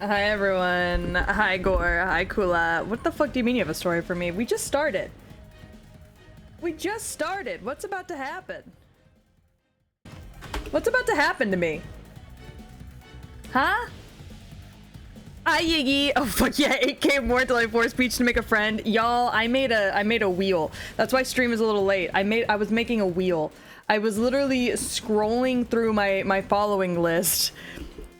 Hi everyone. Hi Gore. Hi Kula. What the fuck do you mean you have a story for me? We just started. We just started. What's about to happen? What's about to happen to me? Huh? Hi Yiggy. Oh fuck yeah, 8k more till I force Peach to make a friend. Y'all, I made a wheel. That's why stream is a little late. I was making a wheel. I was literally scrolling through my following list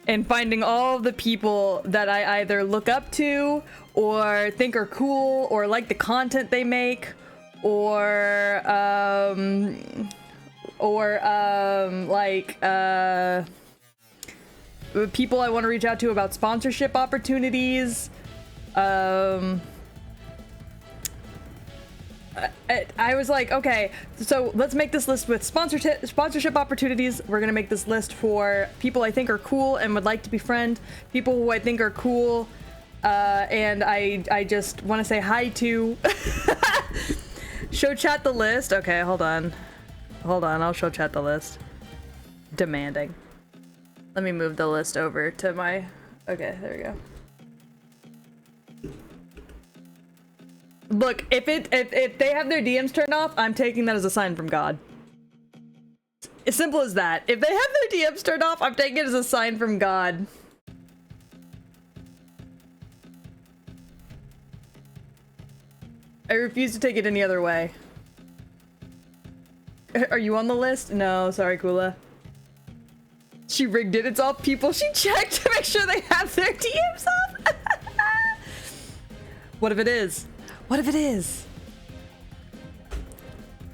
and finding all the people that I either look up to or think are cool or like the content they make or people I want to reach out to about sponsorship opportunities. I was like, okay, so let's make this list with sponsorship opportunities. We're gonna make this list for people I think are cool and would like to befriend, people who I think are cool, and I just want to say hi to. Show chat the list. Okay, hold on, I'll show chat the list. Demanding. Let me move the list over to my. Okay, there we go. Look, if they have their DMs turned off, I'm taking that as a sign from God. As simple as that. If they have their DMs turned off, I'm taking it as a sign from God. I refuse to take it any other way. Are you on the list? No, sorry, Kula. She rigged it. It's all people she checked to make sure they have their DMs off. What if it is? What if it is?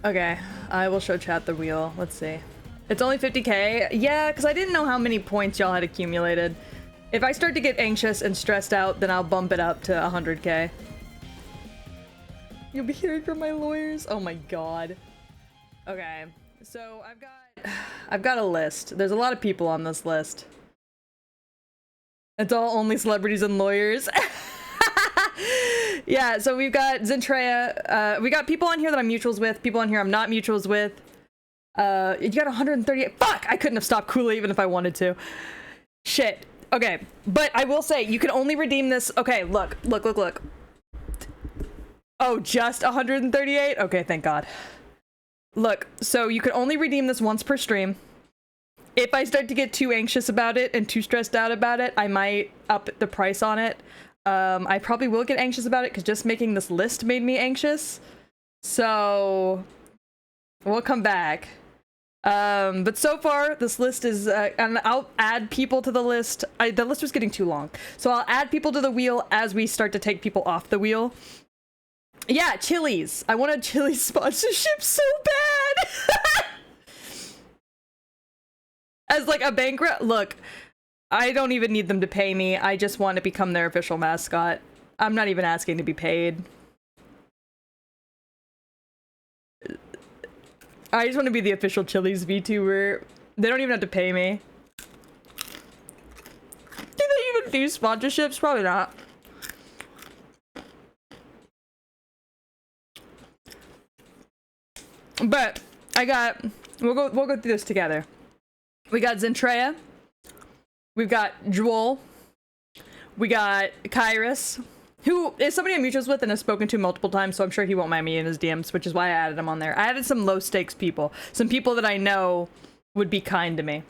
Okay, I will show chat the wheel. Let's see. It's only 50k. Yeah, because I didn't know how many points y'all had accumulated. If I start to get anxious and stressed out, then I'll bump it up to 100k. You'll be hearing from my lawyers. Oh my god. Okay, so I've got a list. There's a lot of people on this list. It's all only celebrities and lawyers. Yeah, so we've got Zentrea. We got people on here that I'm mutuals with, people on here I'm not mutuals with. You got 138. Fuck! I couldn't have stopped Kula even if I wanted to. Shit. Okay, but I will say, you can only redeem this. Okay, look. Oh, just 138? Okay, thank God. Look, so you can only redeem this once per stream. If I start to get too anxious about it and too stressed out about it, I might up the price on it. I probably will get anxious about it because just making this list made me anxious. So we'll come back. But so far this list is, and I'll add people to the list. The list was getting too long. So I'll add people to the wheel as we start to take people off the wheel. Yeah, Chili's. I want a Chili's sponsorship so bad. As like a bankrupt, look, I don't even need them to pay me. I just want to become their official mascot. I'm not even asking to be paid. I just want to be the official Chili's VTuber. They don't even have to pay me. Do they even do sponsorships? Probably not. But we'll go through this together. We got Zentrea. We've got Jewel. We got Kairos, who is somebody I'm mutuals with and has spoken to multiple times, so I'm sure he won't mind me in his DMs, which is why I added him on there. I added some low stakes people. Some people that I know would be kind to me.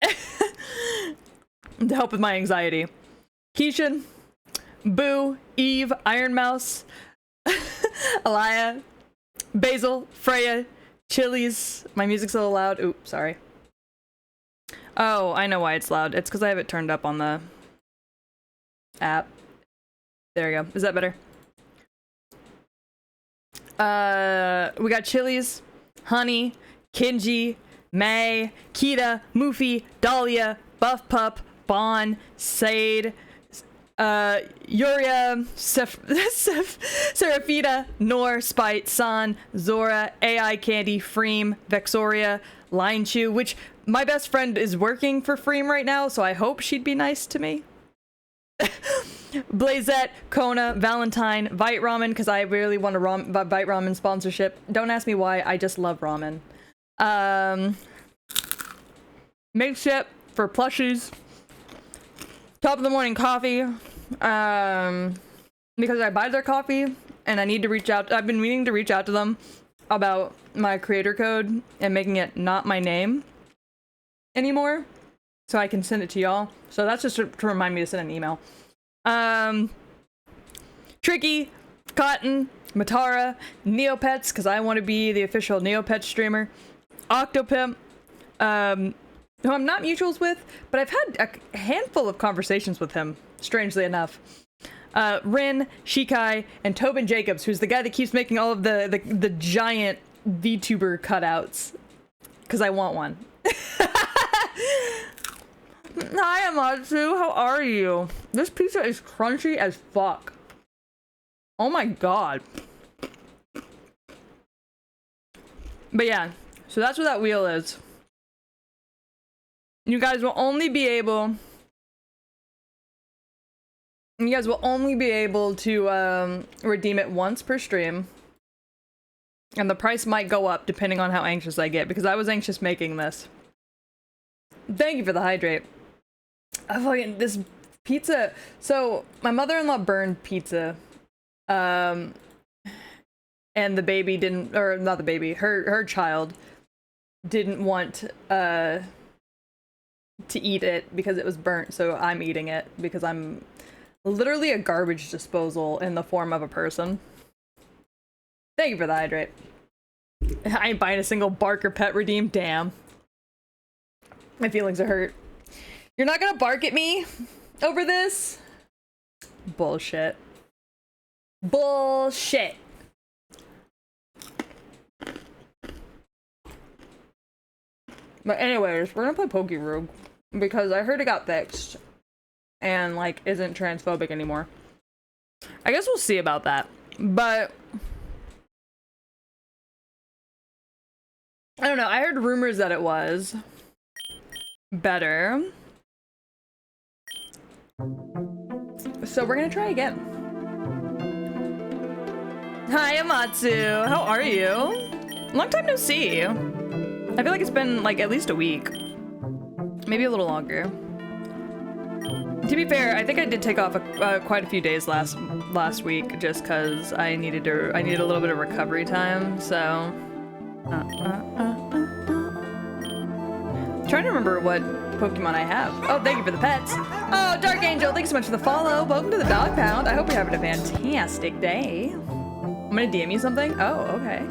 To help with my anxiety. Keishan, Boo, Eve, Iron Mouse, Alaya, Basil, Freya, Chili's. My music's a little loud. Oops, sorry. Oh, I know why it's loud. It's because I have it turned up on the app. There we go. Is that better? We got Chili's, Honey, Kinji, May, Kita, Moofy, Dahlia, Buff Pup, Bon, Sade, Yuria, Seraphita, Nor, Spite, San, Zora, AI Candy, Freem, Vexoria, Line Chew, which my best friend is working for Freem right now, so I hope she'd be nice to me. Blazette, Kona, Valentine, Vite Ramen, because I really want a Vite Ramen sponsorship. Don't ask me why, I just love ramen. Makeship for plushies. top of the morning coffee, because I buy their coffee and I need to reach out. I've been meaning to reach out to them about my creator code and making it not my name anymore, so I can send it to y'all. So that's just to remind me to send an email. Tricky, Cotton, Matara, Neopets, because I want to be the official Neopet streamer, Octopimp, who I'm not mutuals with, but I've had a handful of conversations with him, strangely enough. Rin, Shikai, and Tobin Jacobs, who's the guy that keeps making all of the giant VTuber cutouts, because I want one. Hi, Amatsu, how are you? This pizza is crunchy as fuck. Oh my god. But yeah, so that's what that wheel is. You guys will only be able to redeem it once per stream. And the price might go up depending on how anxious I get, because I was anxious making this. Thank you for the hydrate. I fucking, this pizza. So my mother-in-law burned pizza. And the baby didn't, or not the baby, her child didn't want to eat it because it was burnt, so I'm eating it because I'm literally a garbage disposal in the form of a person. Thank you for the hydrate. I ain't buying a single Barker pet redeem, damn. My feelings are hurt. You're not gonna bark at me over this? Bullshit. Bullshit. But anyways, we're gonna play Pokerouge because I heard it got fixed and like isn't transphobic anymore. I guess we'll see about that. But I don't know, I heard rumors that it was better. So we're gonna try again. Hi, Amatsu. How are you? Long time no see. I feel like it's been like at least a week. Maybe a little longer. To be fair, I think I did take off quite a few days last week just because I needed a little bit of recovery time, so... Trying to remember what Pokemon I have. Oh, thank you for the pets. Oh, Dark Angel, thanks so much for the follow. Welcome to the Dog Pound. I hope you're having a fantastic day. I'm gonna DM you something? Oh, okay.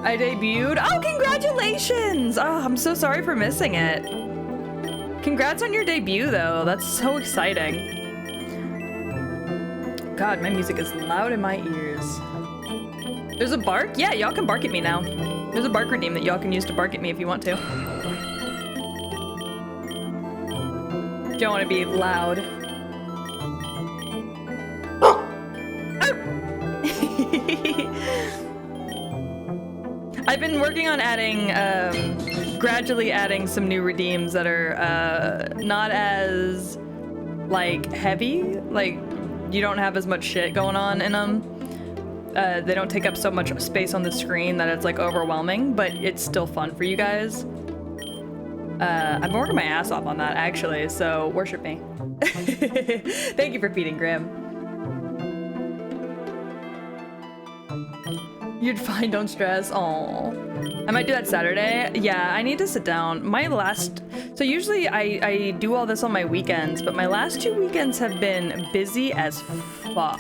I debuted. Oh, congratulations! Oh, I'm so sorry for missing it. Congrats on your debut, though. That's so exciting. God, my music is loud in my ears. There's a bark? Yeah, y'all can bark at me now. There's a bark redeem that y'all can use to bark at me if you want to. If y'all want to be loud. I've been working on adding, gradually adding some new redeems that are, not as, like, heavy. Like, you don't have as much shit going on in them. They don't take up so much space on the screen that it's, like, overwhelming, but it's still fun for you guys. I've been working my ass off on that, actually, so worship me. Thank you for feeding Grim. You'd fine, don't stress. Aww. I might do that Saturday. Yeah, I need to sit down. So usually I do all this on my weekends, but my last 2 weekends have been busy as fuck.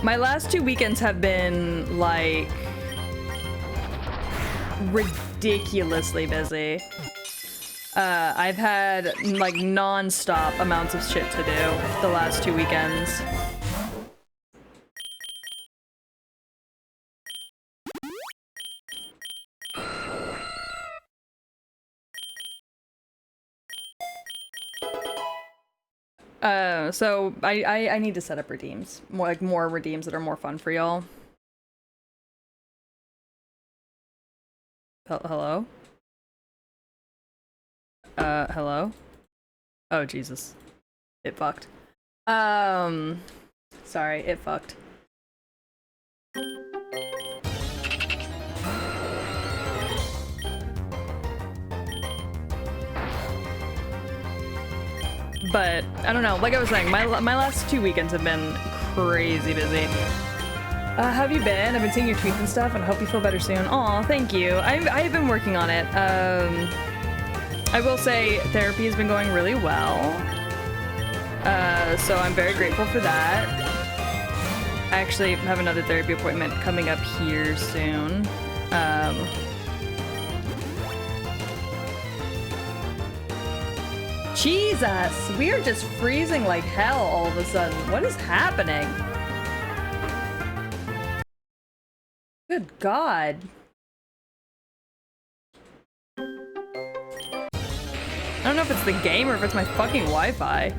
My last 2 weekends have been, like, ridiculously busy. I've had, like, non-stop amounts of shit to do the last 2 weekends. So I need to set up redeems. More redeems that are more fun for y'all. Hello? Hello? Oh, Jesus. It fucked. Sorry, it fucked. But I don't know. Like I was saying, my last 2 weekends have been crazy busy. How have you been? I've been seeing your tweets and stuff, and I hope you feel better soon. Aw, thank you. I've been working on it. I will say therapy has been going really well. So I'm very grateful for that. I actually have another therapy appointment coming up here soon. Jesus, we are just freezing like hell all of a sudden. What is happening? Good God. I don't know if it's the game or if it's my fucking Wi-Fi.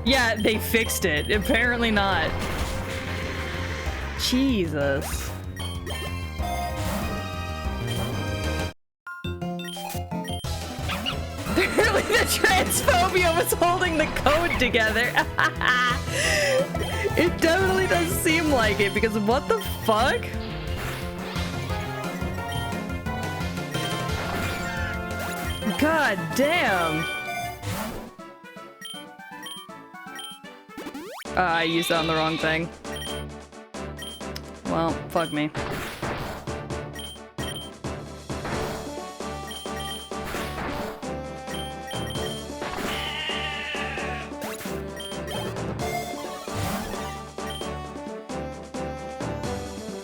Yeah, they fixed it. Apparently not. Jesus. Apparently the transphobia was holding the code together. It definitely does seem like it, because what the fuck? God damn. I used that on the wrong thing. Well, fuck me.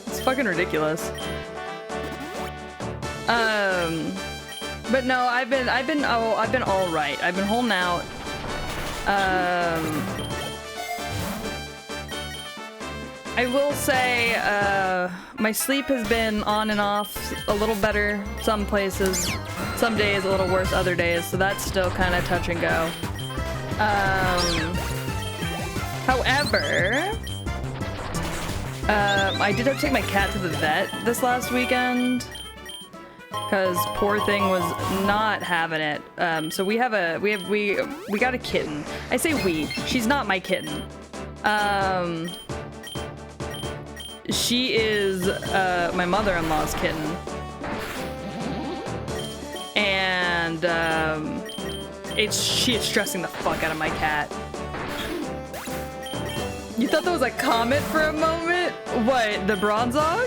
It's fucking ridiculous. But no, I've been all right. I've been holding out. I will say, my sleep has been on and off a little better some places, some days a little worse other days, so that's still kind of touch and go. However, I did have to take my cat to the vet this last weekend, because poor thing was not having it. So we got a kitten. I say we, she's not my kitten. She is my mother-in-law's kitten, and she is stressing the fuck out of my cat. You thought that was a comet for a moment? What, the Bronzong?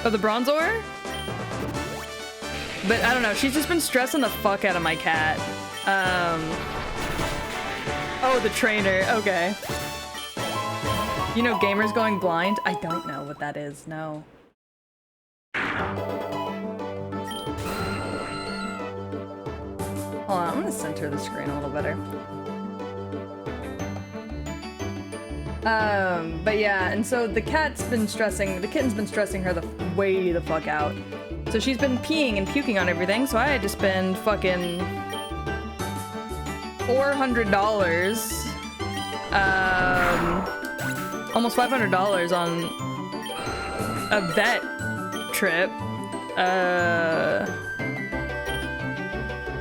Oh, the Bronzor? But I don't know, she's just been stressing the fuck out of my cat. Oh, the trainer. Okay. You know gamers going blind? I don't know what that is. No. Hold on, I'm gonna center the screen a little better. But yeah, and so the kitten's been stressing her way the fuck out. So she's been peeing and puking on everything, so I had to spend fucking $400, almost $500 on a vet trip,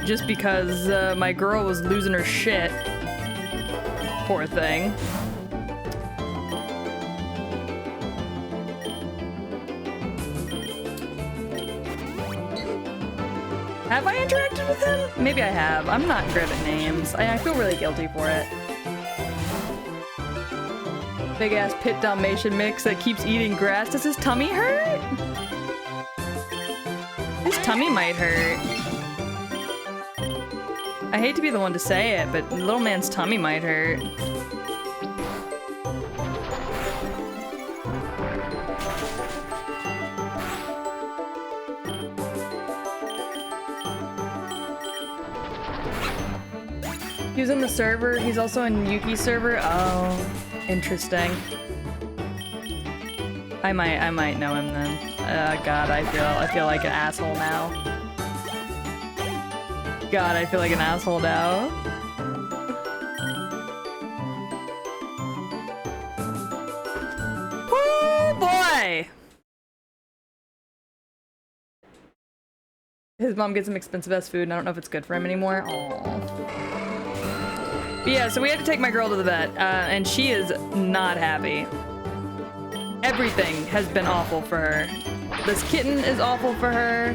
just because my girl was losing her shit. Poor thing. Have I interacted with him? Maybe I have. I'm not great at names. I feel really guilty for it. Big ass pit Dalmatian mix that keeps eating grass. Does his tummy hurt? His tummy might hurt. I hate to be the one to say it, but the little man's tummy might hurt. He was in the server. He's also in Yuki's server. Oh, interesting. I might know him then. God, I feel like an asshole now. God, I feel like an asshole now. Oh boy! His mom gets him expensive ass food, and I don't know if it's good for him anymore. Aww. But yeah, so we had to take my girl to the vet, and she is not happy. Everything has been awful for her. This kitten is awful for her.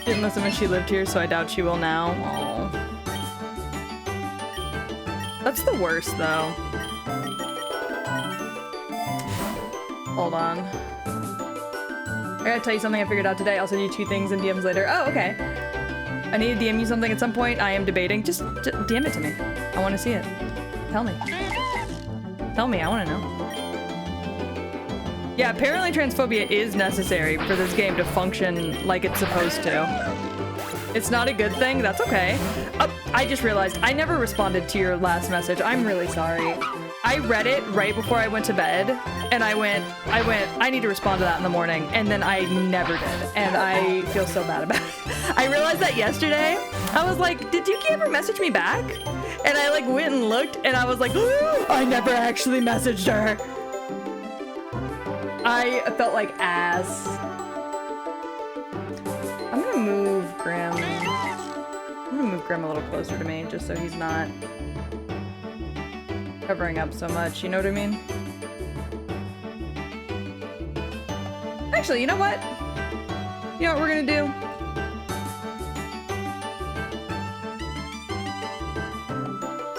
Didn't listen when she lived here, so I doubt she will now. Aww. That's the worst, though. Hold on. I gotta tell you something I figured out today. I'll send you 2 things in DMs later. Oh, okay. I need to DM you something at some point. I am debating. Just DM it to me. I want to see it. Tell me. Tell me. I want to know. Yeah, apparently transphobia is necessary for this game to function like it's supposed to. It's not a good thing. That's okay. Oh, I just realized I never responded to your last message. I'm really sorry. I read it right before I went to bed, and I went, I need to respond to that in the morning, and then I never did, and I feel so bad about it. I realized that yesterday. I was like, did Yuki ever message me back? And I like went and looked, and I was like, ooh, I never actually messaged her. I felt like ass. I'm gonna move Grim. I'm gonna move Grim a little closer to me, just so he's not covering up so much, you know what I mean? Actually, you know what? You know what we're gonna do?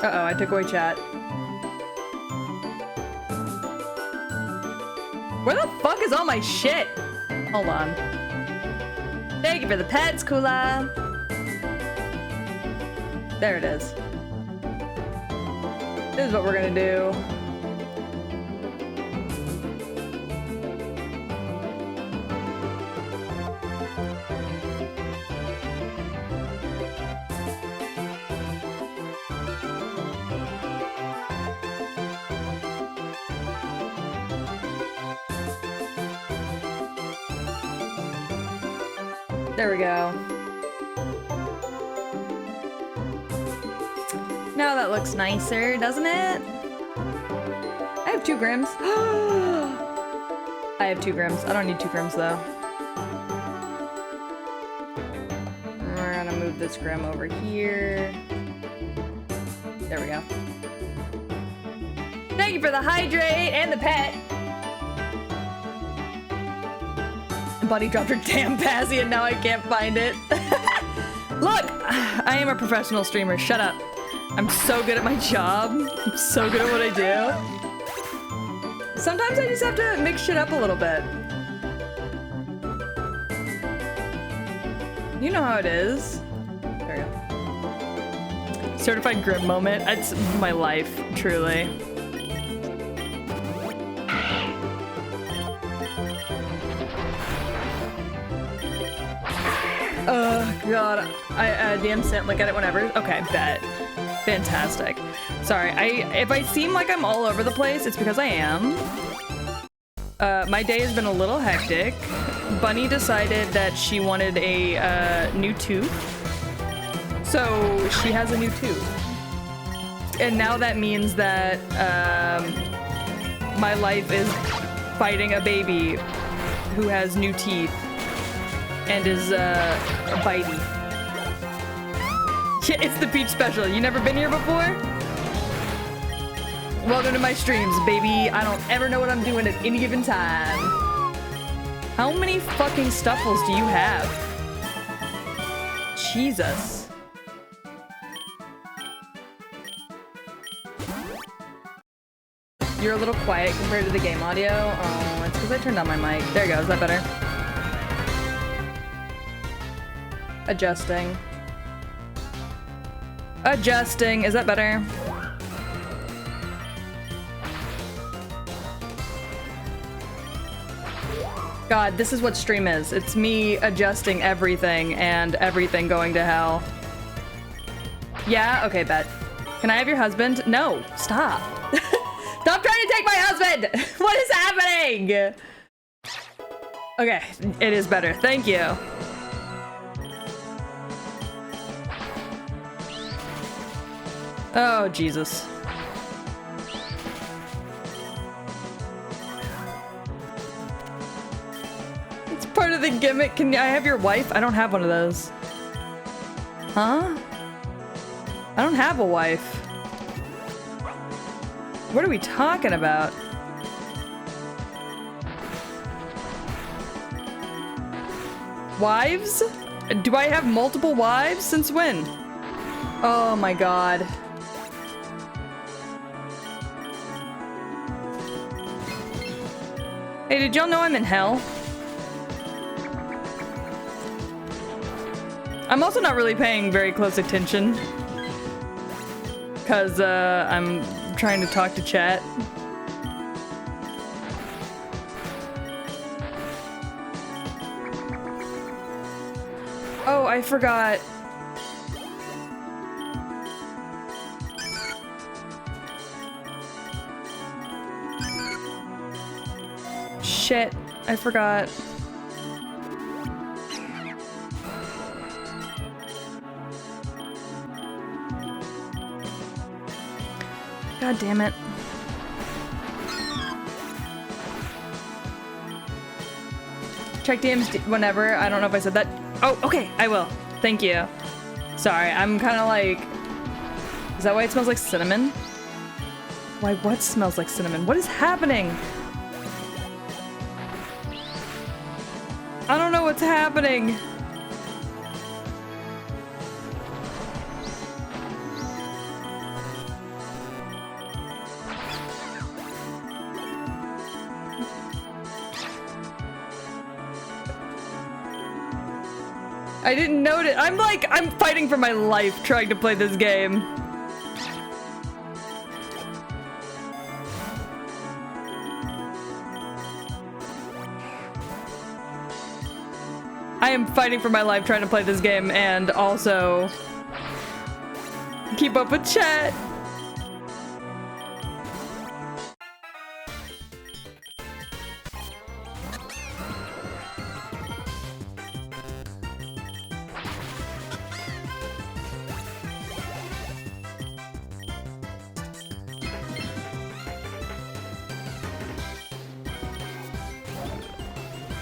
Uh-oh, I took away chat. Where the fuck is all my shit? Hold on. Thank you for the pets, Kula. There it is. This is what we're gonna do. There we go. Now that looks nicer, doesn't it? I have 2 Grims. I have 2 Grims. I don't need 2 Grims though. We're gonna move this Grim over here. There we go. Thank you for the hydrate and the pet. Buddy dropped her damn Passy and now I can't find it. Look, I am a professional streamer. Shut up. I'm so good at my job. I'm so good at what I do. Sometimes I just have to mix shit up a little bit. You know how it is. There we go. Certified Grim moment. It's my life, truly. Oh god, I DM sent, look at it whenever. Okay, bet. Fantastic. Sorry, if I seem like I'm all over the place, it's because I am. My day has been a little hectic. Bunny decided that she wanted a new tooth. So she has a new tooth. And now that means that my life is fighting a baby who has new teeth. And is, bitey. Yeah, it's the Peach special. You never been here before? Welcome to my streams, baby. I don't ever know what I'm doing at any given time. How many fucking stuffles do you have? Jesus. You're a little quiet compared to the game audio. Oh, it's because I turned on my mic. There you go. Is that better? Adjusting. Adjusting. Is that better? God, this is what stream is. It's me adjusting everything and everything going to hell. Yeah? Okay, bet. Can I have your husband? No. Stop. Stop trying to take my husband! What is happening? Okay, it is better. Thank you. Oh, Jesus. It's part of the gimmick. Can I have your wife? I don't have one of those. Huh? I don't have a wife. What are we talking about? Wives? Do I have multiple wives? Since when? Oh my god. Hey, did y'all know I'm in hell? I'm also not really paying very close attention. Because, I'm trying to talk to chat. Oh, I forgot. Shit, I forgot. God damn it. Check DMs whenever. I don't know if I said that. Oh, okay, I will. Thank you. Sorry, I'm kind of like... Is that why it smells like cinnamon? Why, what smells like cinnamon? What is happening? I don't know what's happening. I didn't notice. I'm fighting for my life trying to play this game. I am fighting for my life trying to play this game and also keep up with chat.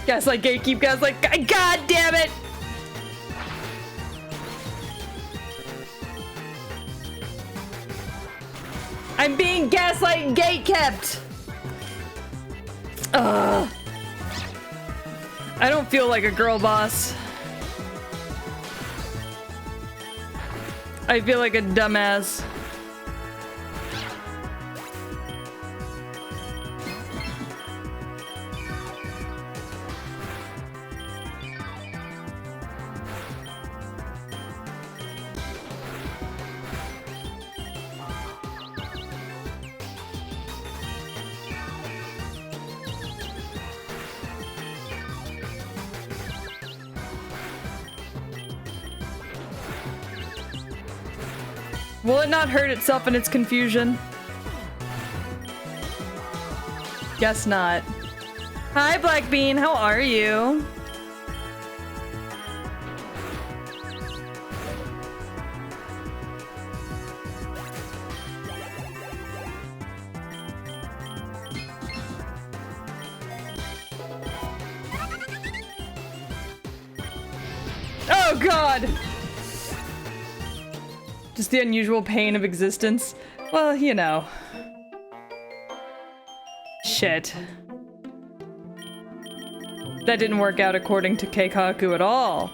Gaslight gatekeep, gaslight, god damn it! I'm being gaslight and gatekept! Ugh. I don't feel like a girl boss. I feel like a dumbass. Will it not hurt itself in its confusion? Guess not. Hi, Black Bean. How are you? Oh, God! Just the unusual pain of existence. Well, you know. Shit. That didn't work out according to Keikaku at all.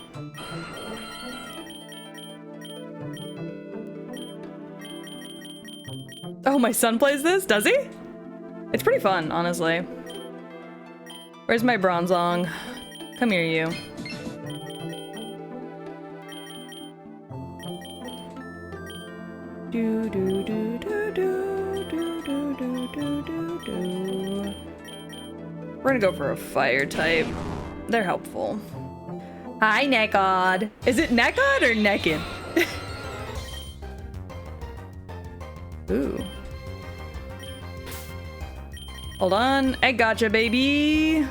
Oh, my son plays this? Does he? It's pretty fun, honestly. Where's my Bronzong? Come here, you. Do do do do do do do do do do. We're gonna go for a fire type. They're helpful. Hi, Nekod. Is it Nekod or Nekid? Ooh. Hold on. I gotcha, baby.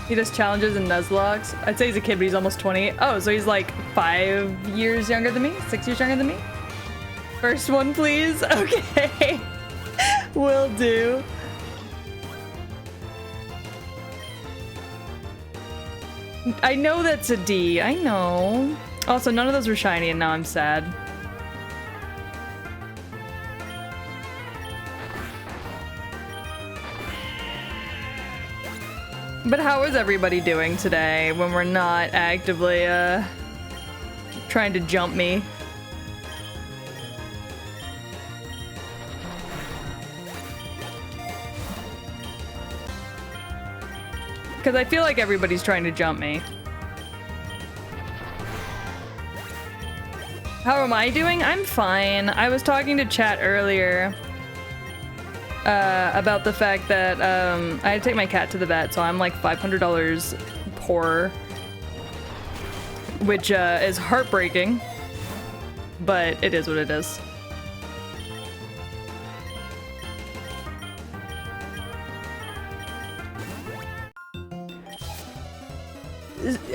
He does challenges and Nuzlockes. I'd say he's a kid, but he's almost 20. Oh, so he's like 5 years younger than me? 6 years younger than me? First one, please. Okay. Will do. I know that's a D. I know. Also, none of those were shiny, and now I'm sad. But how is everybody doing today when we're not actively, trying to jump me? Because I feel like everybody's trying to jump me. How am I doing? I'm fine. I was talking to chat earlier about the fact that I had to take my cat to the vet, so I'm like $500 poor, which is heartbreaking, but it is what it is.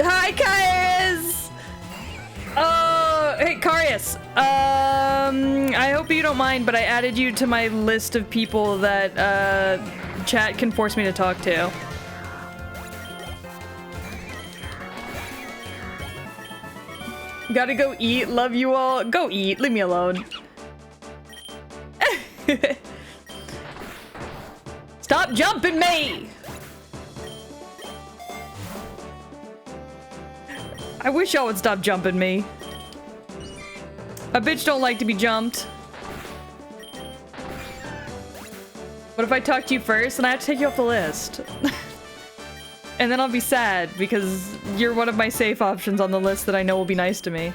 Hi, Kaius! Oh, hey, Karius. I hope you don't mind, but I added you to my list of people that chat can force me to talk to. Gotta go eat. Love you all. Go eat. Leave me alone. Stop jumping me! I wish y'all would stop jumping me. A bitch don't like to be jumped. What if I talk to you first and I have to take you off the list? And then I'll be sad because you're one of my safe options on the list that I know will be nice to me.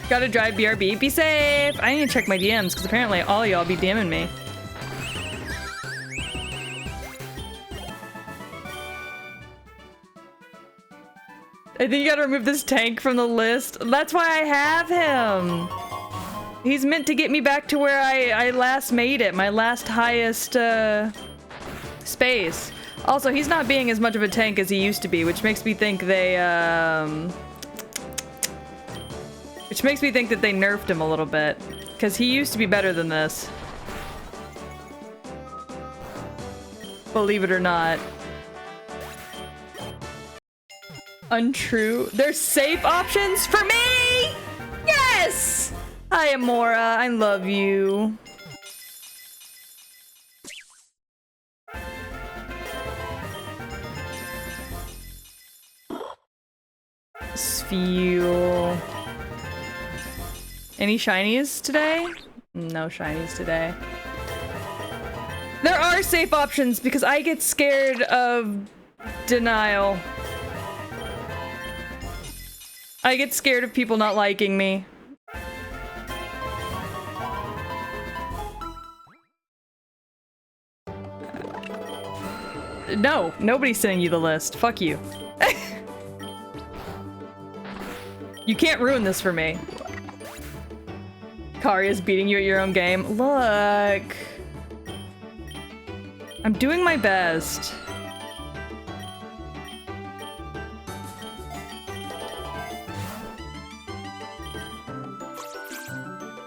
Gotta drive BRB. Be safe! I need to check my DMs because apparently all y'all be DMing me. I think you gotta remove this tank from the list. That's why I have him. He's meant to get me back to where I last made it. My last highest, space. Also, he's not being as much of a tank as he used to be, which makes me think they, which makes me think that they nerfed him a little bit. Because he used to be better than this. Believe it or not. Untrue. There's safe options for me! Yes! Hi, Amora. I love you. Sfeel. Any shinies today? No shinies today. There are safe options because I get scared of denial. I get scared of people not liking me. No, nobody's sending you the list. Fuck you. You can't ruin this for me. Kari is beating you at your own game. Look. I'm doing my best.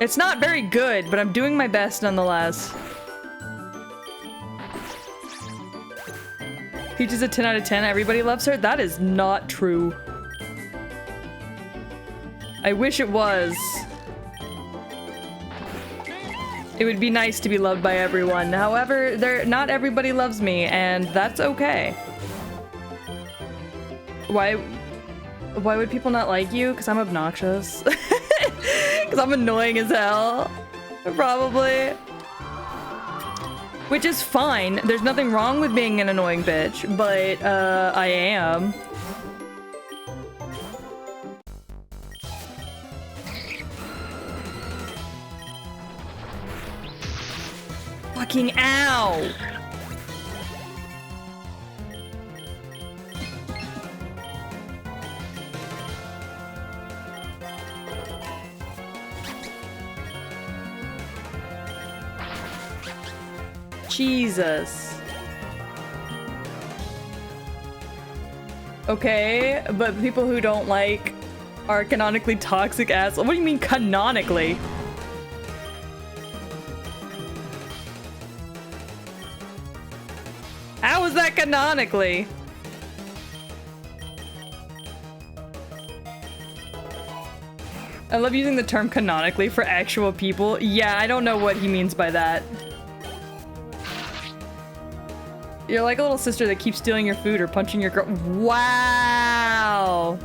It's not very good, but I'm doing my best nonetheless. Peach is a 10 out of 10. Everybody loves her. That is not true. I wish it was. It would be nice to be loved by everyone. However, not everybody loves me, and that's okay. Why would people not like you? Because I'm obnoxious. Because I'm annoying as hell. Probably. Which is fine. There's nothing wrong with being an annoying bitch, but I am. Fucking ow! Jesus. Okay, but people who don't like are canonically toxic ass. What do you mean canonically? How is that canonically? I love using the term canonically for actual people. Yeah, I don't know what he means by that. You're like a little sister that keeps stealing your food or punching your girl. Wow.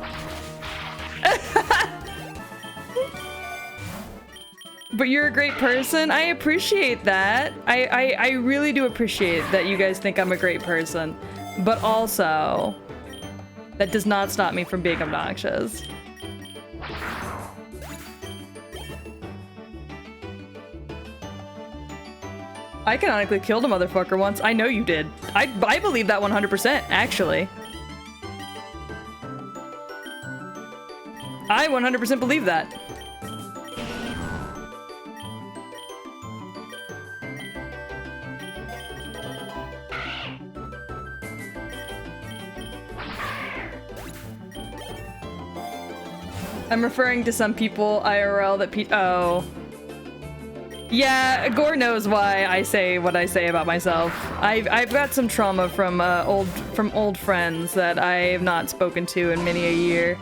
But you're a great person. I appreciate that. I really do appreciate that you guys think I'm a great person. But also, that does not stop me from being obnoxious. I canonically killed a motherfucker once. I know you did. I believe that 100%, actually. I 100% believe that. I'm referring to some people IRL that oh. Yeah, Gore knows why I say what I say about myself. I've got some trauma from old friends that I have not spoken to in many a year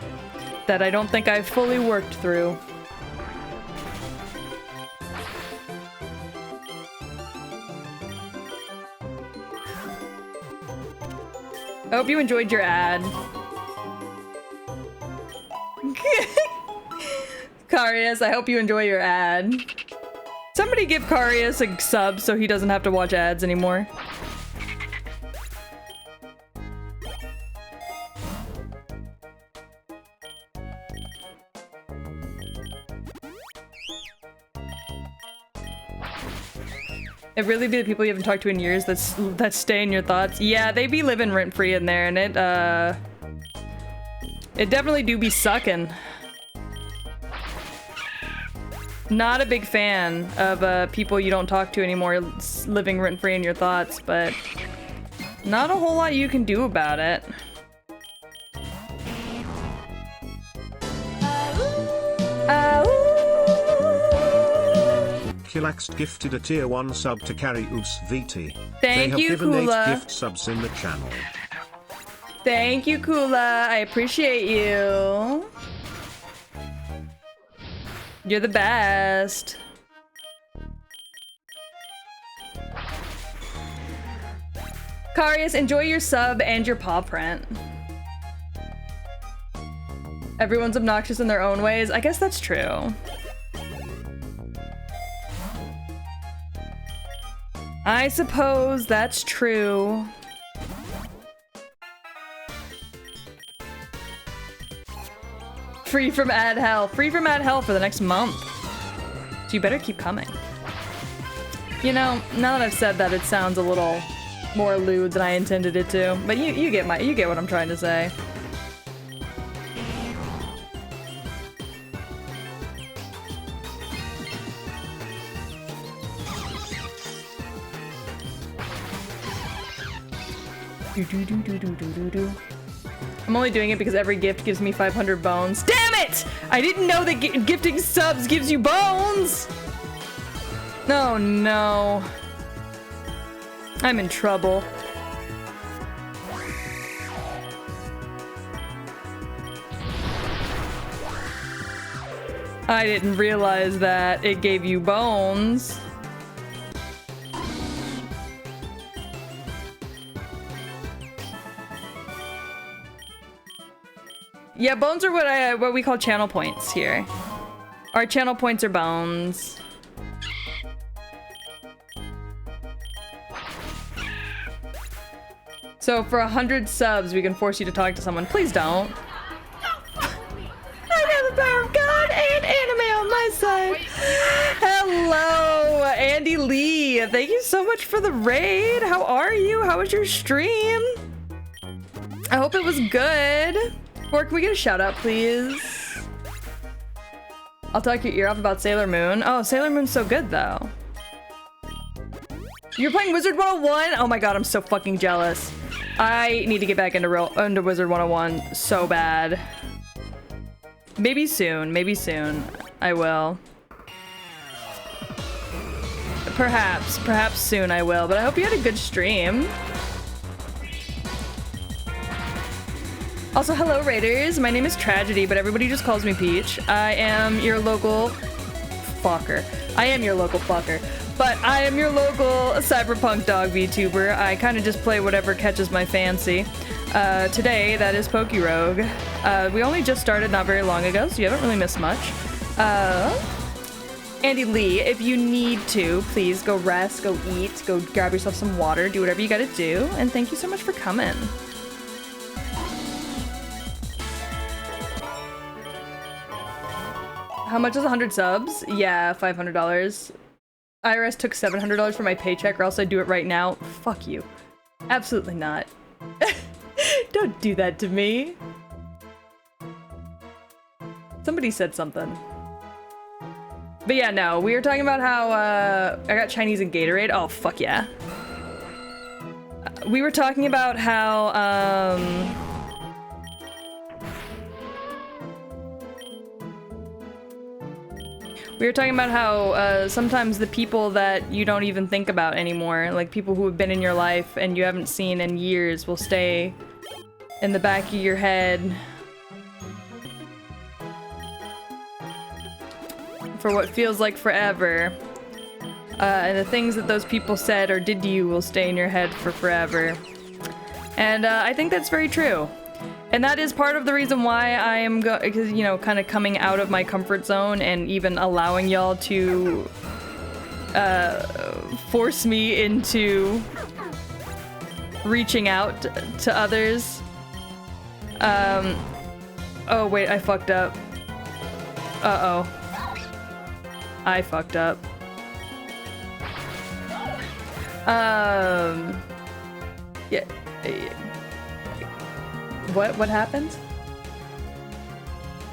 that I don't think I've fully worked through. I hope you enjoyed your ad. Carius, I hope you enjoy your ad. Somebody give Carius a sub so he doesn't have to watch ads anymore. It really be the people you haven't talked to in years that stay in your thoughts. Yeah, they be living rent-free in there, and it definitely do be sucking. Not a big fan of people you don't talk to anymore living rent-free in your thoughts, but not a whole lot you can do about it. Kilax gifted a tier 1 sub to Carius VT. Thank you, Kula. They have given 8 gift subs in the channel. Thank you, Kula. I appreciate you. You're the best. Carius, enjoy your sub and your paw print. Everyone's obnoxious in their own ways. I guess that's true. I suppose that's true. Free from ad hell. Free from ad hell for the next month. So you better keep coming. You know, now that I've said that, it sounds a little more lewd than I intended it to. But you get what I'm trying to say. I'm only doing it because every gift gives me 500 bones. Damn it! I didn't know that gifting subs gives you bones! Oh no. I'm in trouble. I didn't realize that it gave you bones. Yeah, bones are what we call channel points here. Our channel points are bones. So for 100 subs, we can force you to talk to someone. Please don't. I got the power of God and anime on my side. Hello, Andy Lee. Thank you so much for the raid. How are you? How was your stream? I hope it was good. Or can we get a shout out, please? I'll talk your ear off about Sailor Moon. Oh, Sailor Moon's so good, though. You're playing Wizard 101? Oh my god, I'm so fucking jealous. I need to get back into Wizard 101 so bad. Maybe soon. Maybe soon. I will. Perhaps soon I will. But I hope you had a good stream. Also, hello Raiders. My name is Tragedy, but everybody just calls me Peach. I am your local fucker. I am your local fucker. But I am your local cyberpunk dog VTuber. I kind of just play whatever catches my fancy. Today, that is Pokerouge. We only just started not very long ago, so you haven't really missed much. Andy Lee, if you need to, please go rest, go eat, go grab yourself some water, do whatever you gotta do, and thank you so much for coming. How much is 100 subs? Yeah, $500. IRS took $700 for my paycheck, or else I'd do it right now. Fuck you. Absolutely not. Don't do that to me. Somebody said something. But yeah, no, we were talking about how I got Chinese and Gatorade. Oh, fuck yeah. We were talking about how sometimes the people that you don't even think about anymore, like people who have been in your life and you haven't seen in years, will stay in the back of your head for what feels like forever. And the things that those people said or did to you will stay in your head for forever. And I think that's very true. And that is part of the reason why I am, you know, kind of coming out of my comfort zone and even allowing y'all to force me into reaching out to others. Oh wait, I fucked up. Uh-oh. I fucked up. Yeah. What happened?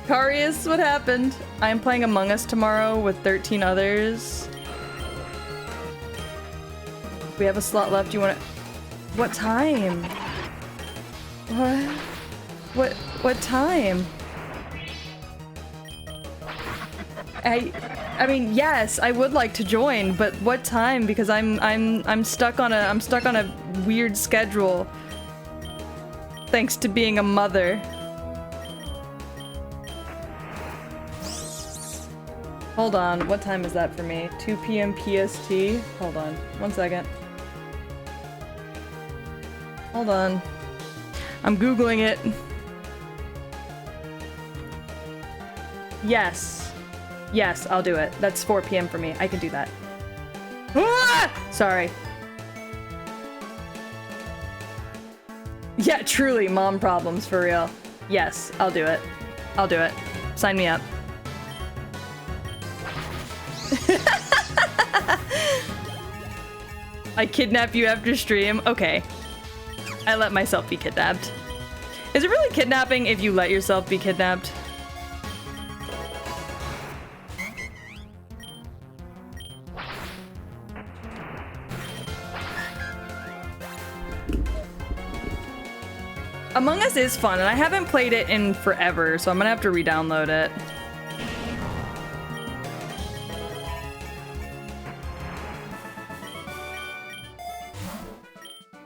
Carius, what happened? I am playing Among Us tomorrow with 13 others. We have a slot left. You wanna... What time? What time? I mean, yes, I would like to join, but what time? Because I'm stuck on a weird schedule. Thanks to being a mother. Hold on, what time is that for me? 2 p.m. PST? Hold on, 1 second. Hold on. I'm Googling it. Yes. Yes, I'll do it. That's 4 p.m. for me. I can do that. Ah! Sorry. Yeah, truly, mom problems for real. Yes, I'll do it. I'll do it. Sign me up. I kidnap you after stream? Okay. I let myself be kidnapped. Is it really kidnapping if you let yourself be kidnapped? Among Us is fun, and I haven't played it in forever, so I'm gonna have to re-download it.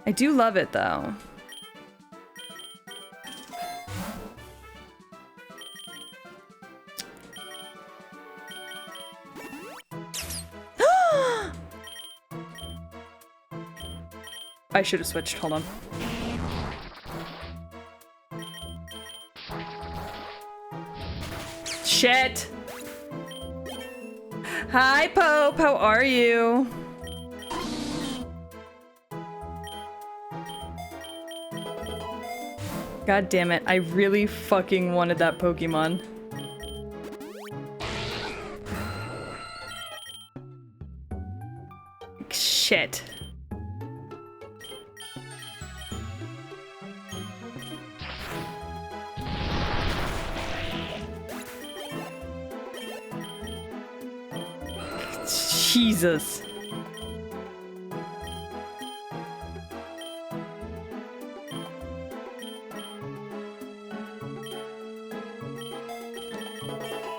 I do love it, though. I should have switched. Hold on. Shit. Hi, Pope. How are you? God damn it. I really fucking wanted that Pokemon. Shit. Jesus.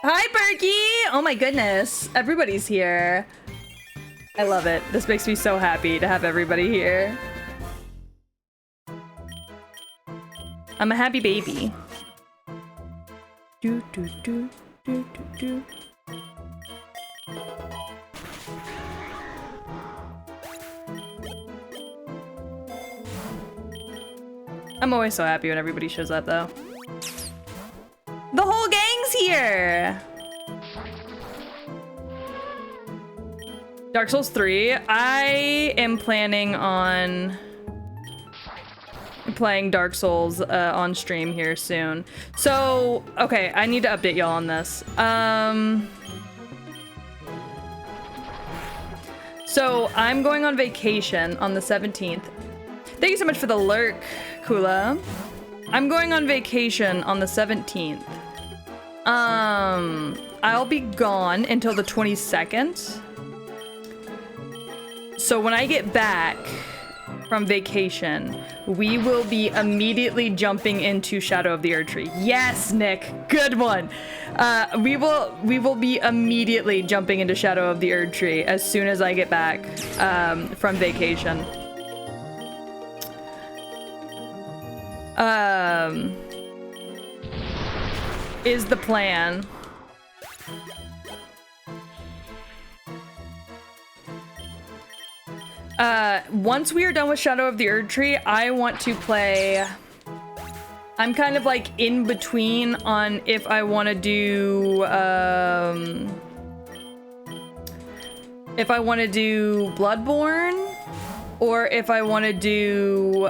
Hi, Berkey! Oh my goodness. Everybody's here. I love it. This makes me so happy to have everybody here. I'm a happy baby. Do, do, do, do, do, do. I'm always so happy when everybody shows up, though. The whole gang's here! Dark Souls 3. I am planning on playing Dark Souls on stream here soon. So, okay, I need to update y'all on this. So, I'm going on vacation on the 17th. Thank you so much for the lurk, Kula. I'm going on vacation on the 17th. I'll be gone until the 22nd. So when I get back from vacation, we will be immediately jumping into Shadow of the Erdtree. Yes, Nick, good one. We will be immediately jumping into Shadow of the Erdtree as soon as I get back from vacation. Is the plan. Once we are done with Shadow of the Erdtree, I want to play... I'm kind of like in between on if I want to do, if I want to do Bloodborne, or if I want to do,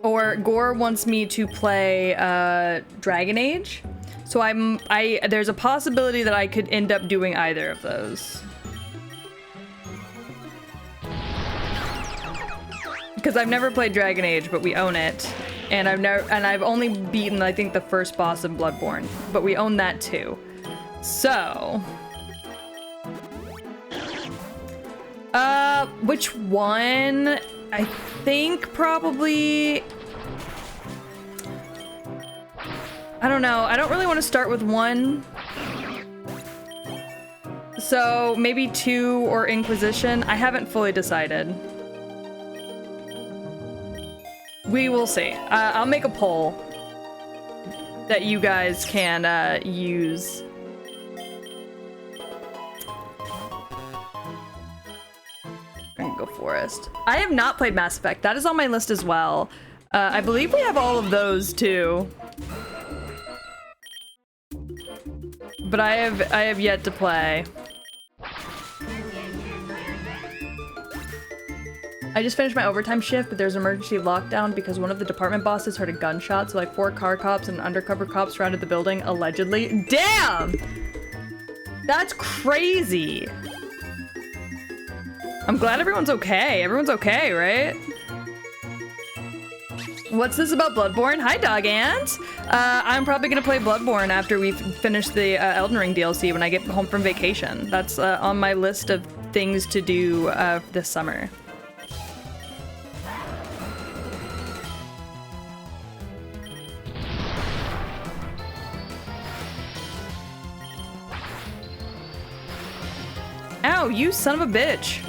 or Gore wants me to play, Dragon Age. So there's a possibility that I could end up doing either of those. Because I've never played Dragon Age, but we own it. And I've only beaten, I think, the first boss of Bloodborne, but we own that too. So, which one? I think probably, I don't know. I don't really want to start with one. So maybe 2 or Inquisition. I haven't fully decided. We will see. I'll make a poll that you guys can use. Go Forest. I have not played Mass Effect. That is on my list as well. I believe we have all of those too. But I have yet to play. I just finished my overtime shift, but there's an emergency lockdown because one of the department bosses heard a gunshot, so like 4 car cops and an undercover cop surrounded the building, allegedly. Damn! That's crazy. I'm glad everyone's okay. Everyone's okay, right? What's this about Bloodborne? Hi, Dog Ant! I'm probably gonna play Bloodborne after we finish the Elden Ring DLC when I get home from vacation. That's on my list of things to do this summer. Ow, you son of a bitch.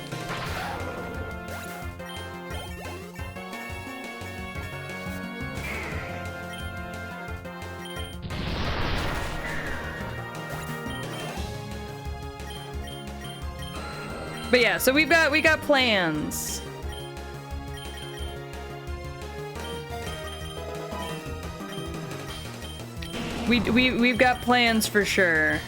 But yeah, so we got plans. We've got plans for sure.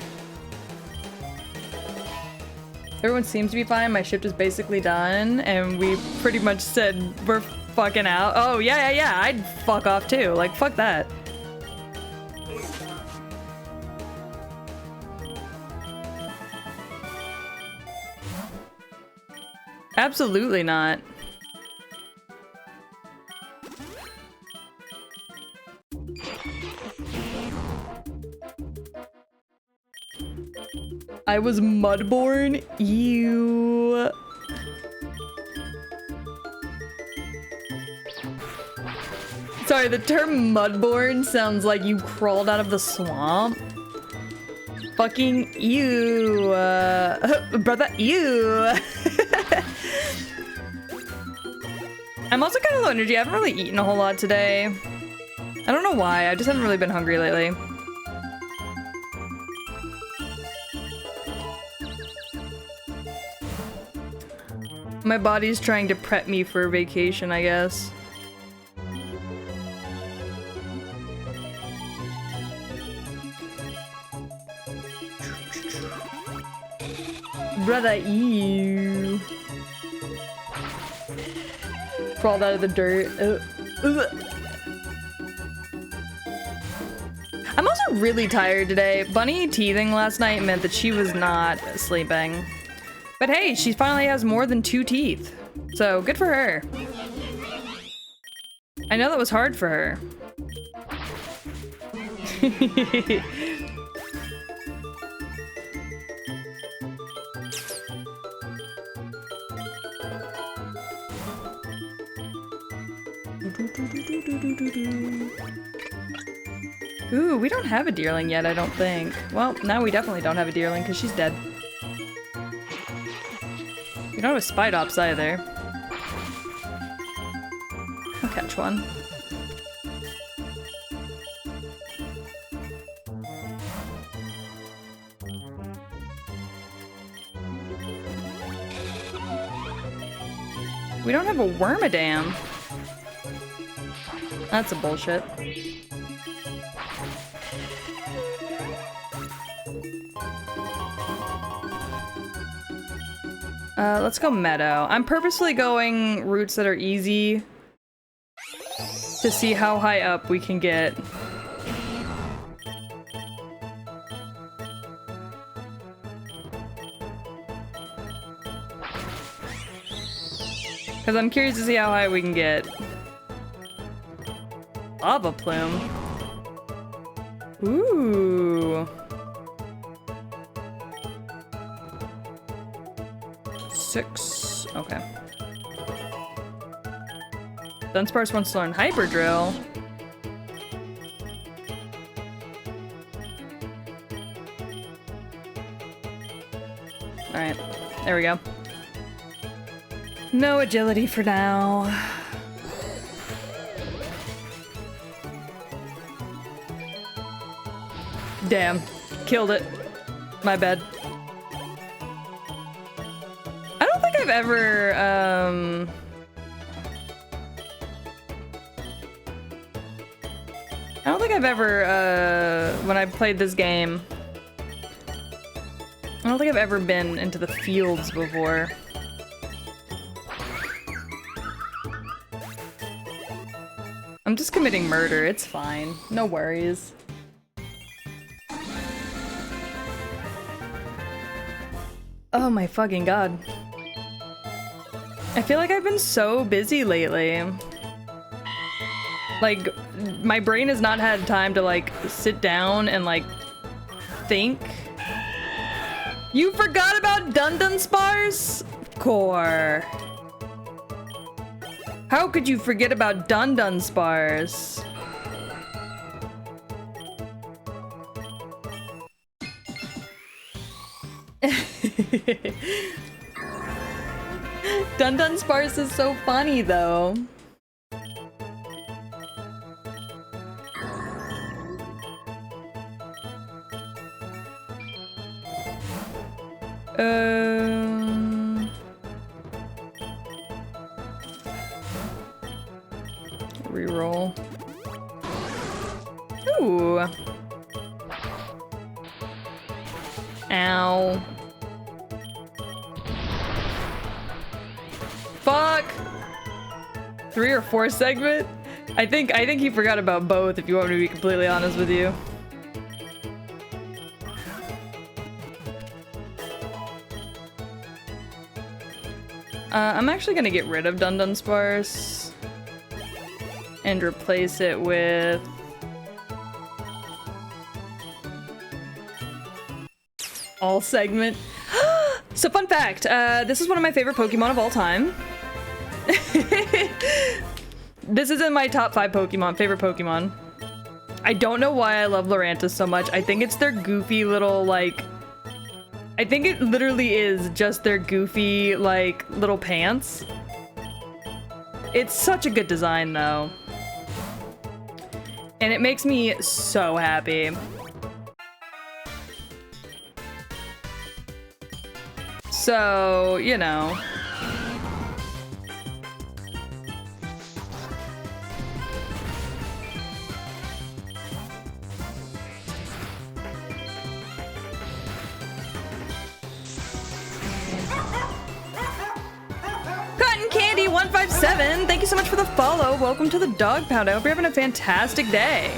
Everyone seems to be fine. My shift is basically done, and we pretty much said we're fucking out. Oh yeah. I'd fuck off too. Like fuck that. Absolutely not. I was mudborn? Ew. Sorry, the term mudborn sounds like you crawled out of the swamp. Fucking ew. Brother, ew. I'm also kind of low energy. I haven't really eaten a whole lot today. I don't know why. I just haven't really been hungry lately. My body's trying to prep me for vacation, I guess. Brother, ew. Crawled out of the dirt. I'm also really tired today. Bunny teething last night meant that she was not sleeping. But hey, she finally has more than 2 teeth. So good for her. I know that was hard for her. Ooh, we don't have a deerling yet, I don't think. Well, now we definitely don't have a deerling because she's dead. We don't have a Spidops either. I'll catch one. We don't have a Wormadam. That's a bullshit. Let's go Meadow. I'm purposely going routes that are easy to see how high up we can get. Because I'm curious to see how high we can get. Lava Plume. Ooh. 6. Okay. Dunsparce wants to learn Hyper Drill. Alright. There we go. No agility for now. Damn. Killed it. My bad. I don't think I've ever, I don't think I've ever, when I've played this game, I don't think I've ever been into the fields before. I'm just committing murder, it's fine. No worries. Oh my fucking god. I feel like I've been so busy lately. Like, my brain has not had time to, like, sit down and, like, think. You forgot about Dunsparce? Core. How could you forget about Dunsparce? Dunsparce is so funny, though. Reroll. Ooh. Ow. Fuck. 3 or 4 segment? I think he forgot about both, if you want me to be completely honest with you. I'm actually gonna get rid of Dunsparce and replace it with all segment. So fun fact, this is one of my favorite Pokemon of all time. This is in my top 5 favorite Pokemon. I don't know why I love Lurantis so much. I think it's their goofy little, like, I think it literally is just their goofy, like, little pants. It's such a good design, though. And it makes me so happy. So, you know. Cotton Candy 157, thank you so much for the follow. Welcome to the Dog Pound. I hope you're having a fantastic day.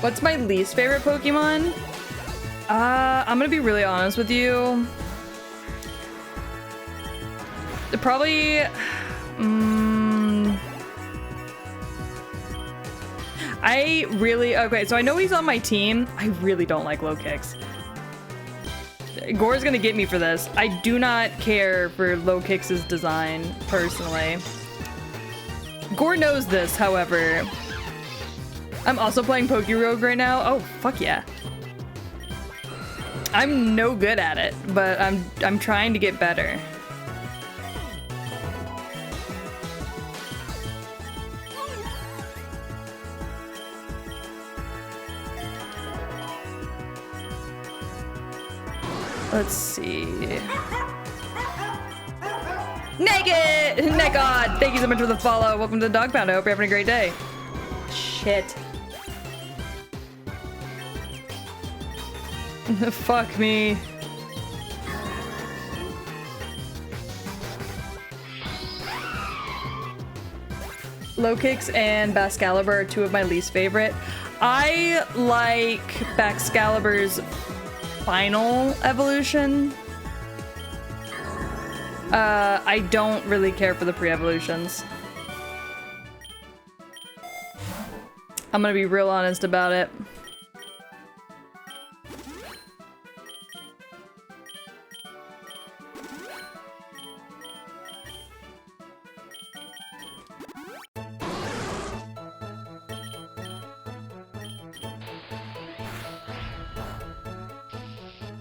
What's my least favorite Pokemon? I'm gonna be really honest with you. Probably, okay, so I know he's on my team. I really don't like low kicks. Gore's gonna get me for this. I do not care for low kicks' design, personally. Gore knows this, however. I'm also playing Pokerouge right now. Oh, fuck yeah. I'm no good at it, but I'm trying to get better. Let's see. Naked! Negod! Thank you so much for the follow. Welcome to the Dog Pound. I hope you're having a great day. Shit. Fuck me. Low kicks and Bascalibur are two of my least favorite. I like Baxcalibur's final evolution. I don't really care for the pre-evolutions. I'm gonna be real honest about it.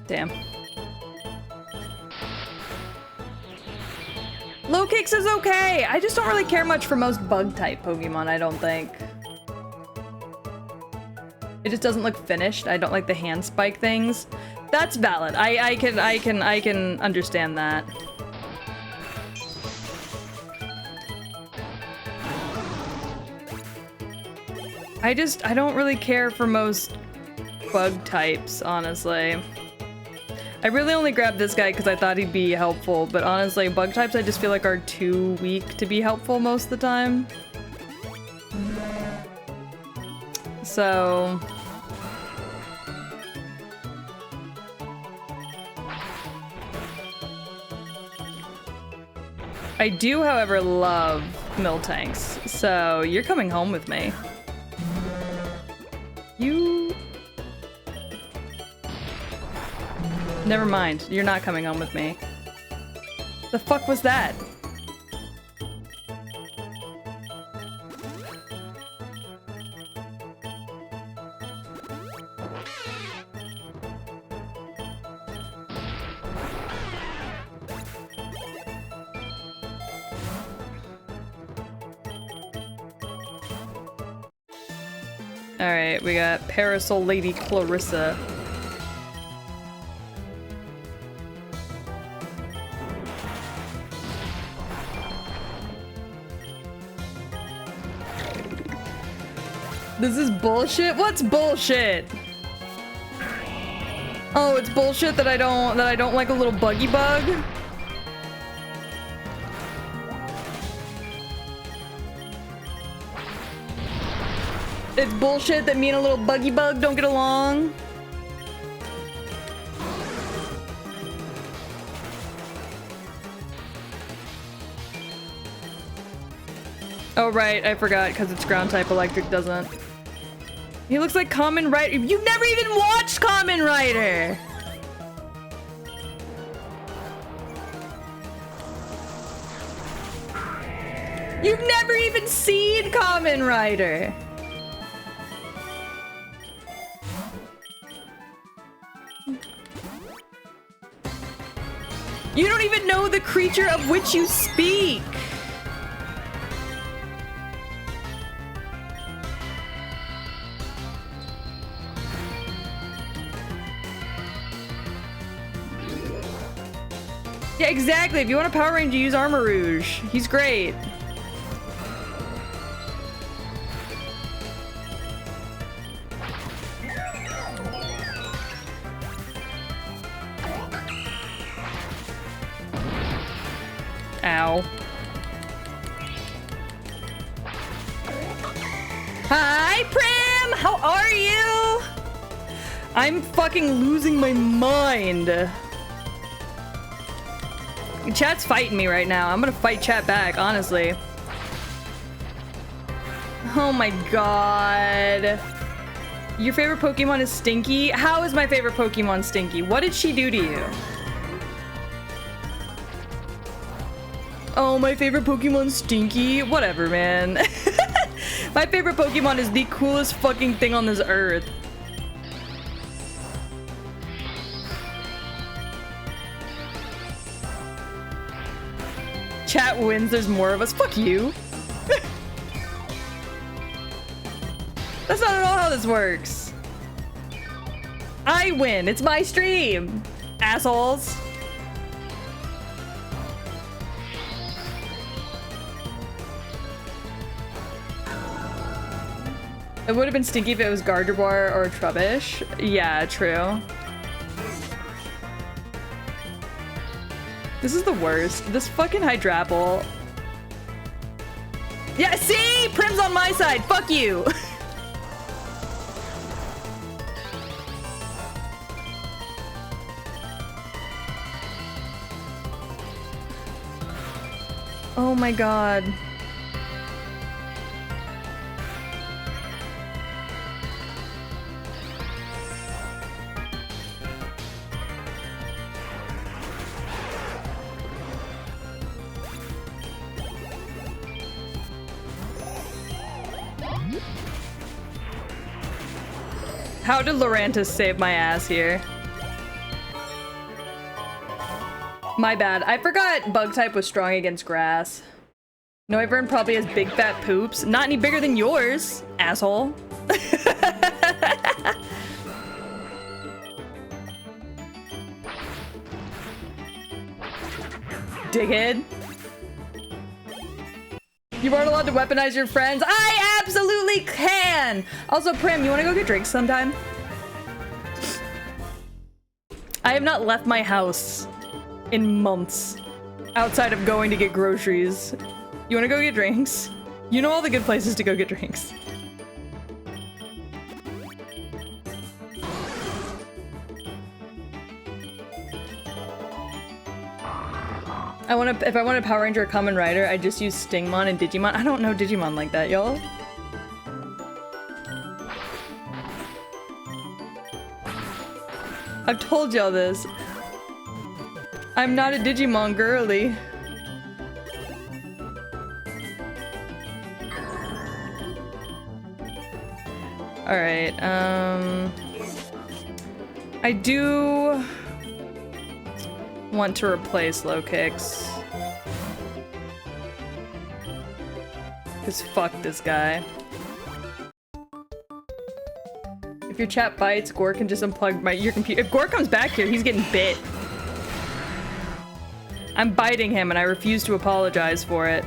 Damn. Low kicks is okay. I just don't really care much for most bug type Pokemon, I don't think. It just doesn't look finished. I don't like the hand spike things. That's valid. I can understand that. I don't really care for most bug types, honestly. I really only grabbed this guy because I thought he'd be helpful, but honestly, bug types I just feel like are too weak to be helpful most of the time. So... I do, however, love Miltanks, so you're coming home with me. You... Never mind, you're not coming home with me. The fuck was that? Alright, we got Parasol Lady Clarissa. This is bullshit? What's bullshit? Oh, it's bullshit that I don't like a little buggy bug? It's bullshit that me and a little buggy bug don't get along? Oh right, I forgot, because it's ground type, electric doesn't. He looks like Kamen Rider. You've never even watched Kamen Rider! You've never even seen Kamen Rider! You don't even know the creature of which you speak! Yeah, exactly. If you want a Power Ranger, use Pokerouge. He's great. Ow. Hi, Prim! How are you? I'm fucking losing my mind. Chat's fighting me right now. I'm gonna fight chat back, honestly. Oh my god. Your favorite Pokemon is Stinky? How is my favorite Pokemon Stinky? What did she do to you? Oh, my favorite Pokemon Stinky? Whatever, man. My favorite Pokemon is the coolest fucking thing on this earth. Chat wins, there's more of us. Fuck you. That's not at all how this works. I win. It's my stream, assholes. It would have been Stinky if it was Gardevoir or Trubbish. Yeah, true. This is the worst. This fucking Hydrapple. Yeah, see? Prim's on my side. Fuck you. Oh my god. How did Lorantis save my ass here? My bad. I forgot bug type was strong against grass. Noivern probably has big fat poops. Not any bigger than yours, asshole. Dickhead. You aren't allowed to weaponize your friends. I absolutely can! Also, Prim, you wanna go get drinks sometime? I have not left my house in months outside of going to get groceries. You wanna go get drinks? You know all the good places to go get drinks. If I want a Power Ranger or Kamen Rider, I just use Stingmon and Digimon. I don't know Digimon like that, y'all. I've told y'all this. I'm not a Digimon girly. Alright, I do want to replace low kicks. Cause fuck this guy. If your chat bites, Gore can just unplug your computer. If Gore comes back here, he's getting bit. I'm biting him and I refuse to apologize for it.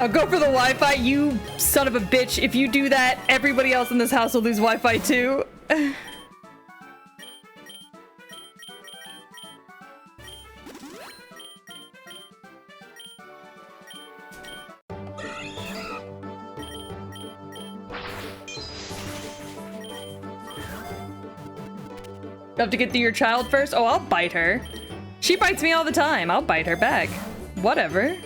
I'll go for the Wi-Fi, you son of a bitch. If you do that, everybody else in this house will lose Wi-Fi too. You have to get through your child first? Oh, I'll bite her. She bites me all the time. I'll bite her back. Whatever.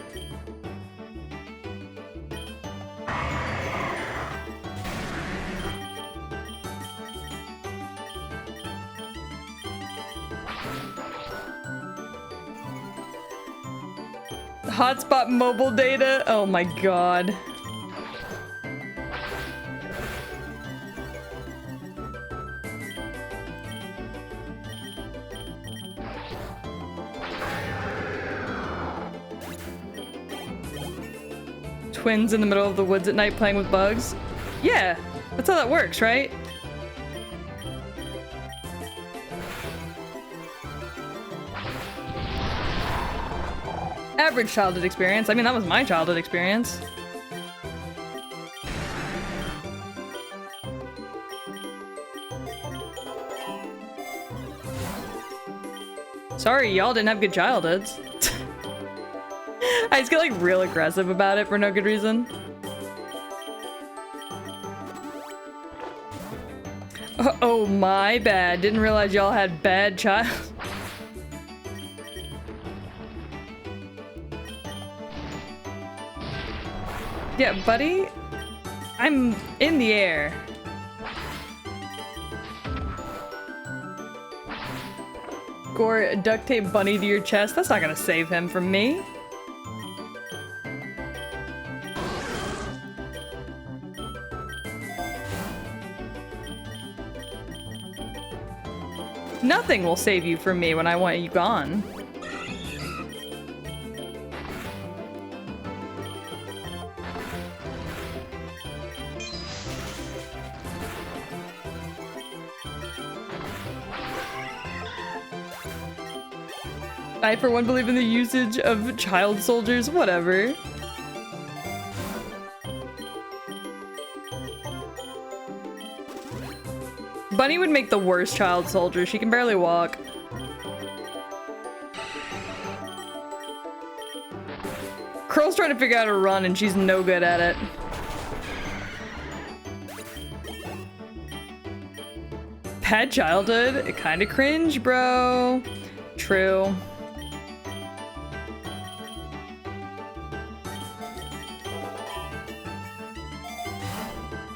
hotspot mobile data. Oh my god. Twins in the middle of the woods at night playing with bugs? Yeah, that's how that works, right? Average childhood experience. I mean, that was my childhood experience. Sorry, y'all didn't have good childhoods. I just get like real aggressive about it for no good reason. Oh, my bad. Didn't realize y'all had bad child. Yeah, buddy. I'm in the air. Gore, duct tape bunny to your chest. That's not gonna save him from me. Nothing will save you from me when I want you gone. I, for one, believe in the usage of child soldiers, whatever. Bunny would make the worst child soldier. She can barely walk. Curl's trying to figure out how to run and she's no good at it. Bad childhood? Kinda cringe, bro. True.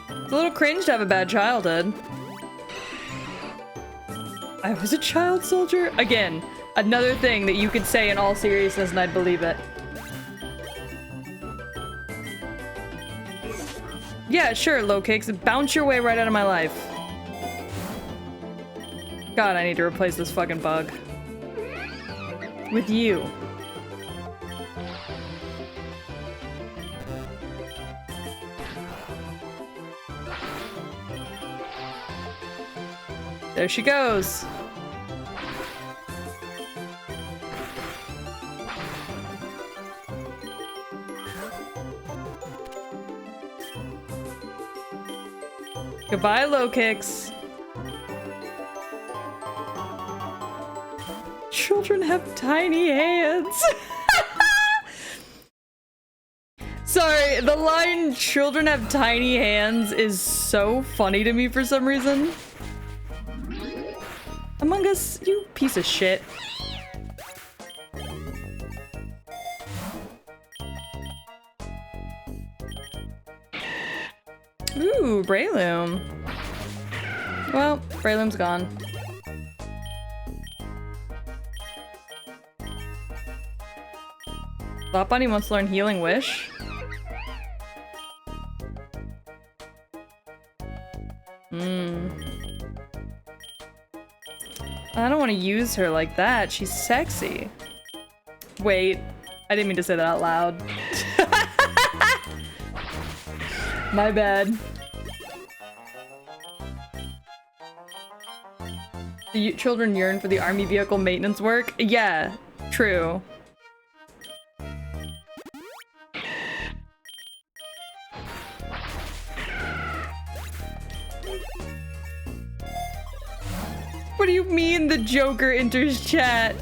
It's a little cringe to have a bad childhood. I was a child soldier? Again, another thing that you could say in all seriousness and I'd believe it. Yeah, sure, low kicks. Bounce your way right out of my life. God, I need to replace this fucking bug. With you. There she goes. Goodbye, low kicks. Children have tiny hands. Sorry, the line "children have tiny hands" is so funny to me for some reason. Among Us, you piece of shit. Ooh, Breloom. Well, Breloom's gone. Thought Bunny wants to learn Healing Wish. I don't want to use her like that. She's sexy. Wait, I didn't mean to say that out loud. My bad. The children yearn for the army vehicle maintenance work? Yeah, true. What do you mean the Joker enters chat?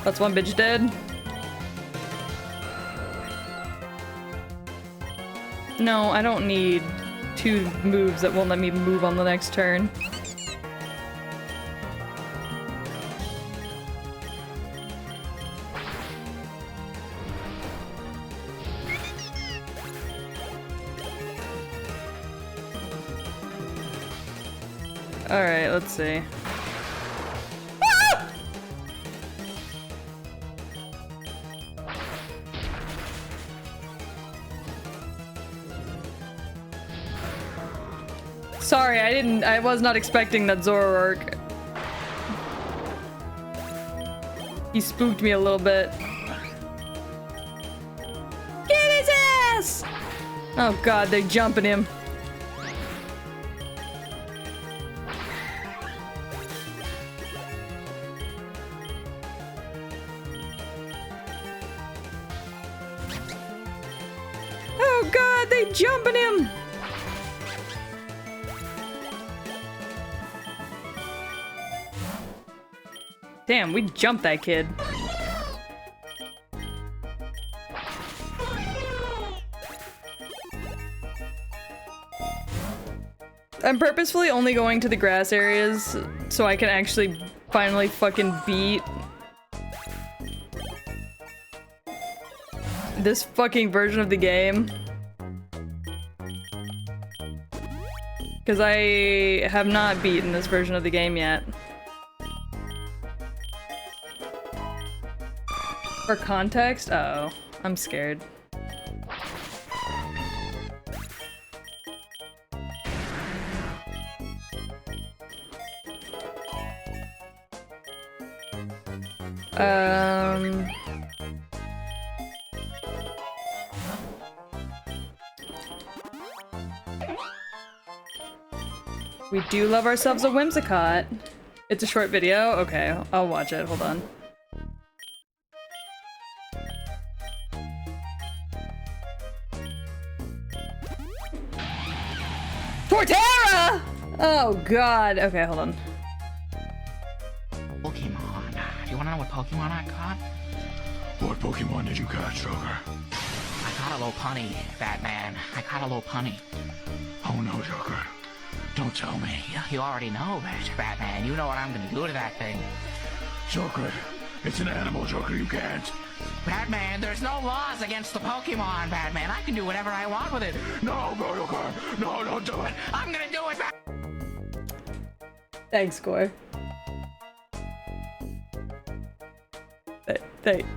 That's one bitch dead. No, I don't need two moves that won't let me move on the next turn. Alright, let's see. Sorry, I was not expecting that Zoroark. He spooked me a little bit. Get his ass! Oh god, they're jumping him. Oh god, they jumping him! Damn, we jumped that kid. I'm purposefully only going to the grass areas so I can actually finally fucking beat this fucking version of the game. Because I have not beaten this version of the game yet. For context? Uh-oh. I'm scared. We do love ourselves a Whimsicott. It's a short video? Okay, I'll watch it. Hold on. Torterra! Oh god. Okay, hold on. Pokemon. Do you want to know what Pokemon I caught? What Pokemon did you catch, Joker? I caught a Lopunny, Batman. I caught a Lopunny. Oh no, Joker. Don't tell me. You already know it, Batman. You know what I'm gonna do to that thing. Joker, it's an animal, Joker. You can't. Batman, there's no laws against the Pokemon, Batman. I can do whatever I want with it. No, Joker. No, don't do it. I'm gonna do it, Thanks, Gore.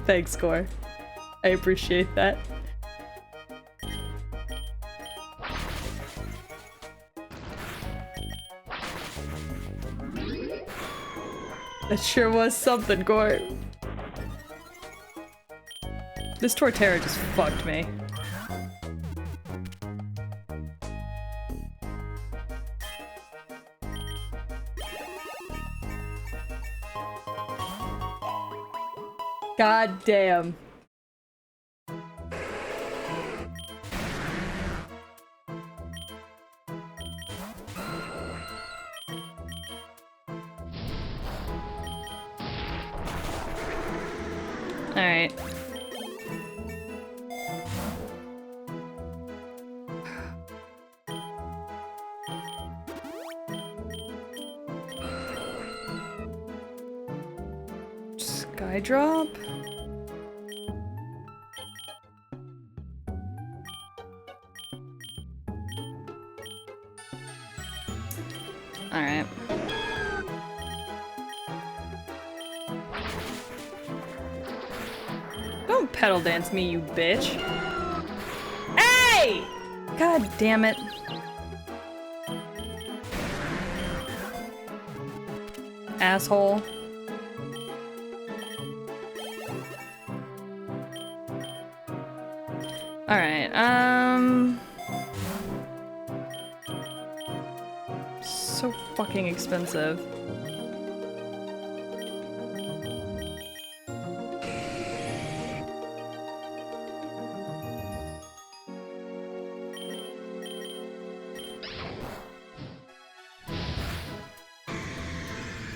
Thanks, Gore. I appreciate that. That sure was something, Gore. This Torterra just fucked me. God damn. All right. Skydrop? All right. Don't pedal dance me, you bitch. Hey! God damn it. Asshole. Alright, so fucking expensive.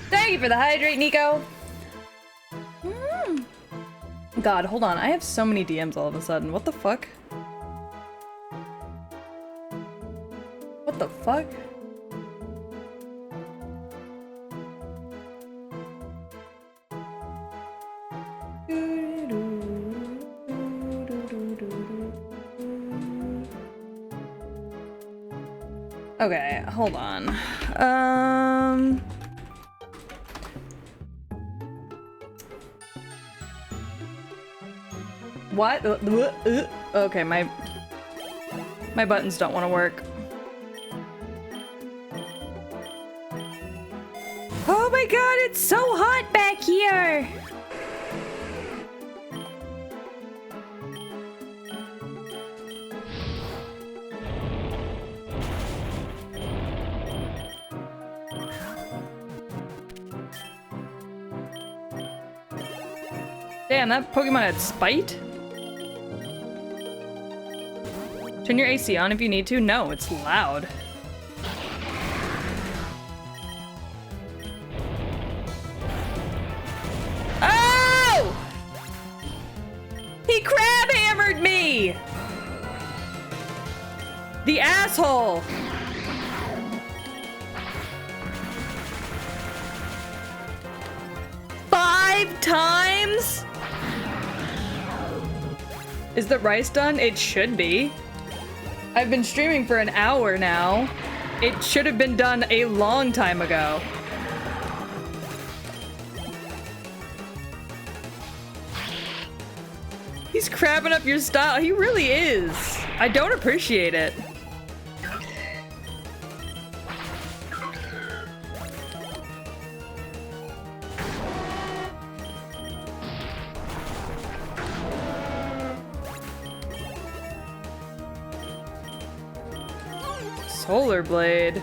Thank you for the hydrate, Nico! God, hold on. I have so many DMs all of a sudden. What the fuck? What the fuck? Okay, hold on. What? Okay, my buttons don't want to work. Oh my god, it's so hot back here! Damn, that Pokemon had spite? Turn your AC on if you need to. No, it's loud. Oh! He crab hammered me! The asshole! Five times? Is the rice done? It should be. I've been streaming for an hour now. It should have been done a long time ago. He's crabbing up your style. He really is. I don't appreciate it. Solar Blade.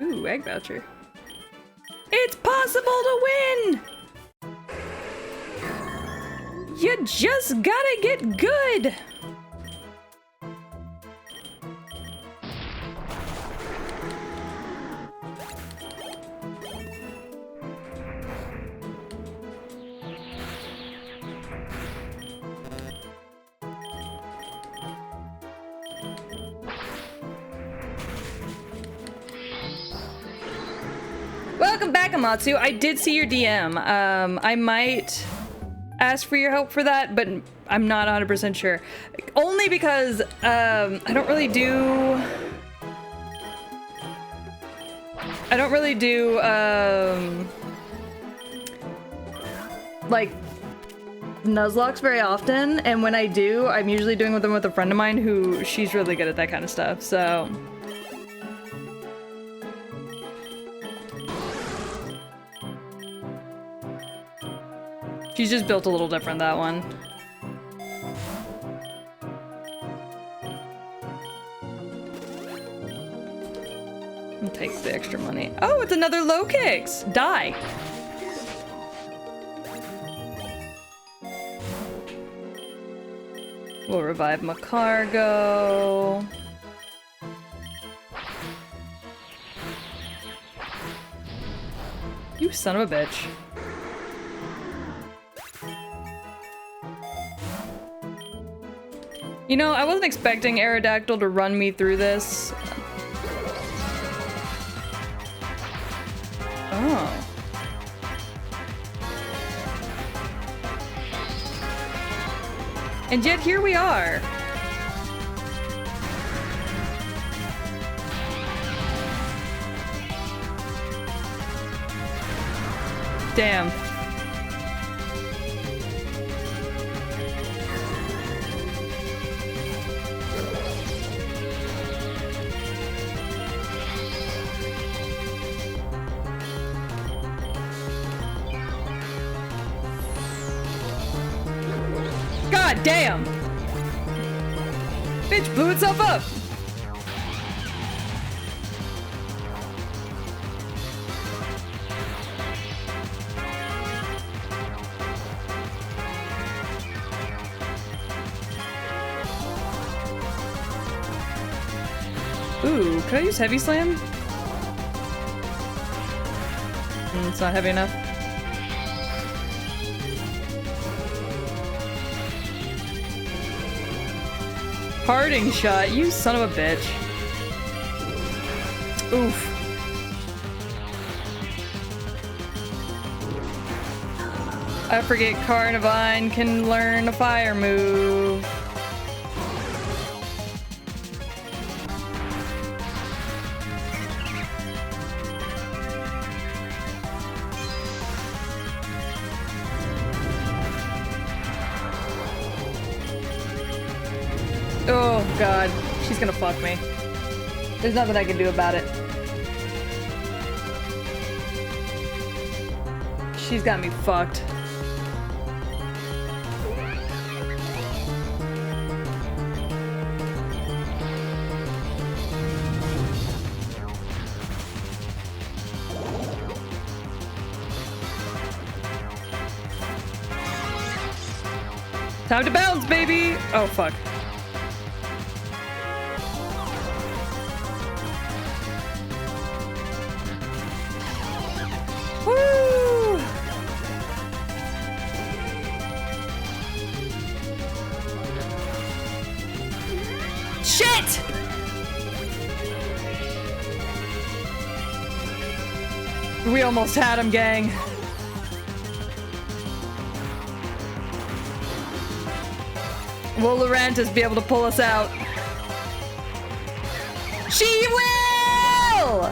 Ooh, egg voucher. It's possible to win! You just gotta get good! Welcome back, Amatsu. I did see your DM. I might ask for your help for that, but I'm not 100% sure. Only because I don't really do like Nuzlocke very often, and when I do, I'm usually doing them with a friend of mine who she's really good at that kind of stuff, so. She's just built a little different, that one. I'll take the extra money. Oh, it's another low kicks! Die! We'll revive Macargo. You son of a bitch. You know, I wasn't expecting Aerodactyl to run me through this. Oh. And yet here we are. Damn. God damn! Bitch blew itself up! Ooh, could I use Heavy Slam? It's not heavy enough. Parting shot, you son of a bitch. Oof. I forget Carnivine can learn a fire move. Oh god, she's gonna fuck me. There's nothing I can do about it. She's got me fucked. Time to bounce, baby! Oh, fuck. Woo! Shit! We almost had him, gang. Will Lurantis be able to pull us out? She will!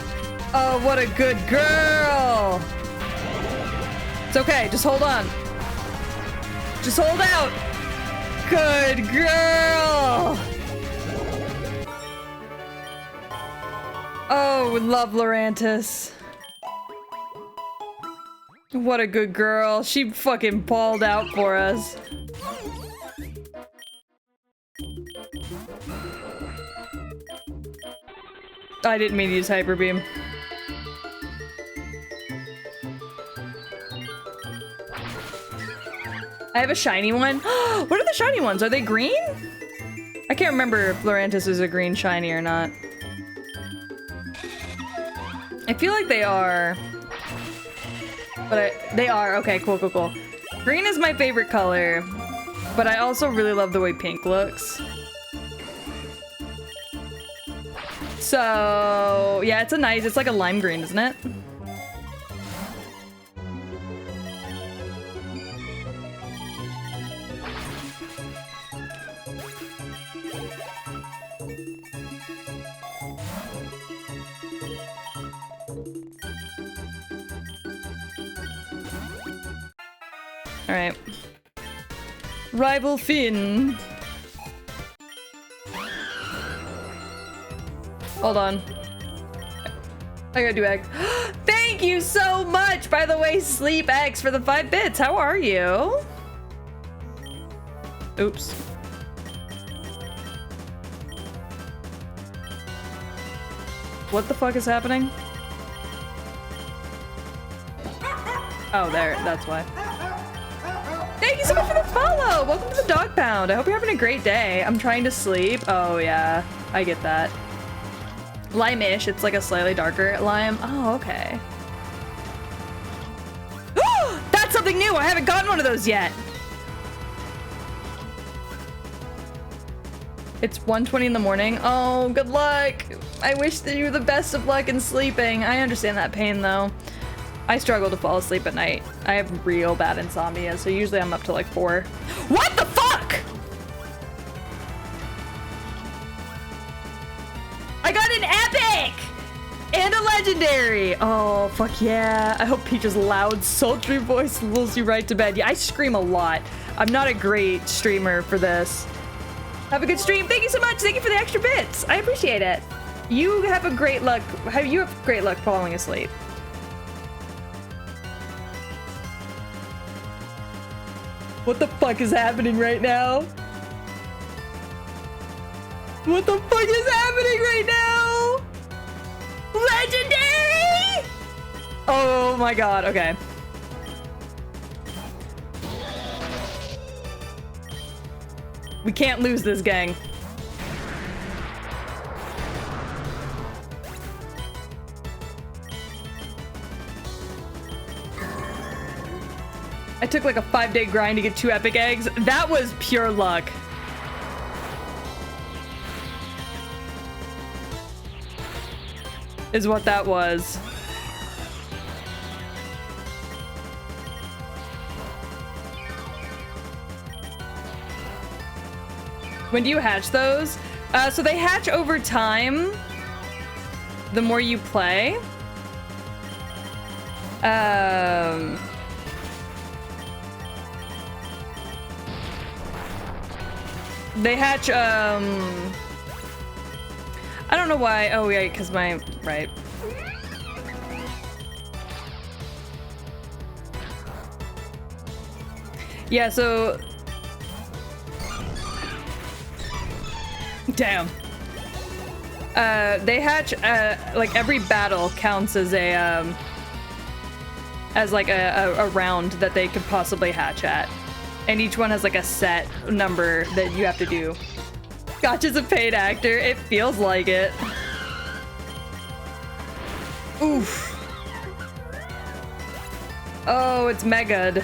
Oh, what a good girl! It's okay, just hold on. Just hold out! Good girl! Oh, we love Lurantis. What a good girl. She fucking balled out for us. I didn't mean to use Hyper Beam. I have a shiny one. What are the shiny ones? Are they green? I can't remember if Lurantis is a green shiny or not. I feel like they are. But they are. Okay, cool, cool, cool. Green is my favorite color. But I also really love the way pink looks. So, yeah, it's like a lime green, isn't it? All right. Rival Finn. Hold on. I gotta do X. Thank you so much, by the way, Sleep X, for the 5 bits. How are you? Oops. What the fuck is happening? Oh, there. That's why. Thank you so much for the follow! Welcome to the Dog Pound. I hope you're having a great day. I'm trying to sleep. Oh, yeah. I get that. Lime-ish. It's like a slightly darker lime. Oh, okay. That's something new! I haven't gotten one of those yet! It's 1:20 in the morning. Oh, good luck! I wish that you the best of luck in sleeping. I understand that pain, though. I struggle to fall asleep at night. I have real bad insomnia, so usually I'm up to like 4. What the fuck?! I got an epic! And a legendary! Oh, fuck yeah. I hope Peach's loud, sultry voice lulls you right to bed. Yeah, I scream a lot. I'm not a great streamer for this. Have a good stream. Thank you so much. Thank you for the extra bits. I appreciate it. You have a great luck. You have great luck falling asleep. What the fuck is happening right now? What the fuck is happening right now? Legendary! Oh my god, okay. We can't lose this, gang. I took like a 5-day grind to get 2 epic eggs. That was pure luck. Is what that was. When do you hatch those? So they hatch over time. The more you play. They hatch, I don't know why. Oh, yeah, because right. Yeah, so... Damn. They hatch, like, every battle counts as a round that they could possibly hatch at. And each one has, like, a set number that you have to do. Gotcha's a paid actor. It feels like it. Oof. Oh, it's Megad.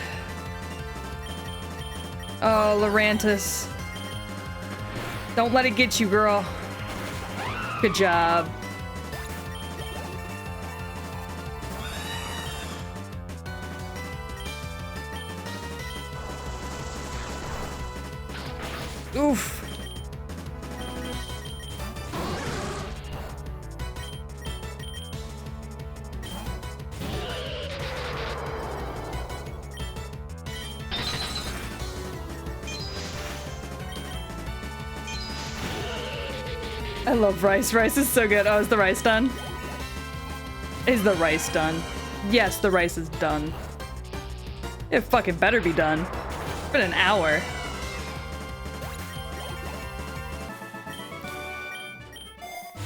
Oh, Lurantis. Don't let it get you, girl. Good job. Oof. I love rice. Rice is so good. Oh, is the rice done? Is the rice done? Yes, the rice is done. It fucking better be done. It's been an hour.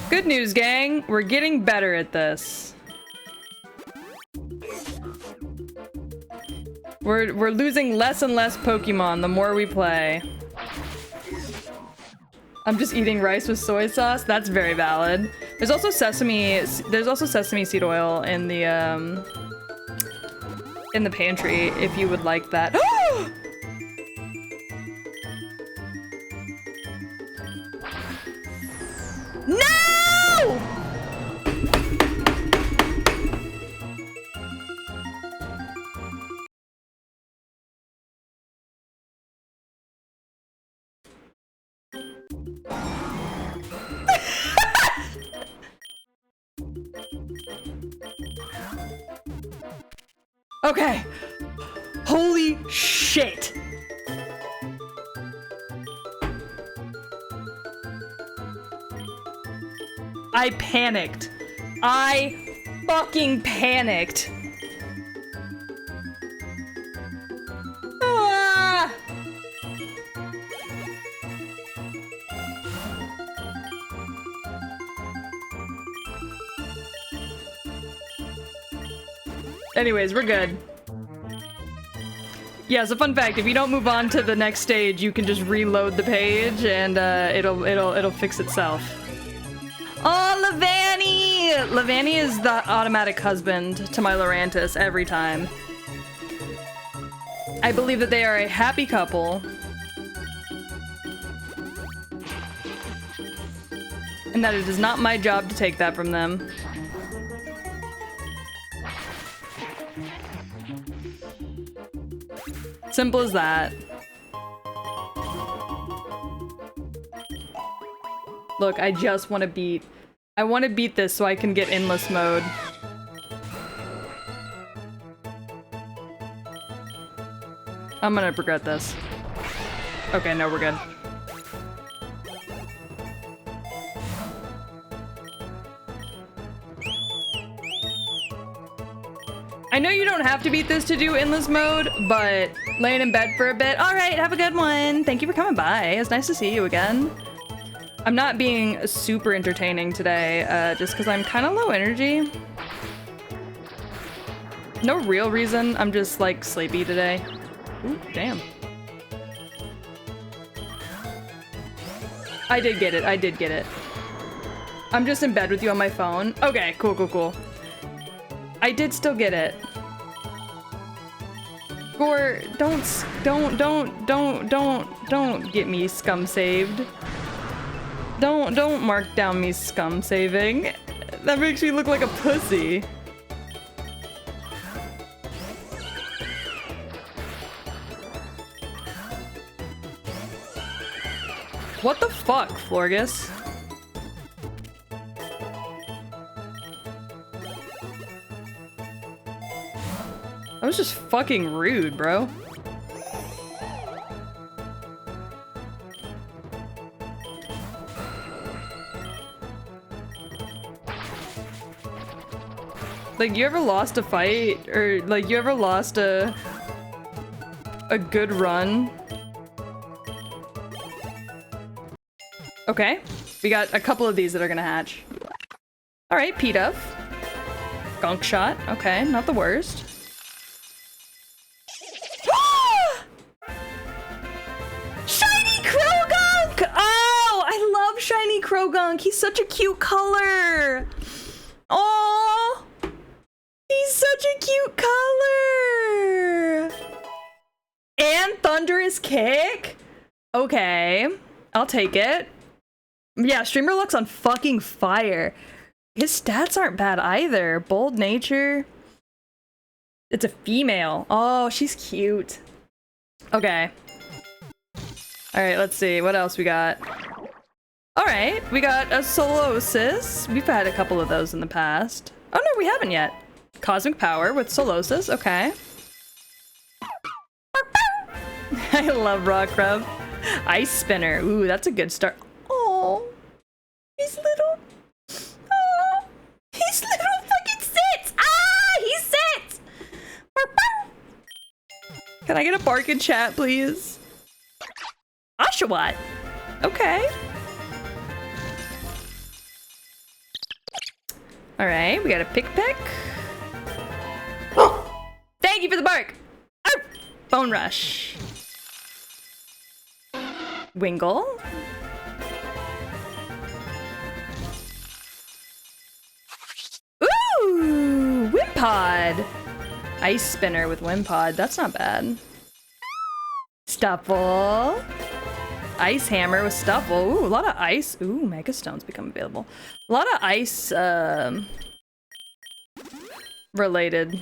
Good news, gang. We're getting better at this. We're losing less and less Pokemon the more we play. I'm just eating rice with soy sauce. That's very valid. There's also sesame seed oil in the pantry if you would like that. No! Okay. Holy shit. I panicked. I fucking panicked. Ah! Anyways, we're good. Yeah, so fun fact, if you don't move on to the next stage, you can just reload the page and it'll fix itself. Oh, Lavani! Lavani is the automatic husband to my Lurantis every time. I believe that they are a happy couple. And that it is not my job to take that from them. Simple as that. Look, I just want to beat... I want to beat this so I can get endless mode. I'm gonna regret this. Okay, no, we're good. I know you don't have to beat this to do endless mode, but laying in bed for a bit. All right, have a good one. Thank you for coming by. It's nice to see you again. I'm not being super entertaining today, just because I'm kind of low energy. No real reason. I'm just, like, sleepy today. Ooh, damn. I did get it. I did get it. I'm just in bed with you on my phone. Okay, cool, cool, cool. I did still get it. Gore, don't get me scum saved. Don't mark down me scum saving. That makes me look like a pussy. What the fuck, Florgus? That was just fucking rude, bro. Like, you ever lost a fight? Or, like, you ever lost a good run? Okay. We got a couple of these that are gonna hatch. Alright, P-Duff. Gunk shot. Okay, not the worst. Shiny Krogunk! Oh, I love Shiny Krogunk. He's such a cute color. Oh, he's such a cute color. And Thunderous Kick? Okay, I'll take it. Yeah, Streamer Luck's on fucking fire. His stats aren't bad either. Bold Nature. It's a female. Oh, she's cute. Okay. Alright, let's see. What else we got? Alright, we got a Solosis. We've had a couple of those in the past. Oh no, we haven't yet. Cosmic Power with Solosis. Okay. I love Rockruff. Ice Spinner. Ooh, that's a good start. Oh, he's little. Oh, he's little fucking sits. Ah, he sits. Can I get a bark in chat, please? Oshawott. Okay. All right, we got a Pick. Thank you for the bark. Arf! Bone Rush. Wingle. Ooh, Wimpod. Ice Spinner with Wimpod. That's not bad. Stuffle. Ice Hammer with Stuffle. Ooh, a lot of ice. Ooh, Mega Stones become available. A lot of ice related.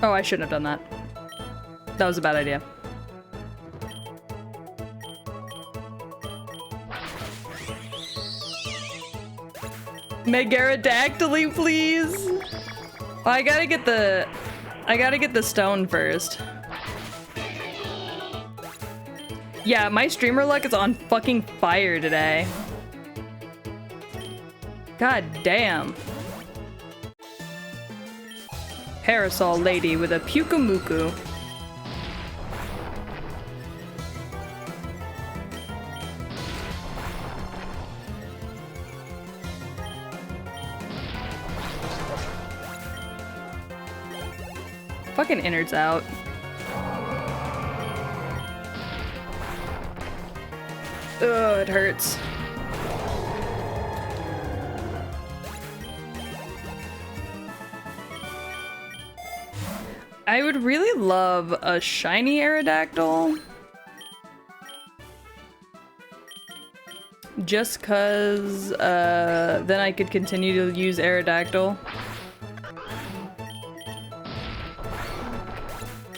Oh, I shouldn't have done that. That was a bad idea. Megarodactyly, please. Well, I gotta get the stone first. Yeah, my streamer luck is on fucking fire today. God damn. Parasol Lady with a Pukamuku. Fucking innards out. Ugh, it hurts. I would really love a shiny Aerodactyl. Just cause then I could continue to use Aerodactyl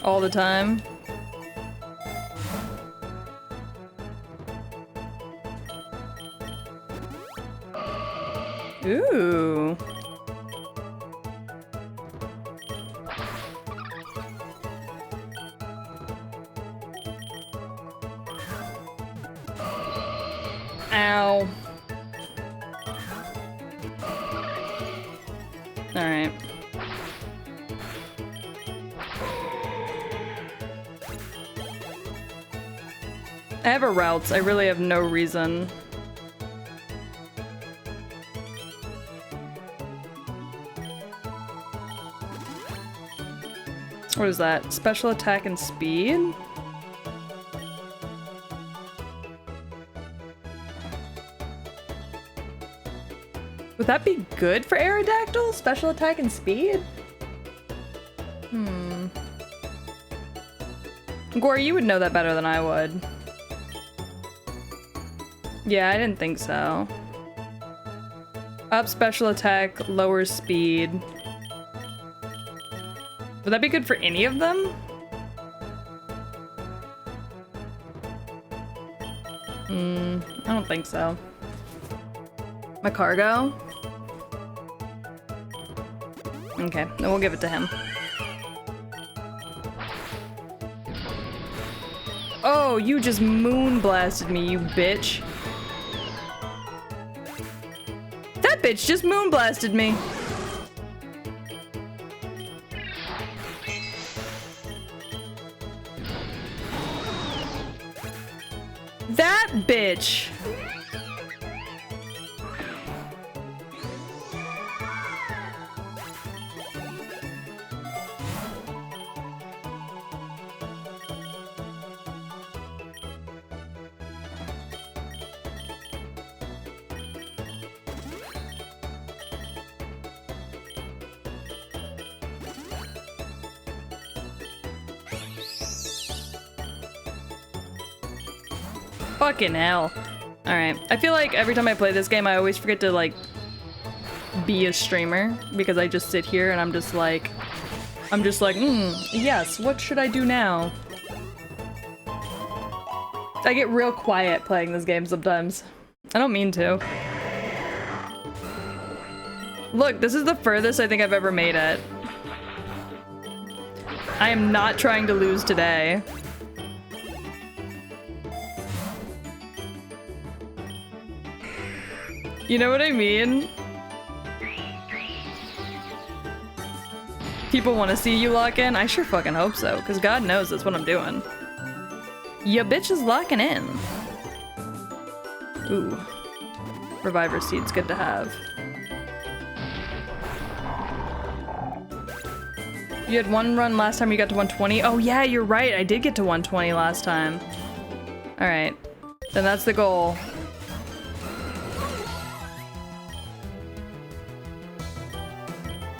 all the time. Ooh. Ow. All right. I have a routes. I really have no reason. What is that? Special attack and speed? Would that be good for Aerodactyl? Special attack and speed? Gore, you would know that better than I would. Yeah, I didn't think so. Up special attack, lower speed. Would that be good for any of them? I don't think so. My cargo? Okay, then we'll give it to him. Oh, you just moon blasted me, you bitch. That bitch just moon blasted me. That bitch. Fucking hell. Alright. I feel like every time I play this game, I always forget to, like, be a streamer. Because I just sit here and I'm just like, yes, what should I do now? I get real quiet playing this game sometimes. I don't mean to. Look, this is the furthest I think I've ever made it. I am not trying to lose today. You know what I mean? People want to see you lock in? I sure fucking hope so, because God knows that's what I'm doing. Ya bitch is locking in. Ooh. Reviver seed's good to have. You had one run last time you got to 120? Oh yeah, you're right. I did get to 120 last time. Alright. Then that's the goal.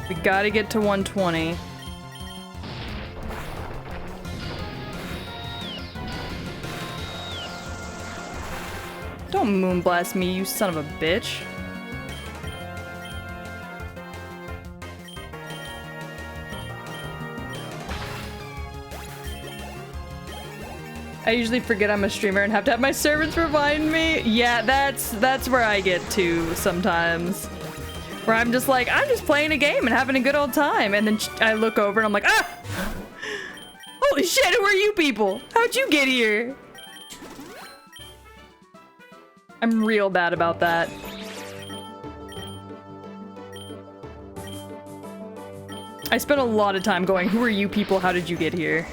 We gotta get to 120. Don't moonblast me, you son of a bitch. I usually forget I'm a streamer and have to have my servants remind me. Yeah, that's where I get to sometimes. Where I'm just like, I'm just playing a game and having a good old time. And then I look over and I'm like, ah! Holy shit, who are you people? How'd you get here? I'm real bad about that. I spent a lot of time going, who are you people? How did you get here?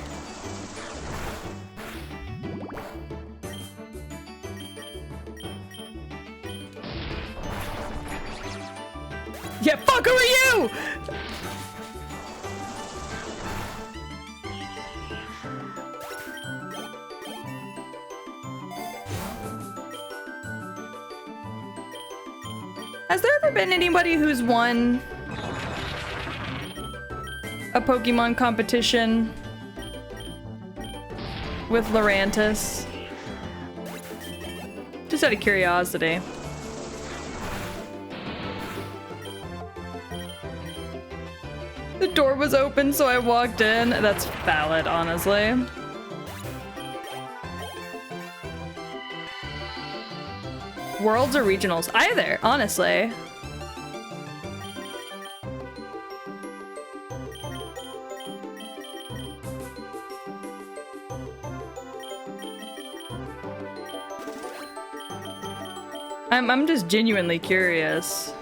Yeah, fuck, who are you? Has there ever been anybody who's won a Pokemon competition with Lurantis? Just out of curiosity. The door was open, so I walked in. That's valid, honestly. Worlds or regionals? Either, honestly. I'm just genuinely curious.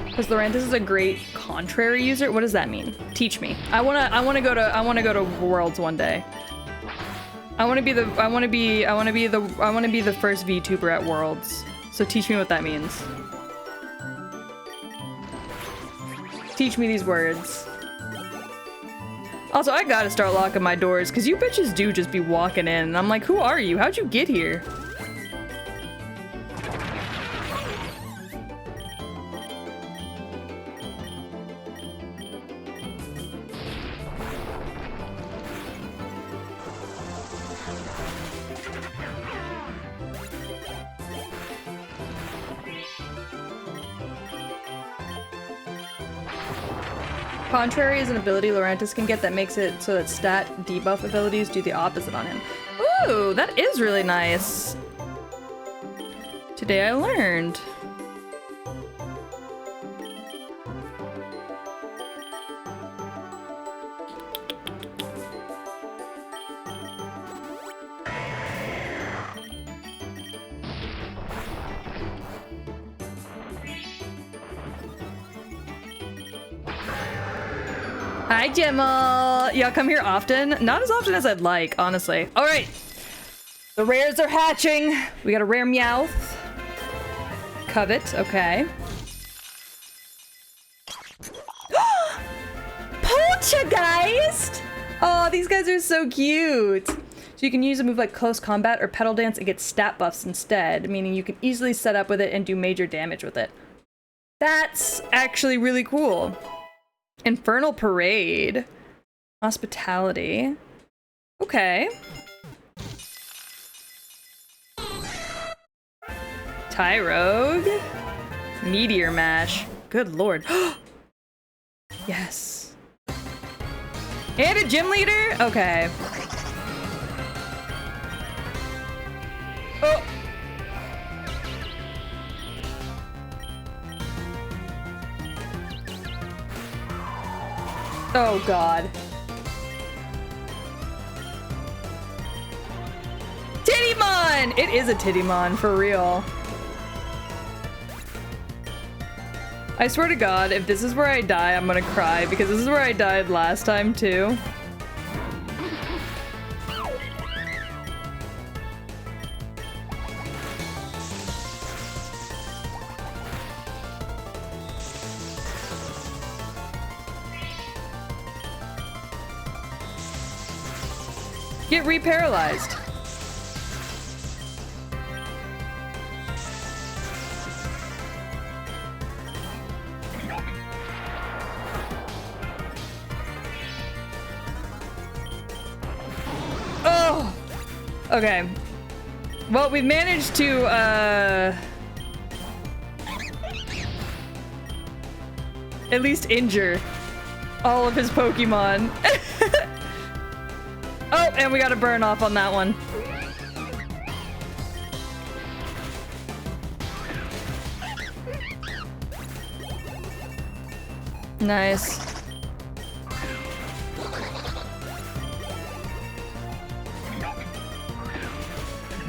Because Lurantis is a great contrary user. What does that mean? Teach me. I wanna go to Worlds one day. I wanna be the first VTuber at Worlds. So teach me what that means. Teach me these words. Also, I gotta start locking my doors, because you bitches do just be walking in, and I'm like, who are you? How'd you get here? Contrary is an ability Laurentis can get that makes it so that stat debuff abilities do the opposite on him. Ooh, that is really nice. Today I learned. Hi, Jimmel. Y'all come here often? Not as often as I'd like, honestly. All right. The rares are hatching. We got a rare Meowth. Covet, okay. Poltergeist! Oh, these guys are so cute. So you can use a move like Close Combat or Petal Dance and get stat buffs instead, meaning you can easily set up with it and do major damage with it. That's actually really cool. Infernal Parade. Hospitality. Okay. Tyrogue. Meteor Mash. Good lord. Yes. And a gym leader? Okay. Oh. Oh god. Tittymon! It is a Tittymon, for real. I swear to god, if this is where I die, I'm gonna cry, because this is where I died last time, too. Get re-paralyzed. Oh! Okay. Well, we've managed to, at least injure all of his Pokemon. Oh, and we got a burn off on that one. Nice.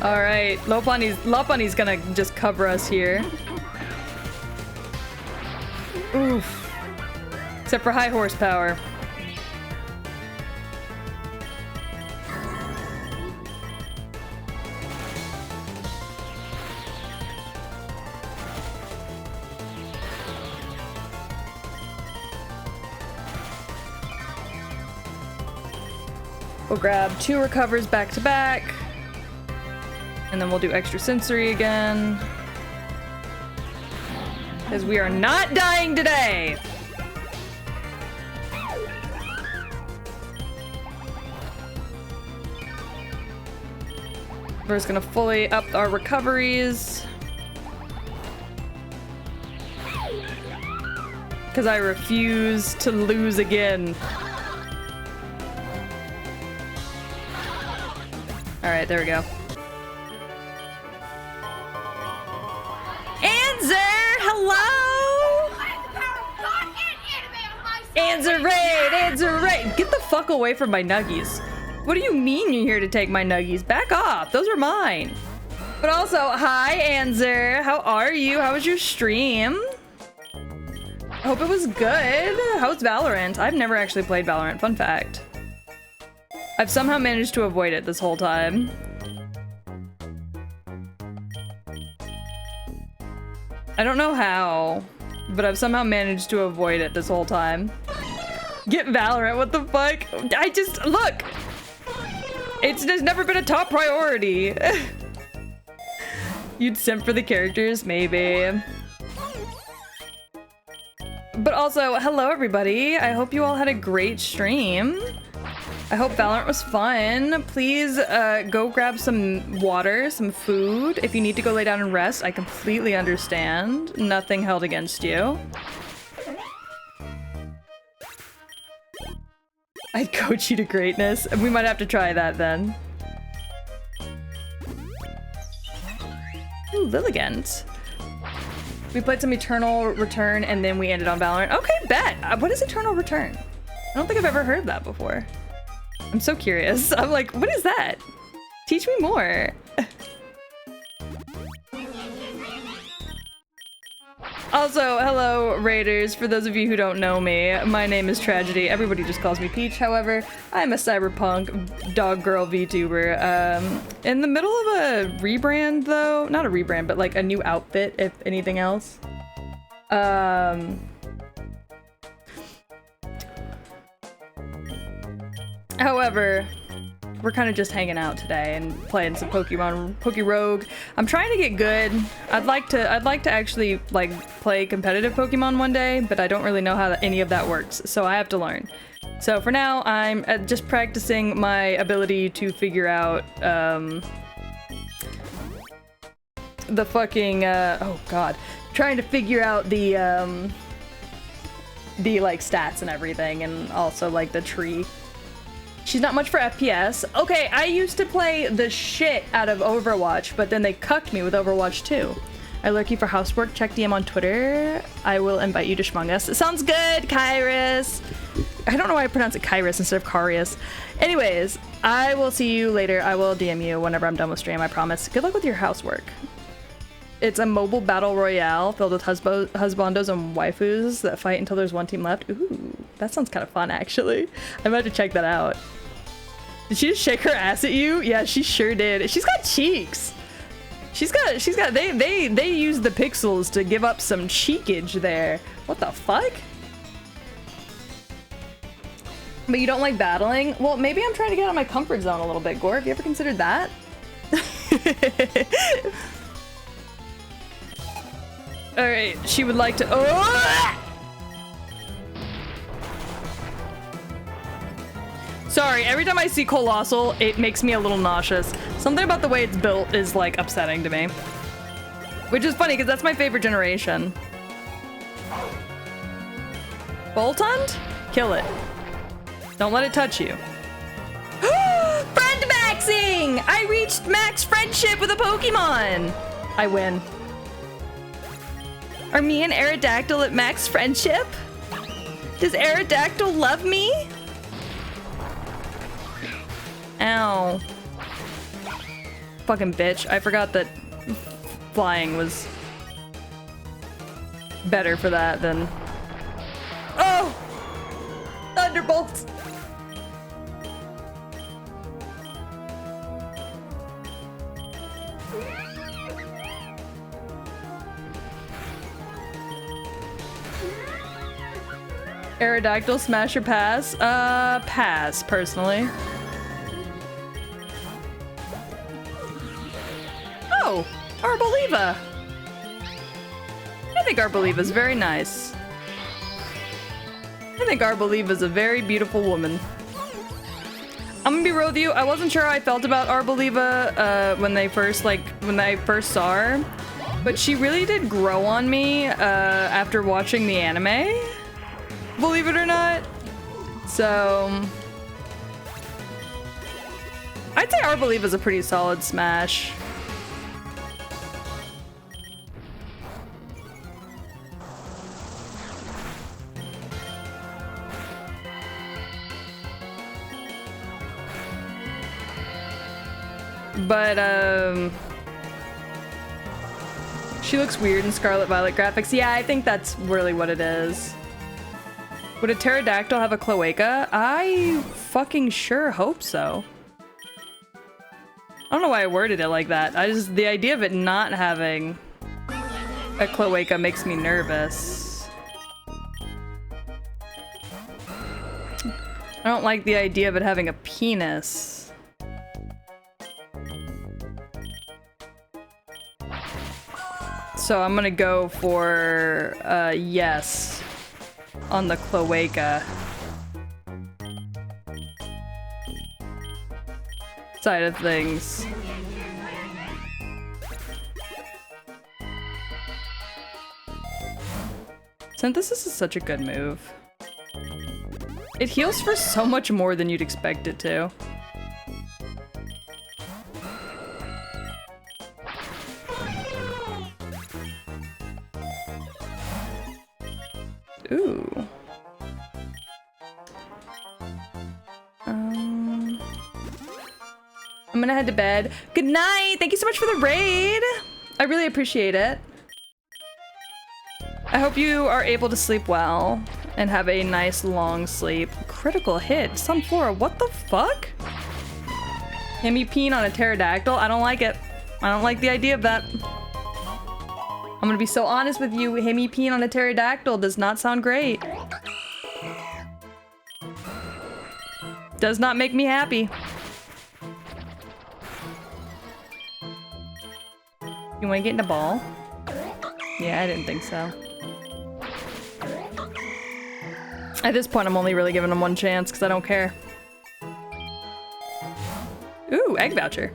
All right, Lopunny's gonna just cover us here. Oof. Except for high horsepower. We'll grab 2 recovers back to back. And then we'll do extra sensory again. Because we are not dying today! We're just gonna fully up our recoveries. Because I refuse to lose again. Alright, there we go. Anzer! Hello! Anzerade! Get the fuck away from my nuggies. What do you mean you're here to take my nuggies? Back off! Those are mine! But also, hi Anzer! How are you? How was your stream? I hope it was good. How's Valorant? I've never actually played Valorant, fun fact. I've somehow managed to avoid it this whole time. I don't know how, but I've somehow managed to avoid it this whole time. Get Valorant, what the fuck? I just, look! It's just never been a top priority. You'd simp for the characters, maybe. But also, hello everybody. I hope you all had a great stream. I hope Valorant was fun. Please go grab some water, some food. If you need to go lay down and rest, I completely understand. Nothing held against you. I'd coach you to greatness. We might have to try that then. Ooh, Lilligant. We played some Eternal Return and then we ended on Valorant. Okay, bet. What is Eternal Return? I don't think I've ever heard of that before. I'm so curious. I'm like, what is that? Teach me more. Also, hello, Raiders. For those of you who don't know me, my name is Tragedy. Everybody just calls me Peach. However, I'm a cyberpunk dog girl VTuber. In the middle of a rebrand, though. Not a rebrand, but like a new outfit, if anything else. However, we're kind of just hanging out today and playing some Pokerouge. I'm trying to get good. I'd like to actually like play competitive Pokemon one day, but I don't really know how any of that works, so I have to learn. So for now, I'm just practicing my ability to figure out the fucking oh god, trying to figure out the like stats and everything, and also like the tree. She's not much for FPS. Okay, I used to play the shit out of Overwatch, but then they cucked me with Overwatch 2. I lurk you for housework. Check DM on Twitter. I will invite you to Shmung Us. It sounds good, Kyrus. I don't know why I pronounce it Kyrus instead of Karius. Anyways, I will see you later. I will DM you whenever I'm done with stream, I promise. Good luck with your housework. It's a mobile battle royale filled with husbandos and waifus that fight until there's one team left. Ooh, that sounds kind of fun, actually. I'm about to check that out. Did she just shake her ass at you? Yeah, she sure did. She's got cheeks. They use the pixels to give up some cheekage there. What the fuck? But you don't like battling? Well, maybe I'm trying to get out of my comfort zone a little bit, Gore. Have you ever considered that? Alright, she would like to- oh! Sorry, every time I see Colossal, it makes me a little nauseous. Something about the way it's built is, like, upsetting to me. Which is funny, because that's my favorite generation. Bolt Hunt? Kill it. Don't let it touch you. Friend maxing! I reached max friendship with a Pokemon! I win. Are me and Aerodactyl at max friendship? Does Aerodactyl love me? Ow. Fucking bitch. I forgot that flying was better for that than... Oh! Thunderbolts! Aerodactyl, smash or pass? Pass, personally. Oh, Arboliva! I think Arboliva's very nice. I think Arboliva's a very beautiful woman. I'm gonna be real with you, I wasn't sure how I felt about Arboliva when I first saw her, but she really did grow on me after watching the anime, believe it or not. So I'd say Arboliva's a pretty solid smash. But, she looks weird in Scarlet Violet graphics. Yeah, I think that's really what it is. Would a pterodactyl have a cloaca? I fucking sure hope so. I don't know why I worded it like that. The idea of it not having a cloaca makes me nervous. I don't like the idea of it having a penis. So I'm gonna go for yes on the cloaca side of things. Synthesis is such a good move. It heals for so much more than you'd expect it to. Ooh. I'm gonna head to bed. Good night! Thank you so much for the raid! I really appreciate it. I hope you are able to sleep well and have a nice long sleep. Critical hit. Some flora. What the fuck? Him me peeing on a pterodactyl? I don't like it. I don't like the idea of that. I'm gonna be so honest with you. Him me peeing on a pterodactyl does not sound great. Does not make me happy. You wanna get in the ball? Yeah, I didn't think so. At this point, I'm only really giving him one chance because I don't care. Ooh, egg voucher.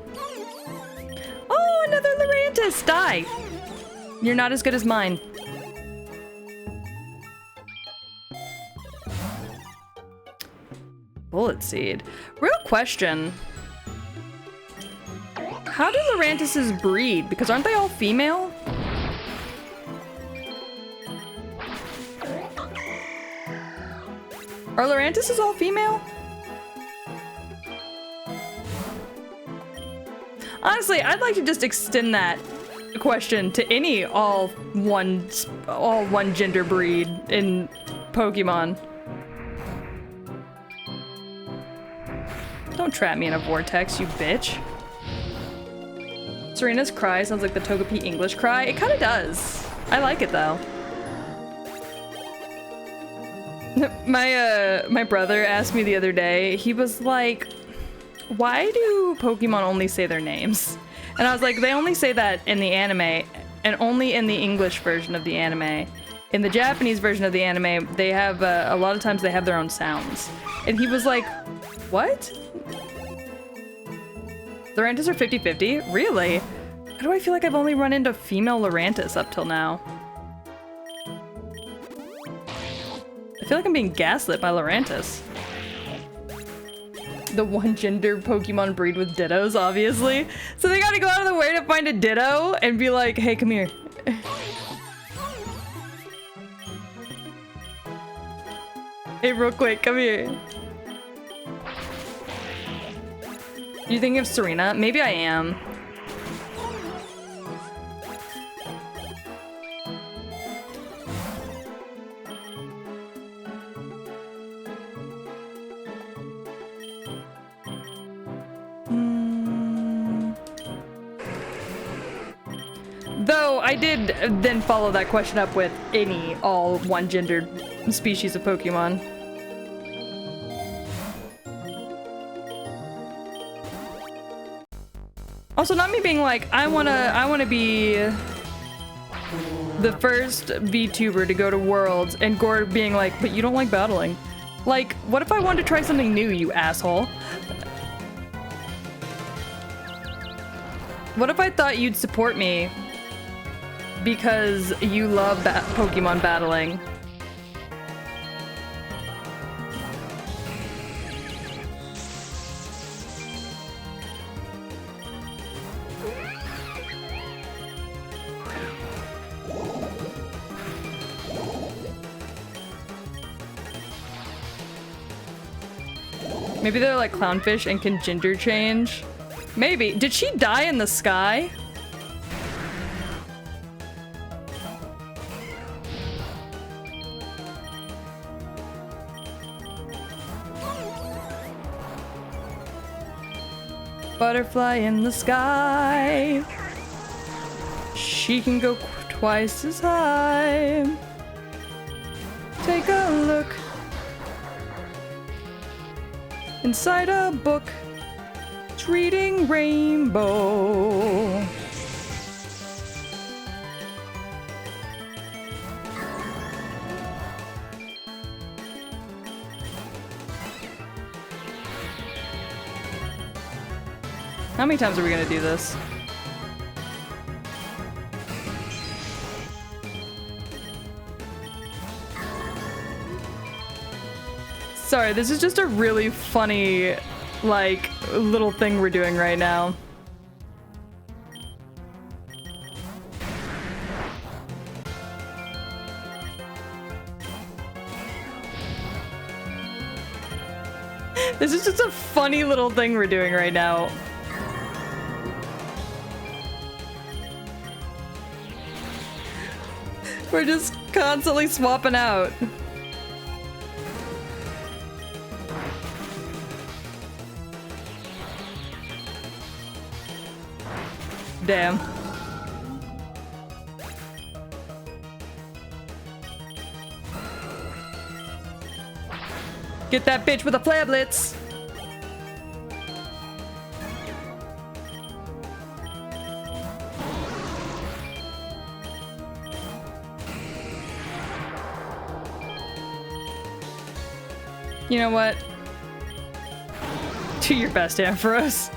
Oh, another Lurantis! Die! You're not as good as mine. Bullet seed. Real question. How do Lurantises breed? Because aren't they all female? Are Lurantises all female? Honestly, I'd like to just extend that question to any all one gender breed in Pokemon. Don't trap me in a vortex, you bitch. Serena's cry sounds like the Togepi English cry. It kind of does. I like it though. My brother asked me the other day, he was like, why do Pokemon only say their names? And I was like, they only say that in the anime, and only in the English version of the anime. In the Japanese version of the anime, they have, a lot of times they have their own sounds. And he was like, what? Lurantis are 50-50? Really? How do I feel like I've only run into female Lurantis up till now? I feel like I'm being gaslit by Lurantis. The one gender Pokemon breed with Dittos, obviously. So they gotta go out of the way to find a Ditto and be like, hey, come here. Hey, real quick, come here. You thinking of Serena? Maybe I am. Though I did then follow that question up with any all one-gendered species of Pokemon. Also, not me being like, I wanna be the first VTuber to go to Worlds, and Gord being like, but you don't like battling. Like, what if I wanted to try something new, you asshole? What if I thought you'd support me because you love Pokemon battling? Maybe they're like clownfish and can gender change. Maybe. Did she die in the sky? Butterfly in the sky. She can go twice as high. Take a look inside a book. It's reading Rainbow. How many times are we gonna do this? Sorry, this is just a really funny, like, little thing we're doing right now. This is just a funny little thing we're doing right now. We're just constantly swapping out. Damn. Get that bitch with a flare blitz. You know what? Do your best, Ampharos.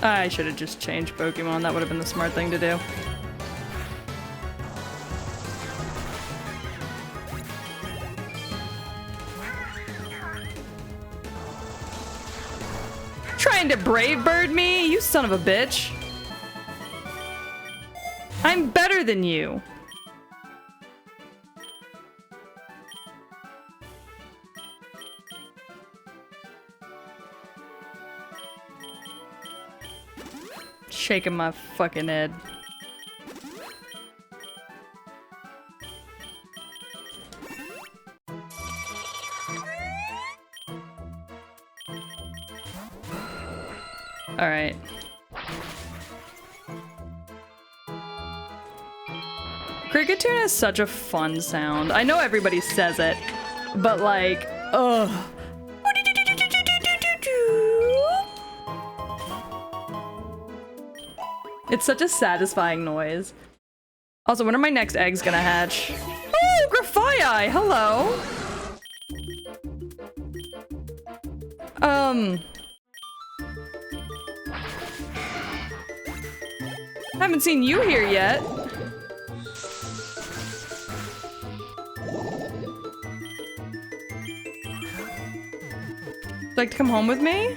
I should have just changed Pokemon. That would have been the smart thing to do. Trying to Brave Bird me? You son of a bitch. I'm better than you. Shaking my fucking head. All right. Cricket tune is such a fun sound. I know everybody says it, but like, ugh. It's such a satisfying noise. Also, when are my next eggs gonna hatch? Oh, Graphii! Hello! Haven't seen you here yet. Would you like to come home with me?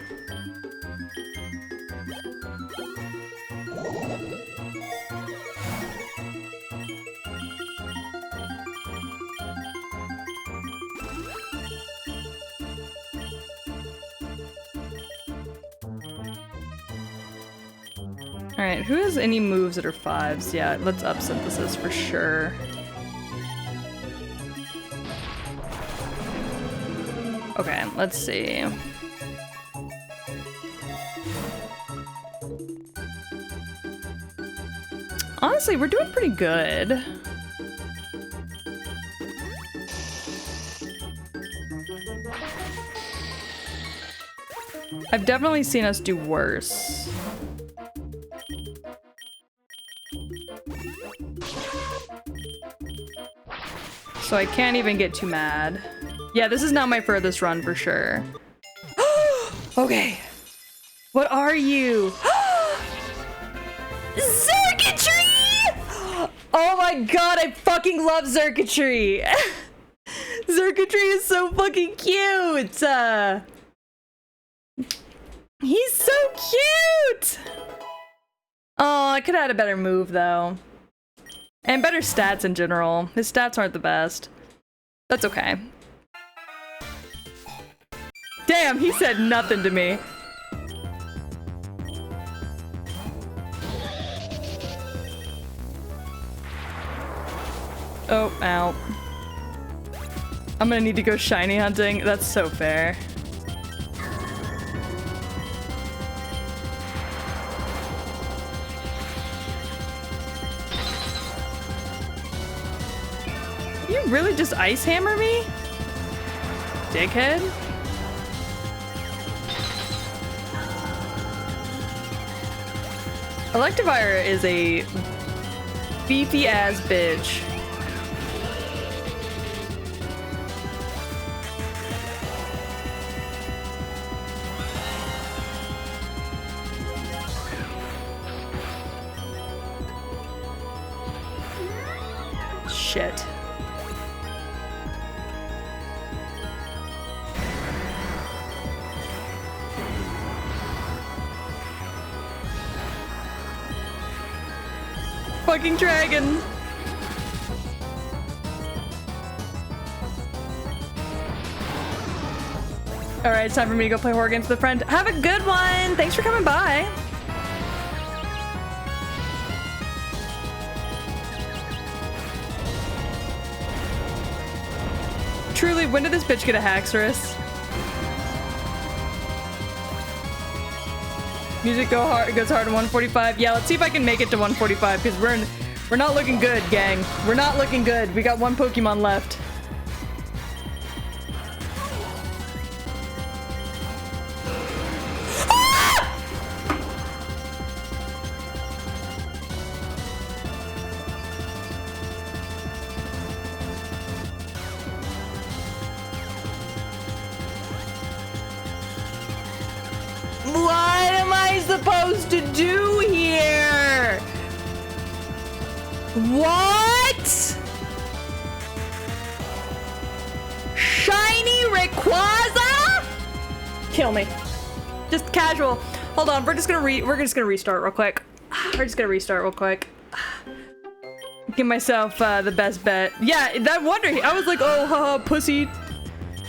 Alright, who has any moves that are 5s? Yeah, let's up Synthesis for sure. Okay, let's see. Honestly, we're doing pretty good. I've definitely seen us do worse. So I can't even get too mad. Yeah, this is now my furthest run for sure. Okay. What are you? Circuitry! Oh my god, I fucking love Circuitry! Circuitry is so fucking cute! He's so cute! Oh, I could have had a better move though. And better stats in general. His stats aren't the best. That's okay. Damn, he said nothing to me. Oh, ow. I'm gonna need to go shiny hunting. That's so fair. You really just ice hammer me? Dickhead? Electivire is a beefy ass bitch. shit. Fucking dragon. Alright, it's time for me to go play horror games with a friend. Have a good one! Thanks for coming by. Truly, when did this bitch get a Haxorus? Music goes hard in 145. Yeah, let's see if I can make it to 145 because we're not looking good, gang. We're not looking good. We got one Pokemon left. What am I supposed to do here? What? Shiny Rayquaza? Kill me. Just casual. Hold on, we're just gonna restart real quick. We're just gonna restart real quick. Give myself the best bet. Yeah, that wonder. I was like, oh, haha, pussy.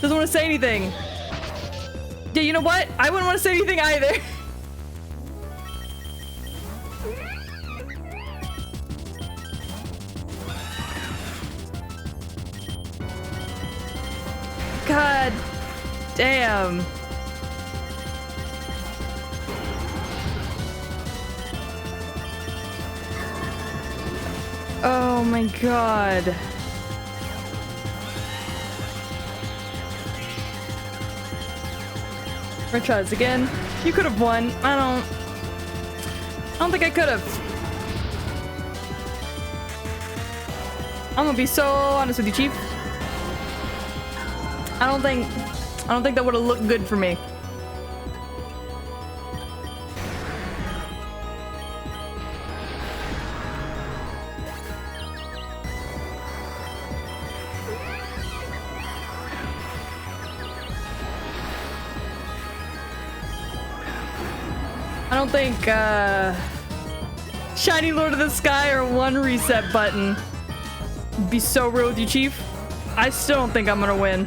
Doesn't want to say anything. Yeah, you know what? I wouldn't want to say anything either. God damn. Oh my god. We're gonna try this again. You could have won. I don't think I could have. I'm gonna be so honest with you, Chief. I don't think that would have looked good for me. I don't think Shiny Lord of the Sky or one reset button. Be so real with you, Chief. I still don't think I'm gonna win.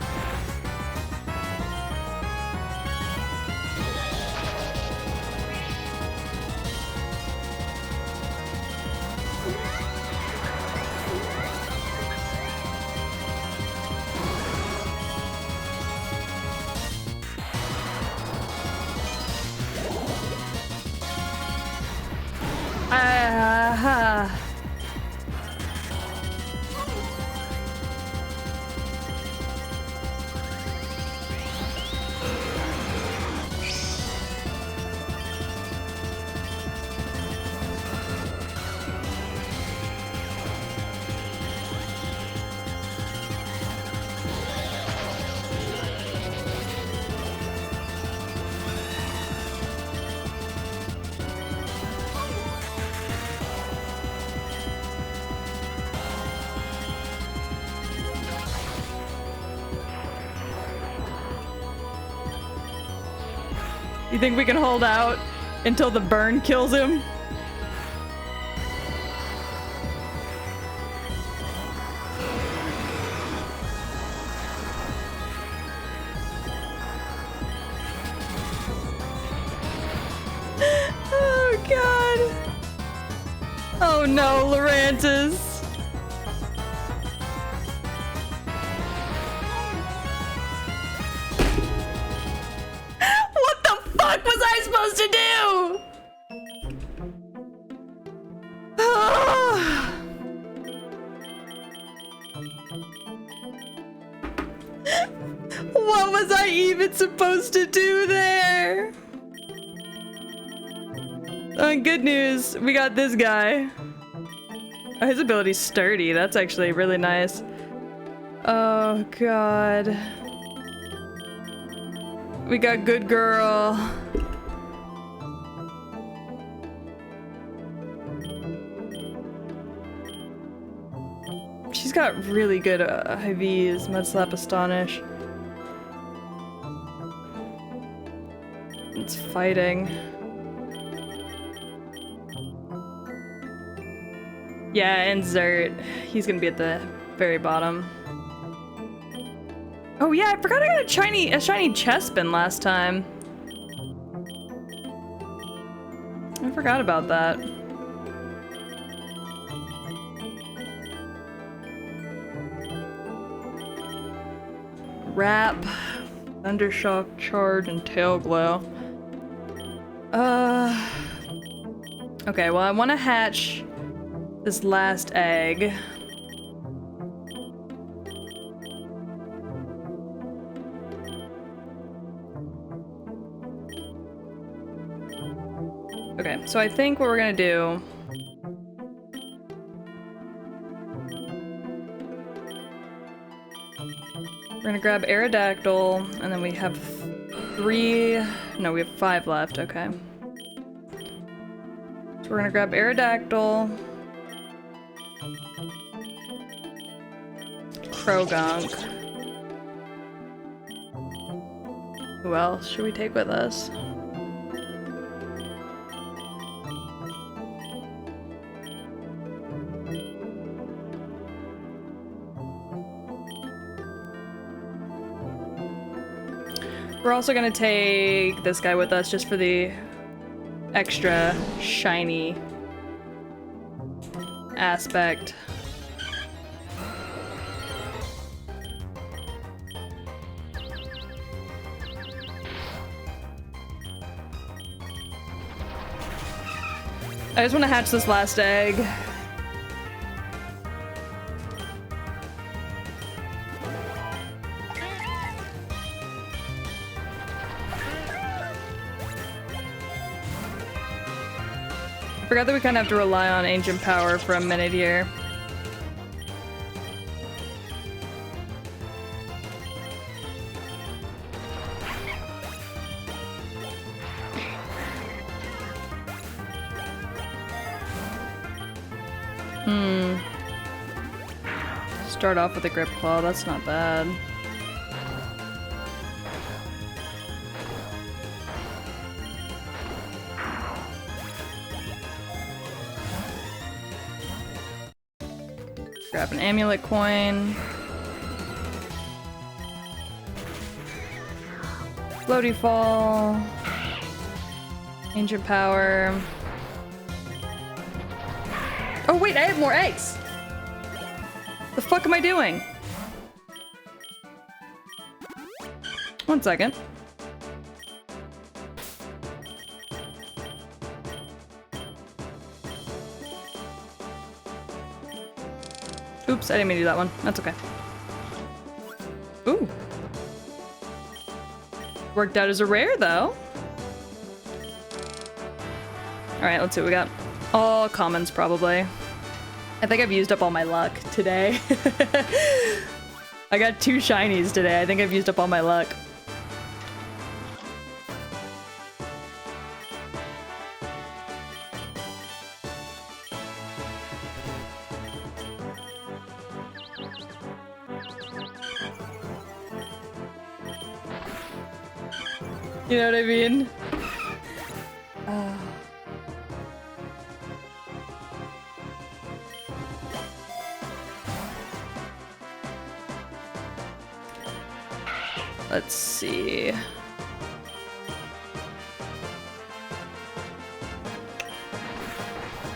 You think we can hold out until the burn kills him? Oh god. Oh no, Lurantis. What was I supposed to do? What was I even supposed to do there? Good news, we got this guy. Oh, his ability's sturdy. That's actually really nice. Oh god. We got good girl. She's got really good IVs. Mudslap, Astonish. It's fighting. Yeah, and Zert. He's gonna be at the very bottom. Oh yeah, I forgot I got a shiny Chespin last time. I forgot about that. Wrap, Thundershock, Charge, and Tail Glow. Okay, well I want to hatch this last egg. Okay, so I think what we're gonna do... We're gonna grab Aerodactyl, and then we have 3... No, we have 5 left, okay. So we're gonna grab Aerodactyl, Krogunk. Who else should we take with us? We're also gonna take this guy with us just for the extra shiny aspect. I just want to hatch this last egg. I forgot that we kind of have to rely on ancient power for a minute here. Start off with a Grip Claw, that's not bad. Grab an Amulet Coin. Floaty Fall. Ancient Power. Oh wait, I have more eggs! The fuck am I doing? One second. Oops, I didn't mean to do that one. That's okay. Ooh. Worked out as a rare, though. Alright, let's see what we got. All commons, probably. I think I've used up all my luck today. I got 2 shinies today. I think I've used up all my luck. You know what I mean? Let's see. I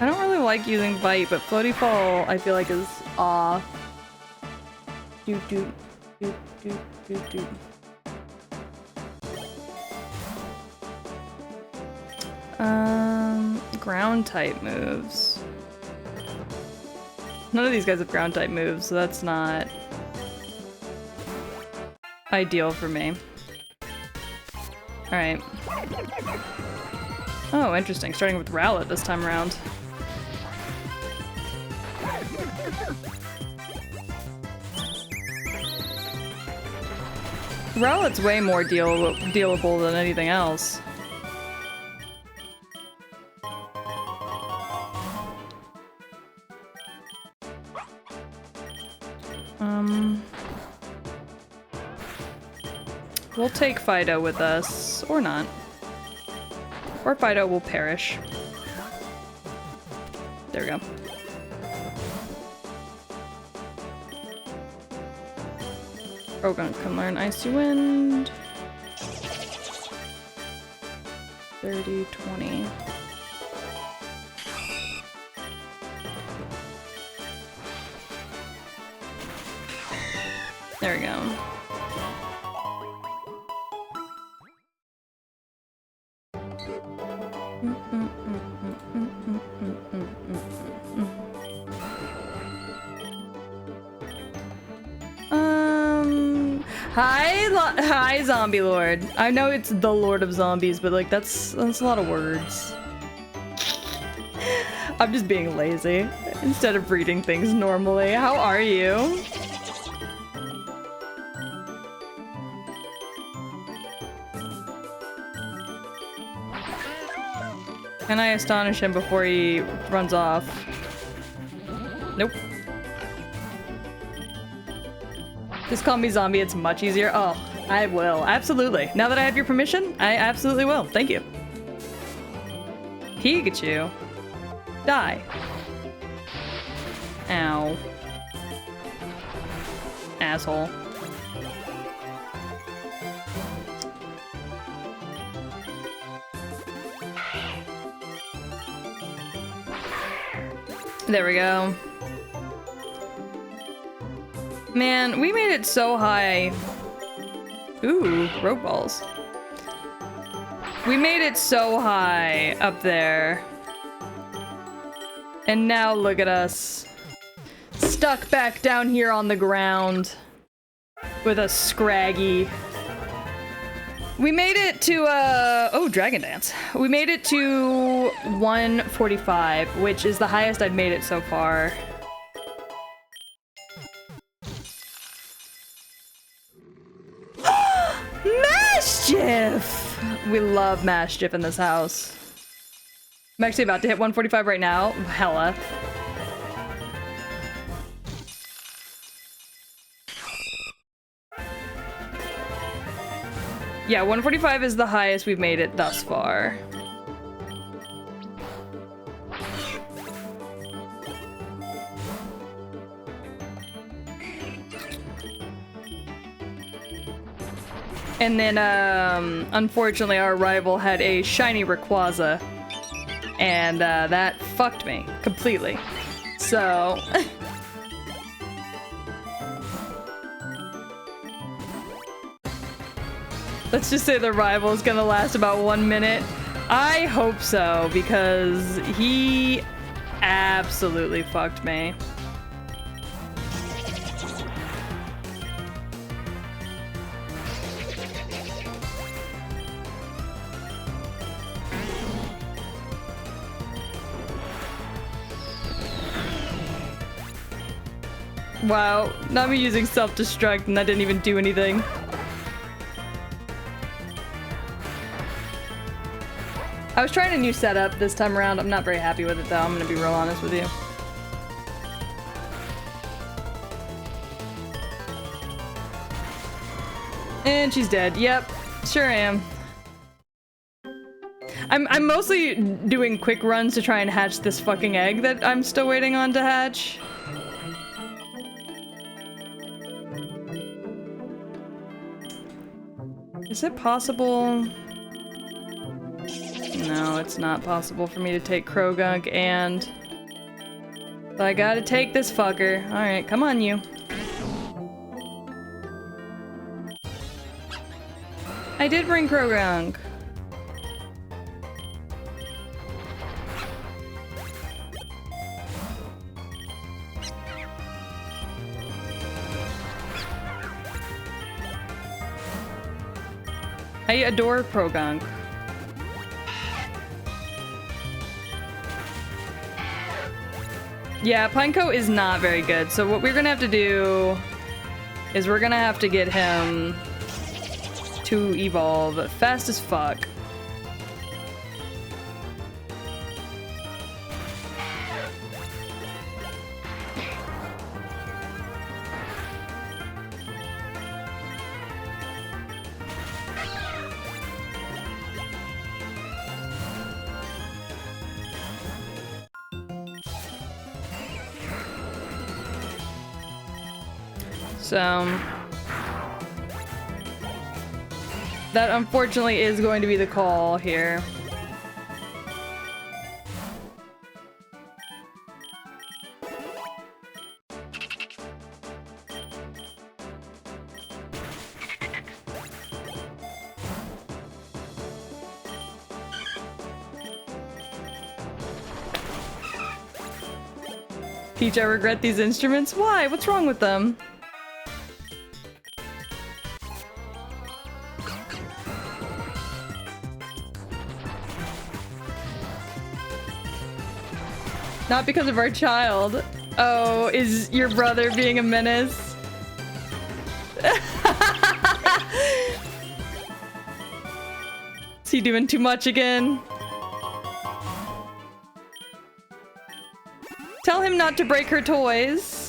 don't really like using Bite, but Floaty Fall I feel like is off. Doot doot doot doot doot doot. Ground type moves. None of these guys have ground type moves, so that's not ideal for me. Alright. Oh, interesting. Starting with Rowlet this time around. Rowlet's way more dealable than anything else. We'll take Fido with us, or not. Or Fido will perish. There we go. Krogan can learn Icy Wind. 30, 20. There we go. Hi, Zombie Lord. I know it's the Lord of Zombies, but like that's a lot of words. I'm just being lazy instead of reading things normally. How are you? Can I astonish him before he runs off? Nope. Just call me zombie, it's much easier. Oh, I will. Absolutely. Now that I have your permission, I absolutely will. Thank you. Pikachu. Die. Ow. Asshole. There we go. Man, we made it so high. Ooh, rogue balls. We made it so high up there. And now look at us. Stuck back down here on the ground. With a scraggy. We made it to, oh, Dragon Dance. We made it to 145, which is the highest I've made it so far. Mischief! We love Mischief in this house. I'm actually about to hit 145 right now. Hella. Yeah, 145 is the highest we've made it thus far. And then, unfortunately, our rival had a shiny Rayquaza. And, that fucked me completely. So... Let's just say the rival is gonna last about 1 minute. I hope so, because he absolutely fucked me. Wow, not me using self-destruct and that didn't even do anything. I was trying a new setup this time around. I'm not very happy with it though, I'm gonna be real honest with you. And she's dead. Yep, sure am. I'm mostly doing quick runs to try and hatch this fucking egg that I'm still waiting on to hatch. Is it possible? No, it's not possible for me to take Krogunk and... So I gotta take this fucker. Alright, come on you. I did bring Krogunk. I adore Krogunk. Yeah, Pineco is not very good, so what we're gonna have to do is we're gonna have to get him to evolve fast as fuck. So that unfortunately is going to be the call here. Peach, I regret these instruments. Why? What's wrong with them? Not because of our child. Oh, is your brother being a menace? Is he doing too much again? Tell him not to break her toys.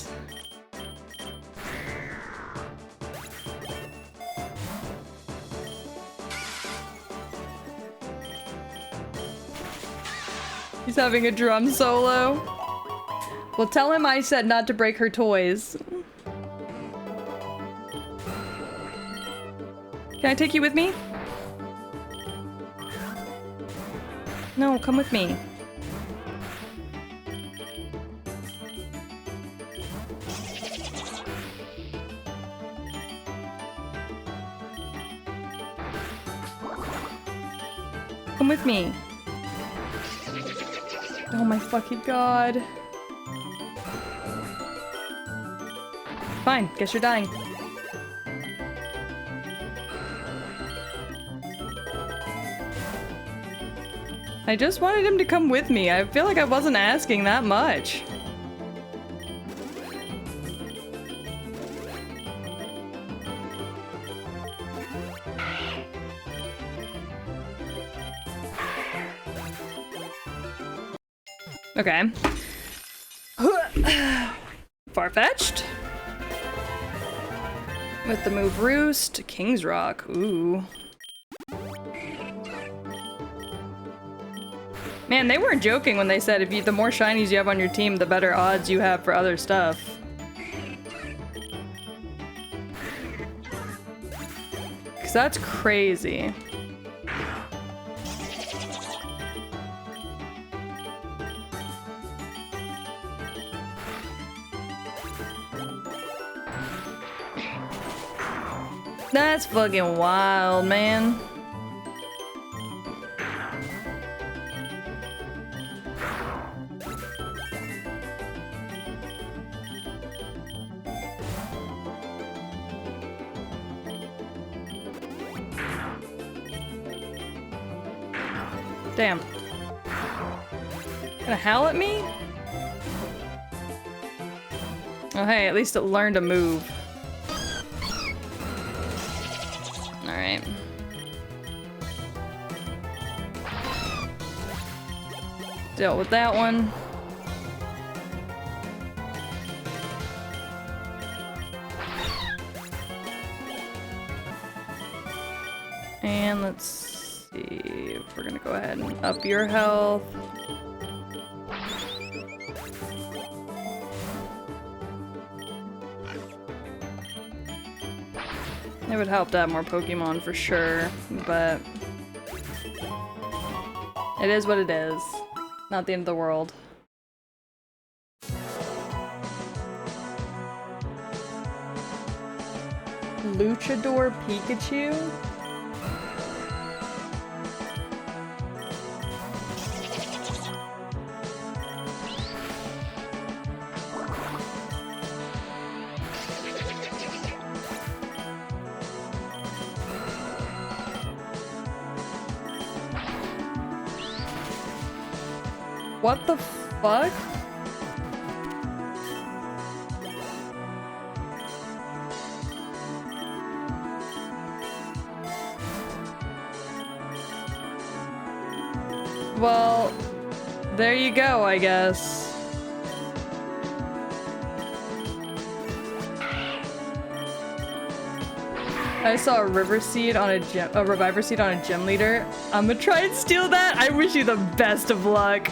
He's having a drum solo. Well, tell him I said not to break her toys. Can I take you with me? No, come with me. Come with me. Oh my fucking god. Fine, guess you're dying. I just wanted him to come with me. I feel like I wasn't asking that much. Okay. Far-fetched. With the move Roost, King's Rock. Ooh. Man, they weren't joking when they said if you, the more shinies you have on your team, the better odds you have for other stuff. Cause that's crazy. That's fucking wild, man. Damn. Gonna howl at me? Oh hey, at least it learned a move. Alright. Dealt with that one. And let's see if we're gonna go ahead and up your health. It would help to have more Pokemon for sure, but it is what it is. Not the end of the world. Luchador Pikachu? What the fuck? Well, there you go, I guess. I saw a river seed on a reviver seed on a gym leader. I'm gonna try and steal that. I wish you the best of luck.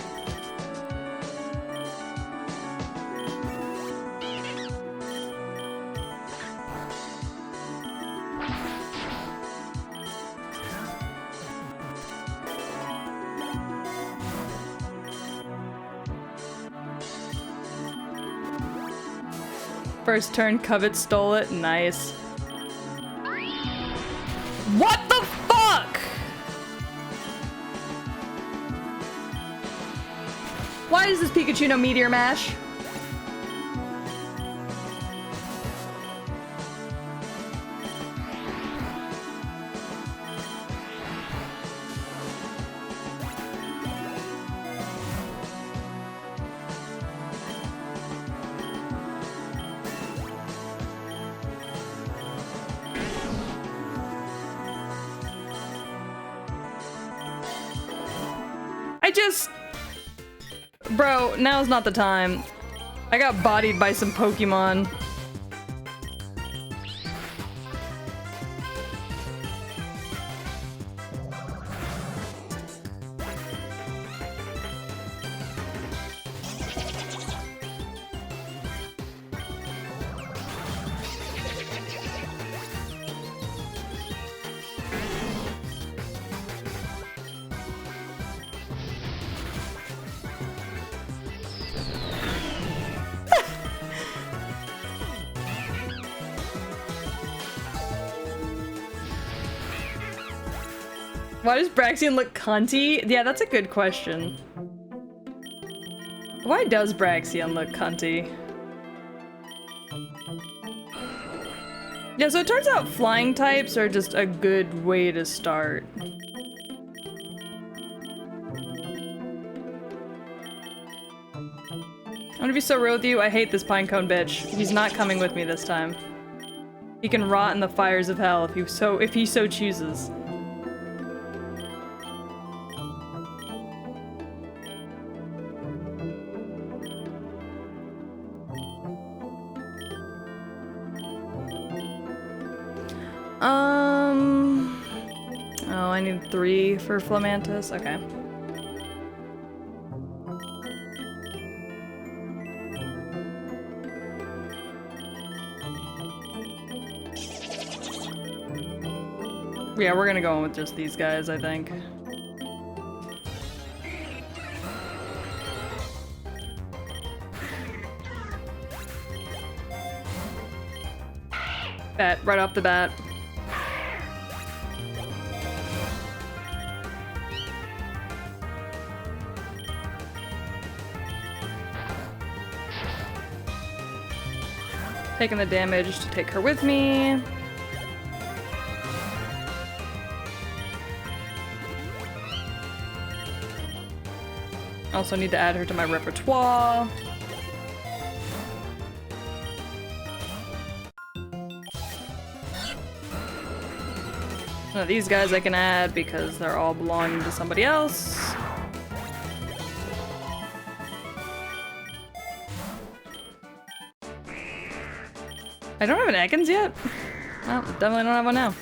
First turn, Covet stole it. Nice. What the fuck? Why does this Pikachu know Meteor Mash? Bro, now's not the time. I got bodied by some Pokemon. Why does Braxian look cunty? Yeah, that's a good question. Why does Braxian look cunty? Yeah, so it turns out flying types are just a good way to start. I'm gonna be so real with you, I hate this pinecone bitch. He's not coming with me this time. He can rot in the fires of hell if he so chooses. Oh, I need 3 for Flamantis. Okay. Yeah, we're gonna go in with just these guys, I think. Bet, right off the bat. Taking the damage to take her with me. Also need to add her to my repertoire. None of these guys I can add because they're all belonging to somebody else. I don't have an Ekans yet? Well, definitely don't have one now.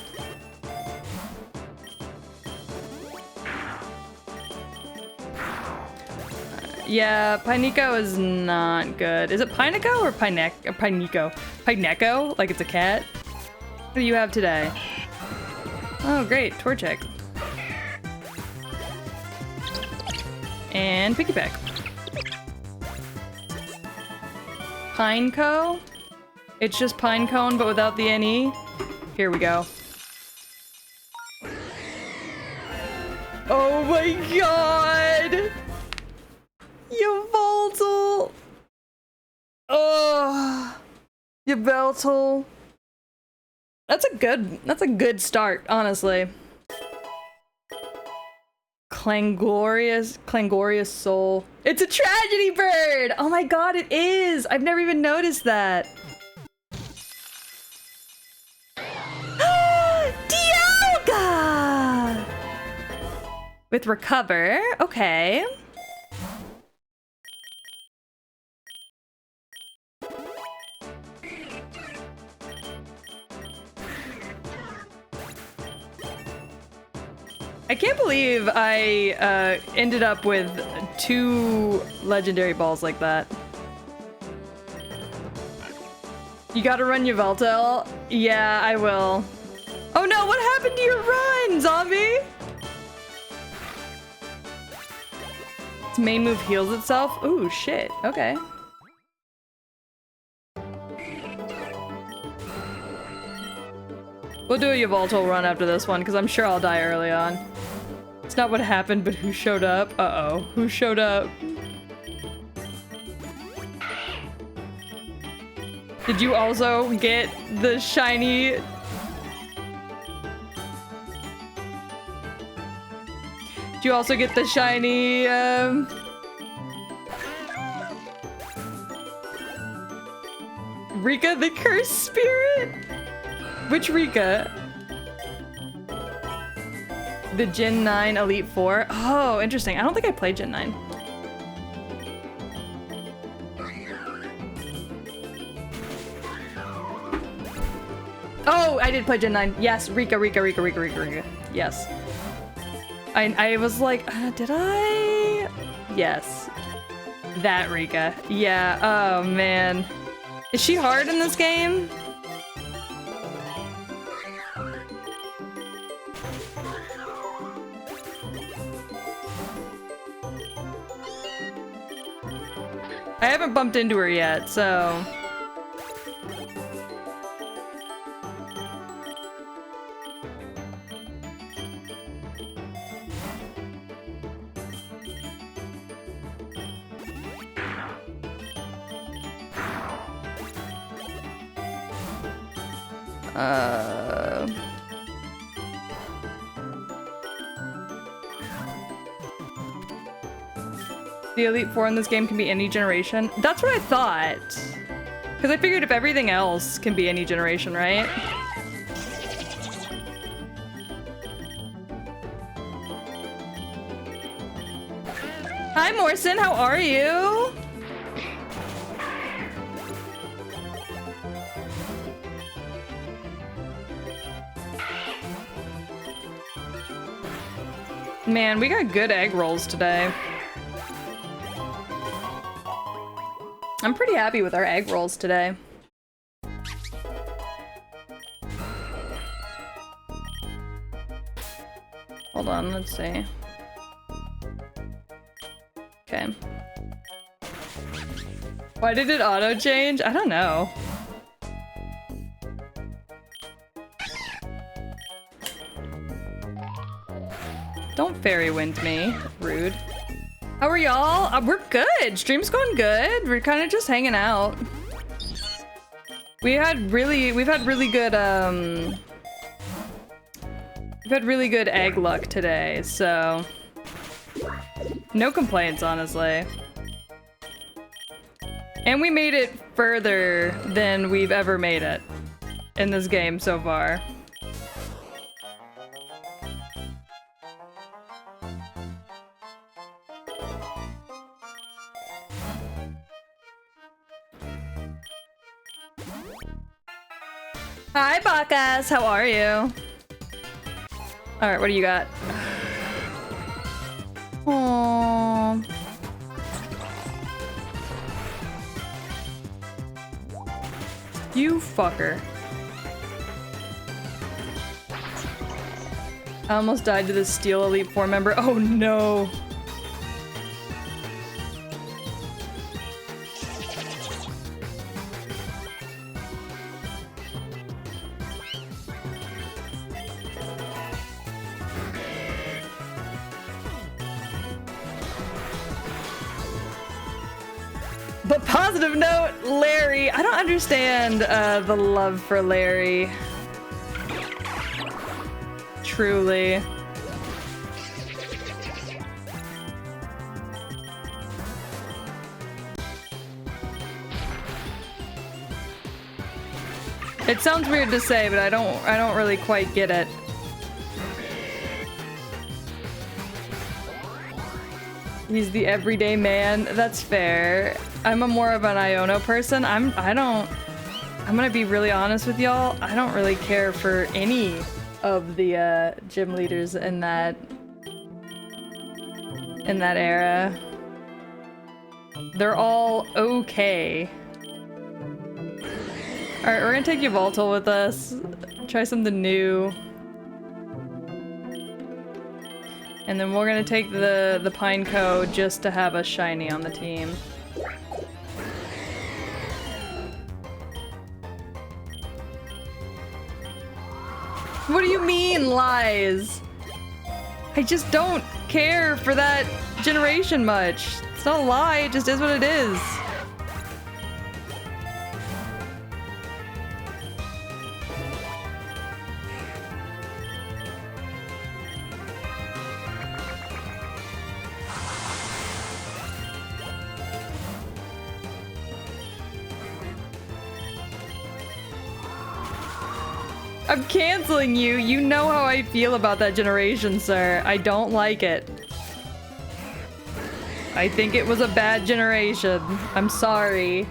Yeah, Pineco is not good. Is it Pineco or Pineco? Pineco? Like it's a cat? What do you have today? Oh, great. Torchic. And Piggyback. Pineco? It's just Pinecone, but without the NE. Here we go. Oh my god! Yveltal! Oh, Yveltal. That's a good start, honestly. Clangorious Soul. It's a tragedy bird! Oh my god, it is! I've never even noticed that. Dialga! With Recover, okay. I can't believe I ended up with 2 legendary balls like that. You gotta run Yveltal? Yeah, I will. Oh no, what happened to your run, zombie? Its main move heals itself? Ooh, shit. Okay. We'll do a Yveltal run after this one, because I'm sure I'll die early on. It's not what happened, but who showed up? Uh-oh. Who showed up? Did you also get the shiny... Did you also get the shiny, Rika the Cursed Spirit? Which Rika? The Gen 9 Elite Four? Oh, interesting. I don't think I played Gen 9. Oh, I did play Gen 9. Yes, Rika. Yes. I was like, did I? Yes. That Rika. Yeah, oh man. Is she hard in this game? I haven't bumped into her yet, so... The Elite Four in this game can be any generation. That's what I thought. Because I figured if everything else can be any generation, right? Hi, Morrison. How are you? Man, we got good egg rolls today. I'm pretty happy with our egg rolls today. Hold on, let's see. Okay. Why did it auto change? I don't know. Don't fairy wind me. Rude. How are y'all? We're good. Stream's going good. We're kind of just hanging out. We've had really good egg luck today, so no complaints, honestly. And we made it further than we've ever made it in this game so far. Hi, Bacchus. How are you? All right, what do you got? Aww. You fucker. I almost died to this Steel Elite Four member. Oh no. But positive note, Larry. I don't understand the love for Larry. Truly. It sounds weird to say, but I don't really quite get it. He's the everyday man. That's fair. I'm more of an Iono person. I'm gonna be really honest with y'all. I don't really care for any of the gym leaders in that era. They're all okay. Alright, we're gonna take Yveltal with us. Try something new. And then we're gonna take the Pineco just to have a shiny on the team. What do you mean, lies? I just don't care for that generation much. It's not a lie, it just is what it is. I'm canceling you. You know how I feel about that generation, sir. I don't like it. I think it was a bad generation. I'm sorry.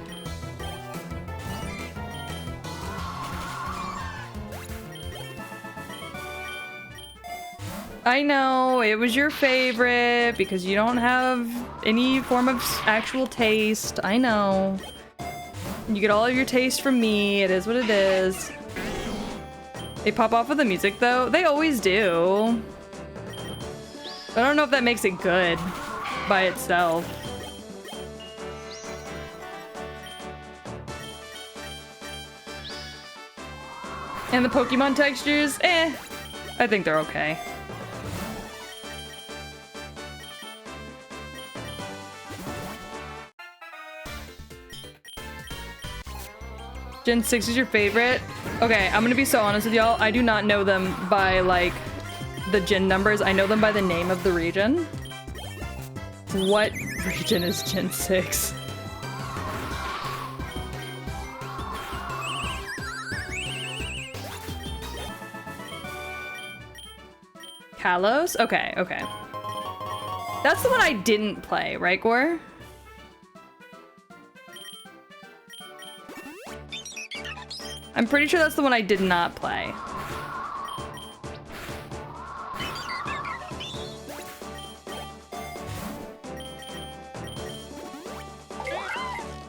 I know, it was your favorite because you don't have any form of actual taste. I know. You get all of your taste from me. It is what it is. They pop off with the music though. They always do. I don't know if that makes it good by itself. And the Pokemon textures, I think they're okay. Gen 6 is your favorite? Okay, I'm gonna be so honest with y'all. I do not know them by, like, the gen numbers. I know them by the name of the region. What region is Gen 6? Kalos? Okay, okay. That's the one I didn't play, right, Gore? I'm pretty sure that's the one I did not play.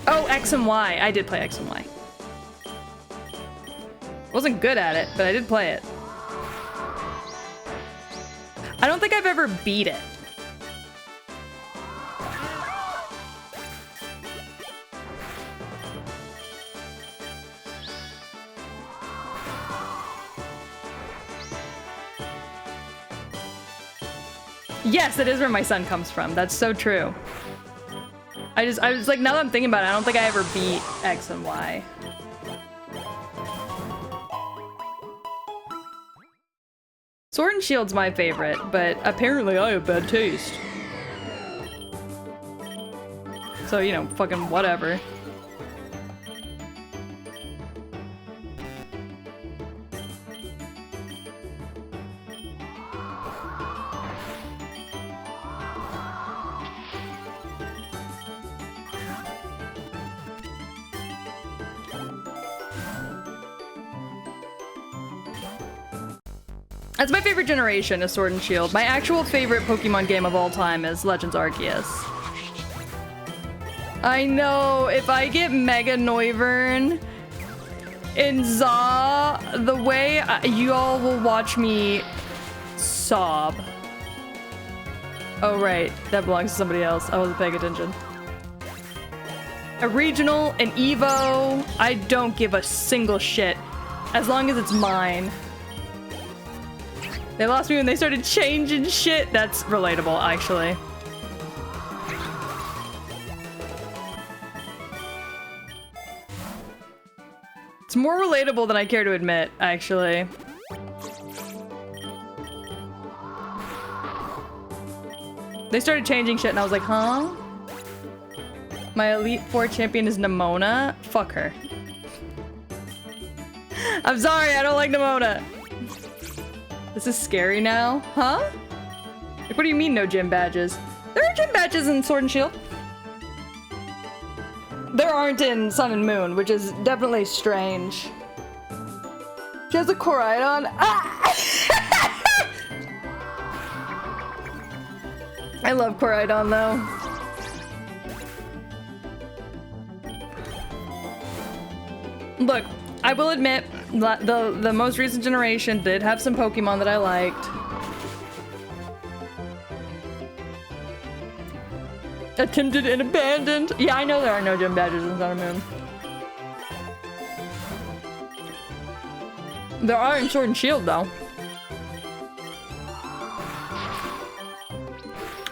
Oh, X and Y. I did play X and Y. Wasn't good at it, but I did play it. I don't think I've ever beat it. Yes, that is where my son comes from. That's so true. I was like, now that I'm thinking about it, I don't think I ever beat X and Y. Sword and Shield's my favorite, but apparently I have bad taste. So, you know, fucking whatever. That's my favorite generation, is Sword and Shield. My actual favorite Pokemon game of all time is Legends Arceus. I know, if I get Mega Noivern in Za, the way you all will watch me sob. Oh right, that belongs to somebody else. I wasn't paying attention. A regional, an Evo, I don't give a single shit as long as it's mine. They lost me when they started changing shit. That's relatable, actually. It's more relatable than I care to admit, actually. They started changing shit and I was like, huh? My Elite Four champion is Nimona? Fuck her. I'm sorry, I don't like Nimona. This is scary now, huh? Like, what do you mean no gym badges? There are gym badges in Sword and Shield. There aren't in Sun and Moon, which is definitely strange. She has a Koraidon. Ah! I love Koraidon though. Look, I will admit, the most recent generation did have some Pokemon that I liked. Attempted and abandoned. Yeah, I know there are no gym badges in Sun and Moon. There are in Sword and Shield, though.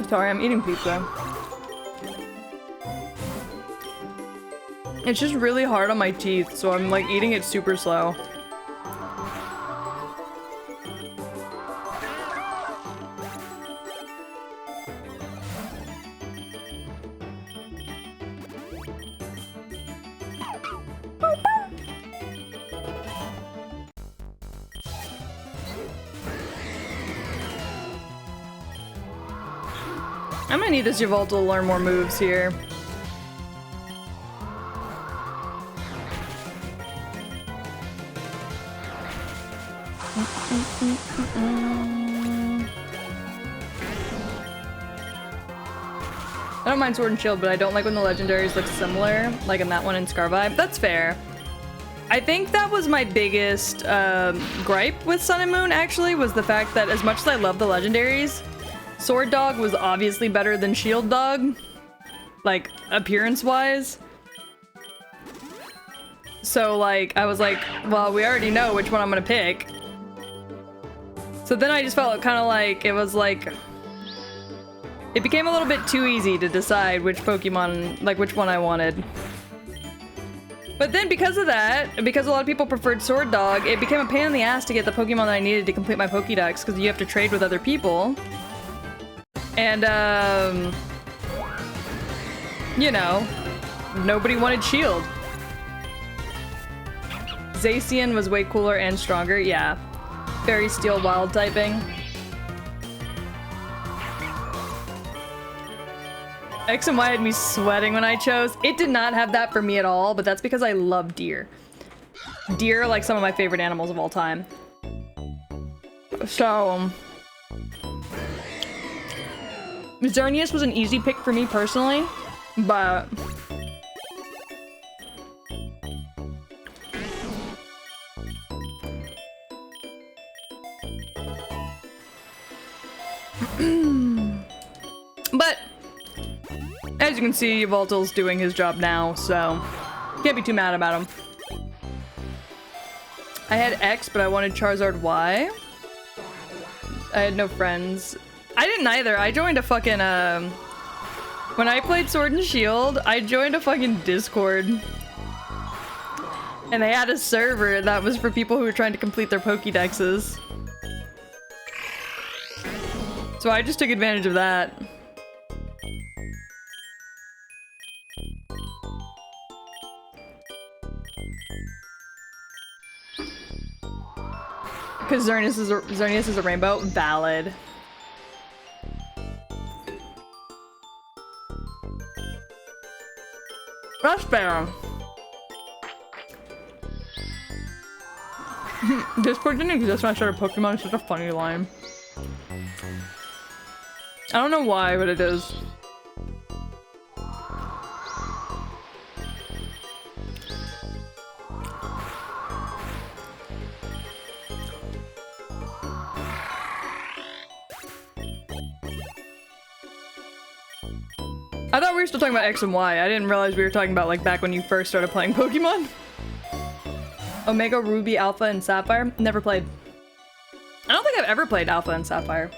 Sorry, I'm eating pizza. It's just really hard on my teeth, so I'm like eating it super slow. I might need this Yveltal to learn more moves here. I don't mind Sword and Shield, but I don't like when the legendaries look similar, like in that one in Scarvibe. That's fair. I think that was my biggest gripe with Sun and Moon, actually, was the fact that as much as I love the legendaries, Sword Dog was obviously better than Shield Dog, like, appearance-wise. So, like, I was like, well, we already know which one I'm gonna pick. So then I just felt kind of like, it was like, it became a little bit too easy to decide which Pokemon, like, which one I wanted. But then because of that, because a lot of people preferred Sword Dog, it became a pain in the ass to get the Pokemon that I needed to complete my Pokédex, because you have to trade with other people. And, you know, nobody wanted Shield. Zacian was way cooler and stronger, yeah. Fairy Steel wild typing. X and Y had me sweating when I chose. It did not have that for me at all, but that's because I love deer. Deer are like some of my favorite animals of all time. So, Xerneas was an easy pick for me personally, but but as you can see, Yveltal's doing his job now, so can't be too mad about him. I had X, but I wanted Charizard Y. I had no friends. I didn't either. I joined a fucking, when I played Sword and Shield, I joined a fucking Discord. And they had a server that was for people who were trying to complete their Pokédexes. So I just took advantage of that. Because Xerneas is a rainbow? Valid. That's fair. Discord didn't exist when I started Pokemon. It's such a funny line. I don't know why, but it is. I thought we were still talking about X and Y. I didn't realize we were talking about like back when you first started playing Pokemon. Omega, Ruby, Alpha, and Sapphire? Never played. I don't think I've ever played Alpha and Sapphire.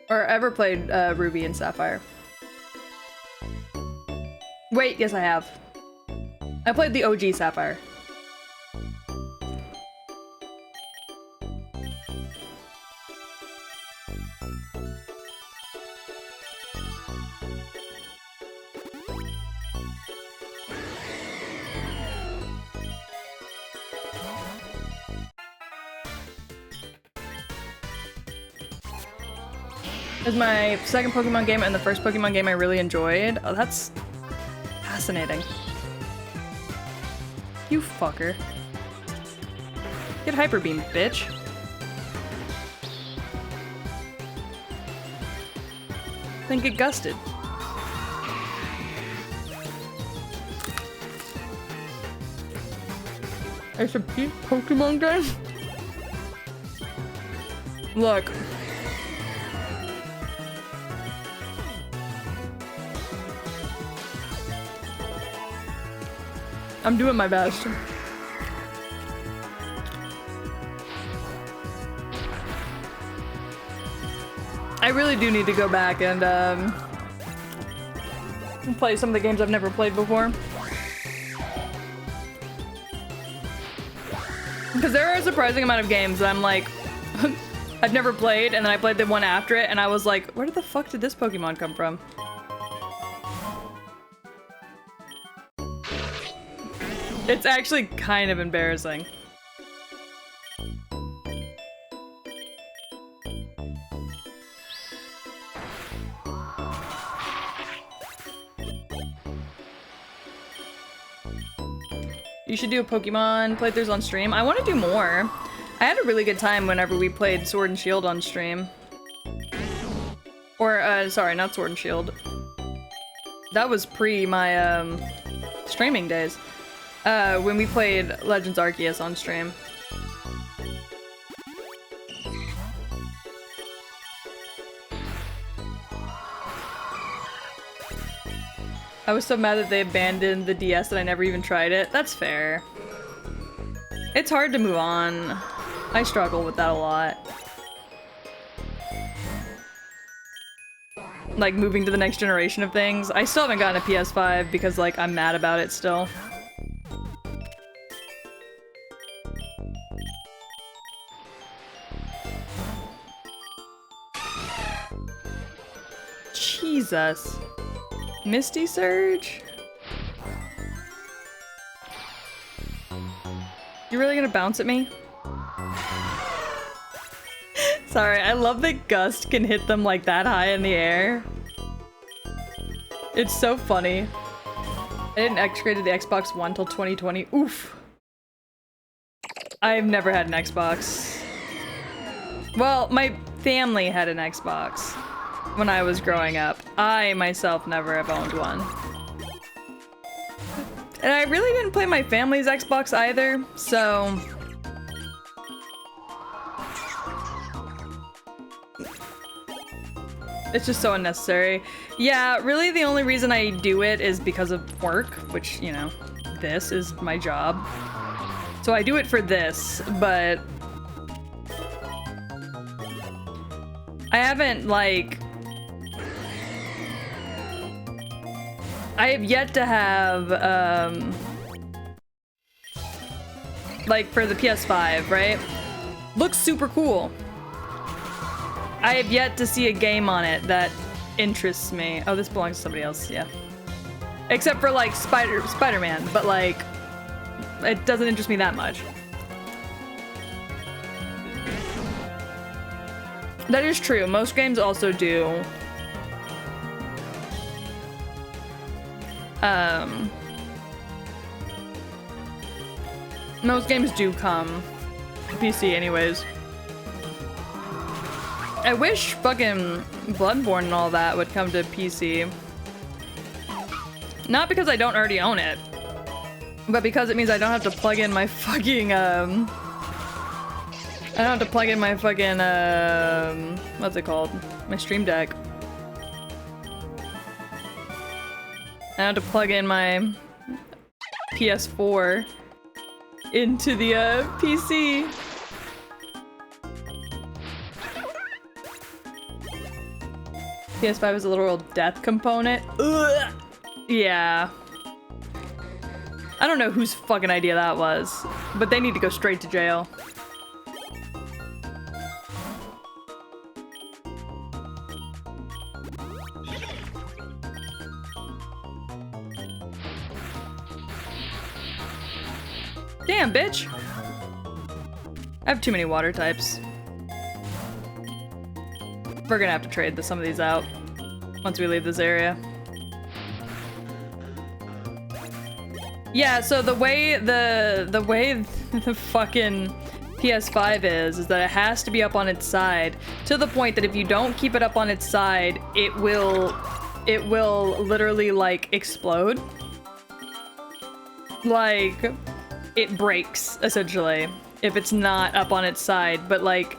Or ever played Ruby and Sapphire. Wait, yes I have. I played the OG Sapphire. It was my second Pokemon game and the first Pokemon game I really enjoyed. Oh, that's fascinating. You fucker. Get Hyper Beam, bitch. Then get gusted. It's a peak Pokemon game? Look. I'm doing my best. I really do need to go back and play some of the games I've never played before. Because there are a surprising amount of games that I'm like, I've never played, and then I played the one after it, and I was like, where the fuck did this Pokemon come from? It's actually kind of embarrassing. You should do a Pokemon playthroughs on stream. I want to do more. I had a really good time whenever we played Sword and Shield on stream. Or, sorry, not Sword and Shield. That was pre my, streaming days. When we played Legends Arceus on stream. I was so mad that they abandoned the DS that I never even tried it. That's fair. It's hard to move on. I struggle with that a lot. Like, moving to the next generation of things. I still haven't gotten a PS5 because, like, I'm mad about it still. Jesus. Misty Surge? You really gonna bounce at me? Sorry, I love that Gust can hit them like that high in the air. It's so funny. I didn't upgrade to the Xbox One till 2020. Oof. I've never had an Xbox. Well, my family had an Xbox when I was growing up. I myself never have owned one. And I really didn't play my family's Xbox either, so... It's just so unnecessary. Yeah, really the only reason I do it is because of work, which, you know, this is my job. So I do it for this, but... I haven't, like... I have yet to have, like, for the PS5, right? Looks super cool. I have yet to see a game on it that interests me. Oh, this belongs to somebody else, yeah. Except for, like, Spider-Man, but, like, it doesn't interest me that much. That is true. Most games also do. Most games do come to PC anyways. I wish fucking Bloodborne and all that would come to PC. Not because I don't already own it, but because it means I don't have to plug in my fucking, I don't have to plug in my fucking, what's it called? My Stream Deck. I have to plug in my PS4 into the PC. PS5 is a literal death component. Ugh. Yeah. I don't know whose fucking idea that was, but they need to go straight to jail. Damn, bitch! I have too many water types. We're gonna have to trade some of these out once we leave this area. Yeah, so the way the fucking PS5 is that it has to be up on its side, to the point that if you don't keep it up on its side, it will literally, like, explode. Like, it breaks, essentially, if it's not up on its side. But, like,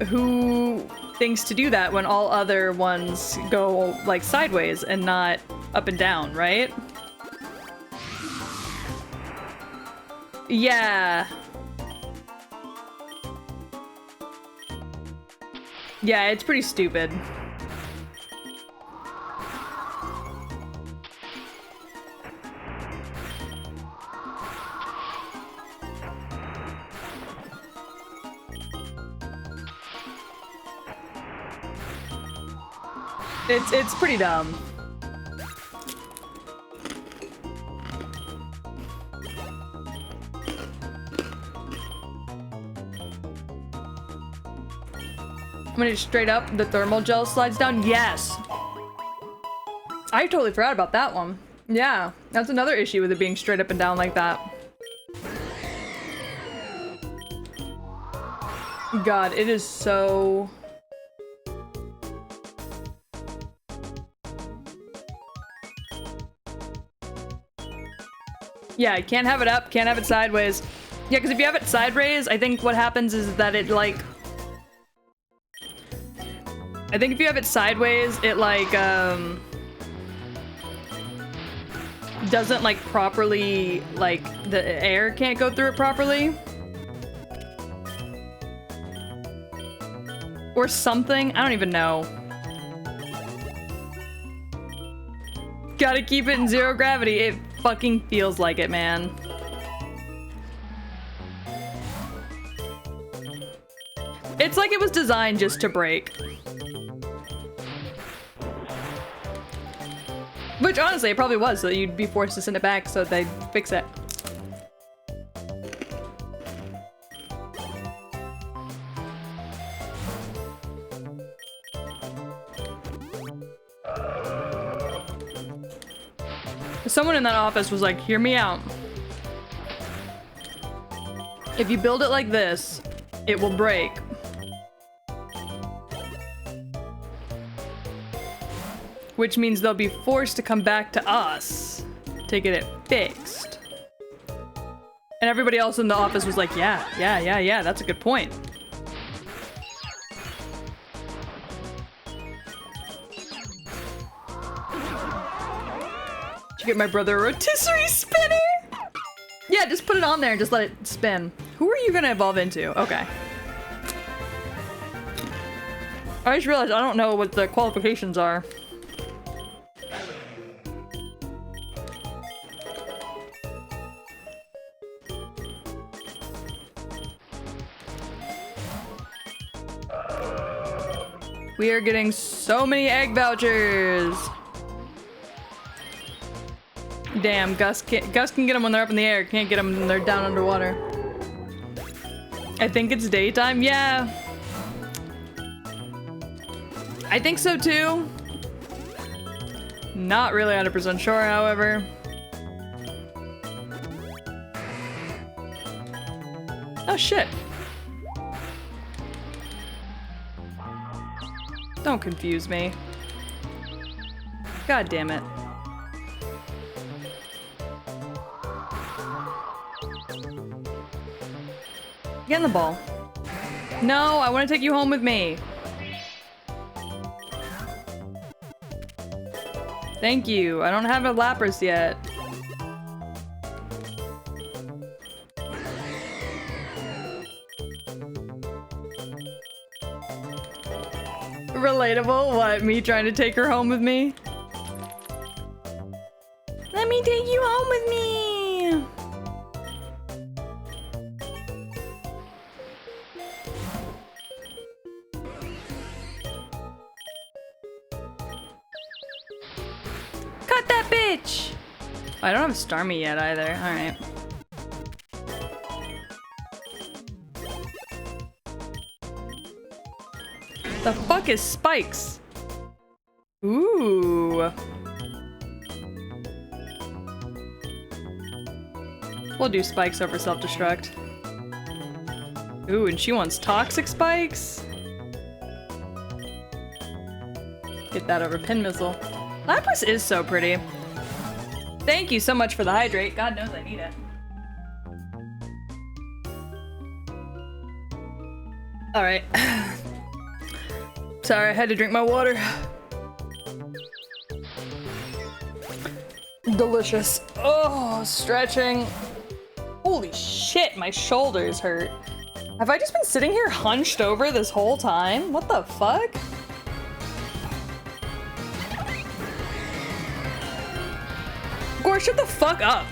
who thinks to do that when all other ones go, like, sideways and not up and down, right? Yeah. Yeah, it's pretty stupid. It's pretty dumb. When it's straight up, the thermal gel slides down? Yes! I totally forgot about that one. Yeah, that's another issue with it being straight up and down like that. God, it is so... Yeah, can't have it up, can't have it sideways. Yeah, because if you have it sideways, I think what happens is that it, like... I think if you have it sideways, it, like, doesn't, like, properly, like, the air can't go through it properly. Or something. I don't even know. Gotta keep it in zero gravity. It fucking feels like it, man. It's like it was designed just to break. Which, honestly, it probably was, so you'd be forced to send it back so they'd fix it. Someone in that office was like, hear me out. If you build it like this, it will break. Which means they'll be forced to come back to us to get it fixed. And everybody else in the office was like, yeah, that's a good point. Did you get my brother a rotisserie spinner? Yeah, just put it on there and just let it spin. Who are you gonna evolve into? Okay. I just realized I don't know what the qualifications are. We are getting so many egg vouchers. Damn, Gus can get them when they're up in the air. Can't get them when they're down underwater. I think it's daytime. Yeah. I think so too. Not really 100% sure, however. Oh shit. Don't confuse me. God damn it. Get in the ball. No, I want to take you home with me. Thank you. I don't have a Lapras yet. Relatable? What? Me trying to take her home with me? Let me take you home with me! Cut that bitch! I don't have a Starmie yet either. Alright. The fuck is spikes? Ooh. We'll do spikes over self-destruct. Ooh, and she wants toxic spikes? Get that over pin missile. Lapras is so pretty. Thank you so much for the hydrate. God knows I need it. Alright. Sorry, I had to drink my water. Delicious. Oh, stretching. Holy shit, my shoulders hurt. Have I just been sitting here hunched over this whole time? What the fuck? Gore, shut the fuck up.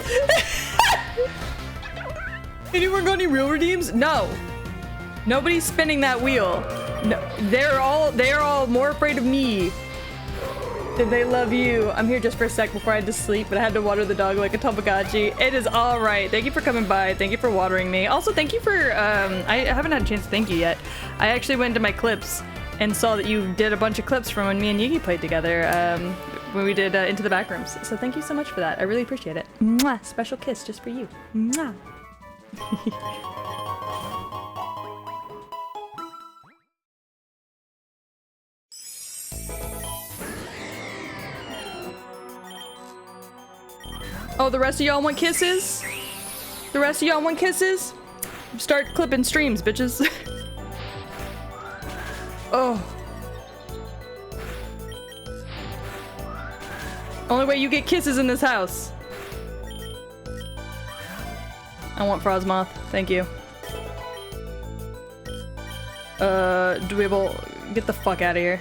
Anyone got any real redeems? No. Nobody's spinning that wheel. No, they're all more afraid of me than they love you. I'm here just for a sec before I had to sleep, but I had to water the dog like a Tamagotchi. It is all right. Thank you for coming by. Thank you for watering me. Also, thank you for, I haven't had a chance to thank you yet. I actually went into my clips and saw that you did a bunch of clips from when me and Yigi played together, when we did Into the Backrooms. So thank you so much for that. I really appreciate it. Mwah! Special kiss just for you. Mwah! Oh, the rest of y'all want kisses? The rest of y'all want kisses? Start clipping streams, bitches. Oh. Only way you get kisses in this house. I want Frostmoth. Thank you. Dwibble, get the fuck out of here.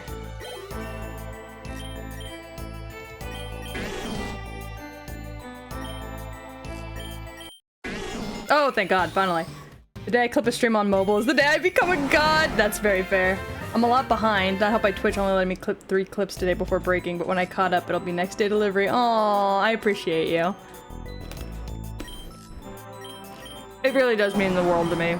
Oh, thank God, finally. The day I clip a stream on mobile is the day I become a god! That's very fair. I'm a lot behind. Not helped by Twitch only letting me clip 3 clips today before breaking, but when I caught up, it'll be next day delivery. Aw, I appreciate you. It really does mean the world to me.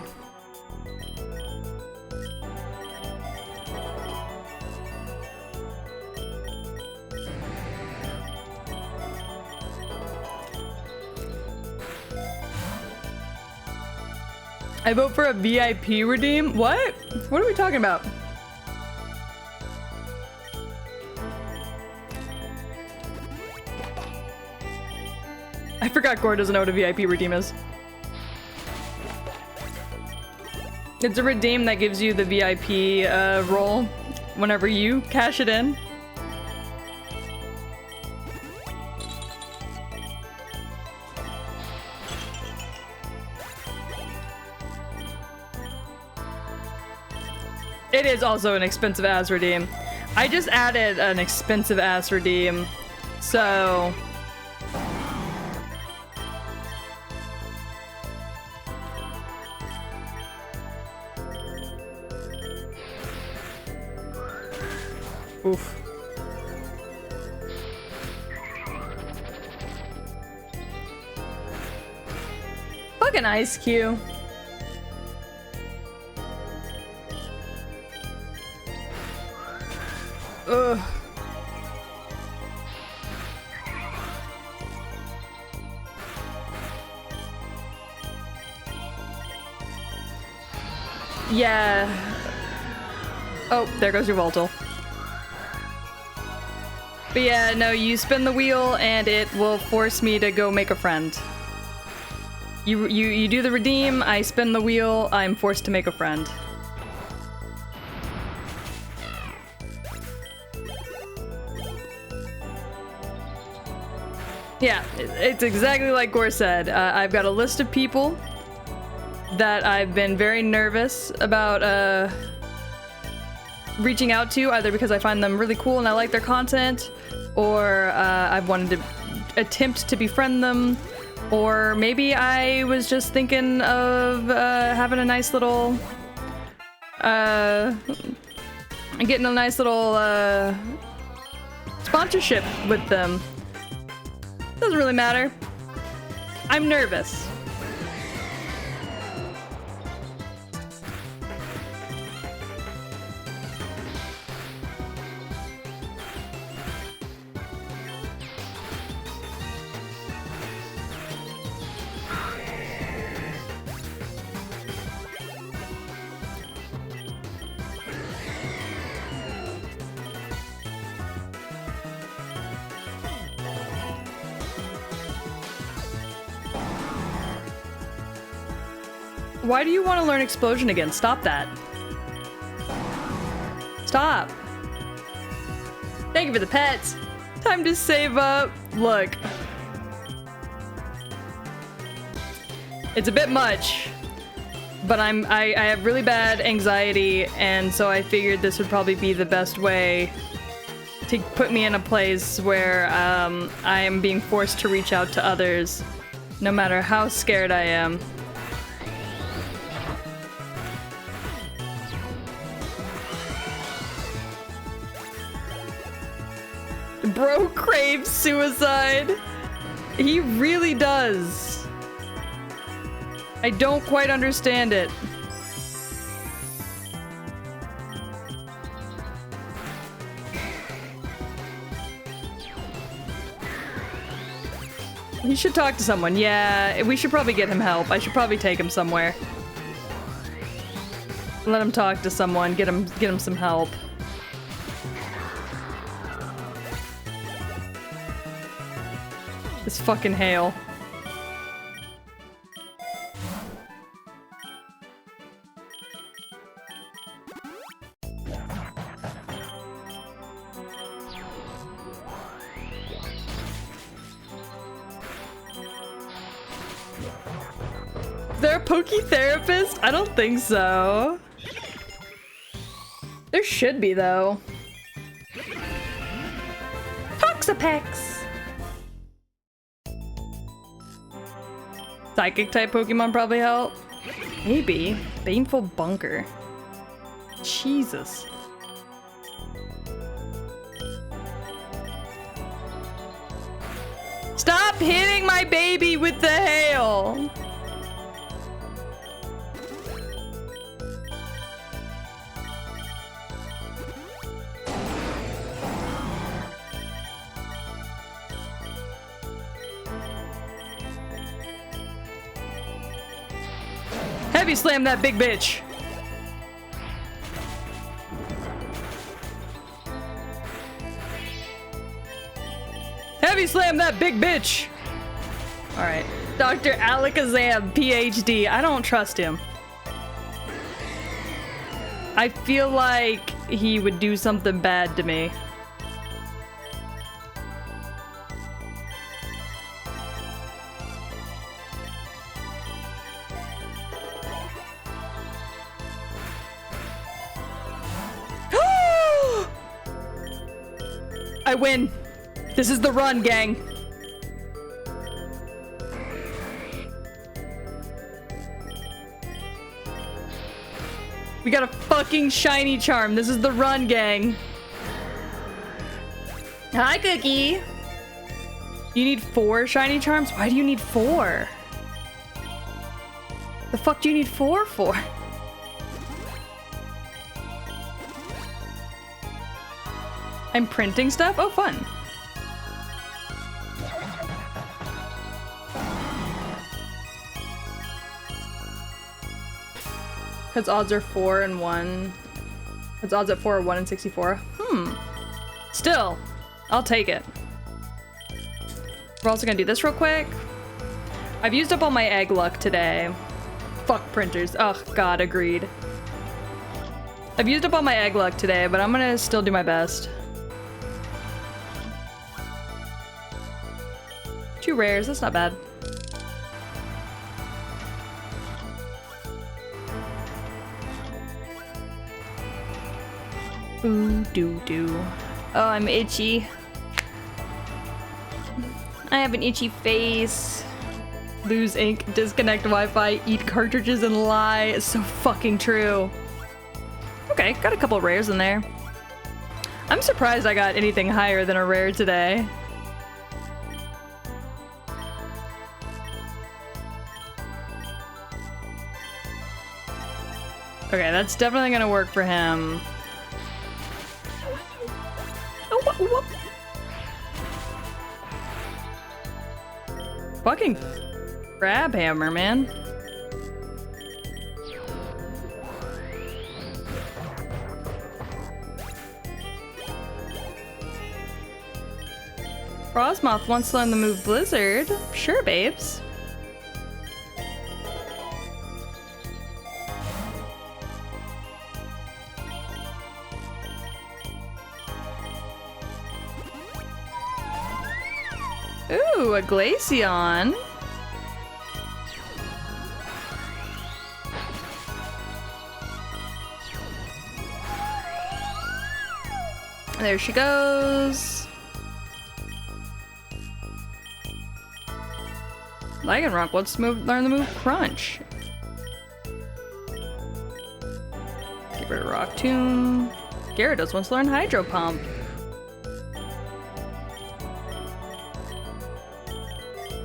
I vote for a VIP redeem? What? What are we talking about? I forgot Gore doesn't know what a VIP redeem is. It's a redeem that gives you the VIP role whenever you cash it in. It is also an expensive ass redeem. I just added an expensive ass redeem, so... Oof. Fucking Ice Cube. Ugh. Yeah. Oh, there goes your Voltal. But yeah, no, you spin the wheel and it will force me to go make a friend. You do the redeem, I spin the wheel, I'm forced to make a friend. Yeah, it's exactly like Gore said. I've got a list of people that I've been very nervous about reaching out to, either because I find them really cool and I like their content, or I've wanted to attempt to befriend them, or maybe I was just thinking of having a nice little, getting a nice little sponsorship with them. Doesn't really matter. I'm nervous. Why do you want to learn Explosion again? Stop that. Stop. Thank you for the pets. Time to save up. Look. It's a bit much. But I have really bad anxiety, and so I figured this would probably be the best way to put me in a place where I am being forced to reach out to others, no matter how scared I am. Bro craves suicide. He really does. I don't quite understand it. He should talk to someone. Yeah, we should probably get him help. I should probably take him somewhere. Let him talk to someone. Get him some help. This fucking hail. They're a Poke therapist? I don't think so. There should be, though. Toxapex! Psychic type Pokemon probably help. Maybe. Baneful Bunker. Jesus. Stop hitting my baby with the hail! Heavy slam that big bitch. Heavy slam that big bitch. All right. Dr. Alakazam, PhD. I don't trust him. I feel like he would do something bad to me. I win. This is the run, gang. We got a fucking shiny charm. This is the run, gang. Hi, Cookie. You need 4 shiny charms? Why do you need 4? The fuck do you need 4 for? I'm printing stuff? Oh, fun. Because odds are 4 and 1. Because odds at 4 are 1 and 64. Still, I'll take it. We're also gonna do this real quick. I've used up all my egg luck today. Fuck printers. Oh, God, agreed. I've used up all my egg luck today, but I'm gonna still do my best. 2 rares, that's not bad. Ooh, doo. Oh, I'm itchy. I have an itchy face. Lose ink, disconnect Wi-Fi, eat cartridges and lie. It's so fucking true. Okay, got a couple rares in there. I'm surprised I got anything higher than a rare today. Okay, that's definitely gonna work for him. Oh, whoop. Fucking grab hammer, man. Frostmoth wants to learn the move Blizzard. Sure, babes. Ooh, a Glaceon. There she goes. Lycanroc, let's learn the move Crunch. Get rid of Rock Tomb. Gyarados wants to learn Hydro Pump.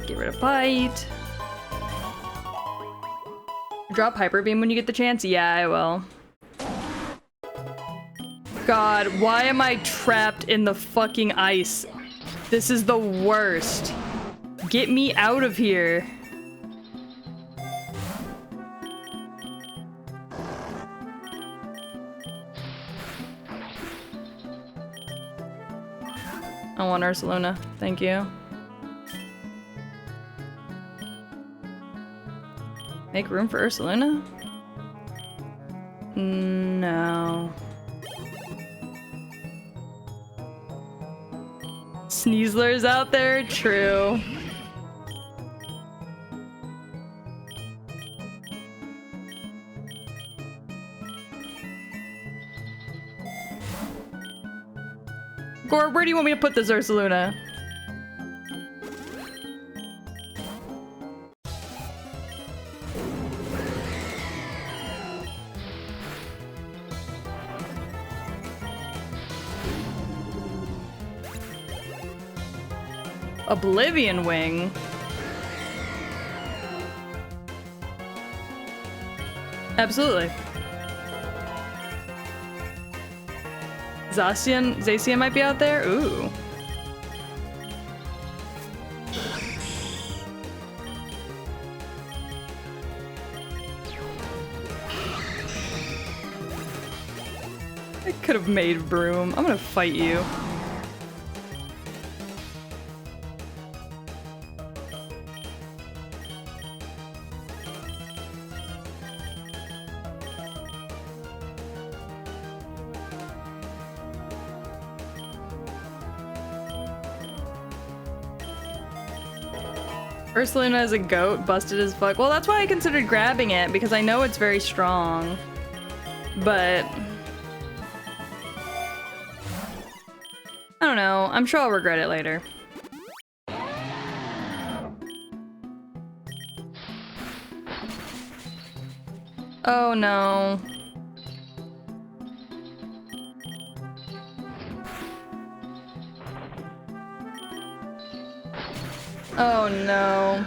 Get rid of Bite. Drop Hyper Beam when you get the chance? Yeah, I will. God, why am I trapped in the fucking ice? This is the worst. Get me out of here. I want Ursaluna. Thank you. Make room for Ursaluna? No. Sneasler's out there? True. Gore, where do you want me to put this Ursaluna? Oblivion Wing? Absolutely. Zacian might be out there? Ooh. I could have made Broom. I'm gonna fight you. Ursaluna is a goat, busted as fuck. Well, that's why I considered grabbing it, because I know it's very strong. But I don't know. I'm sure I'll regret it later. Oh no. Oh no.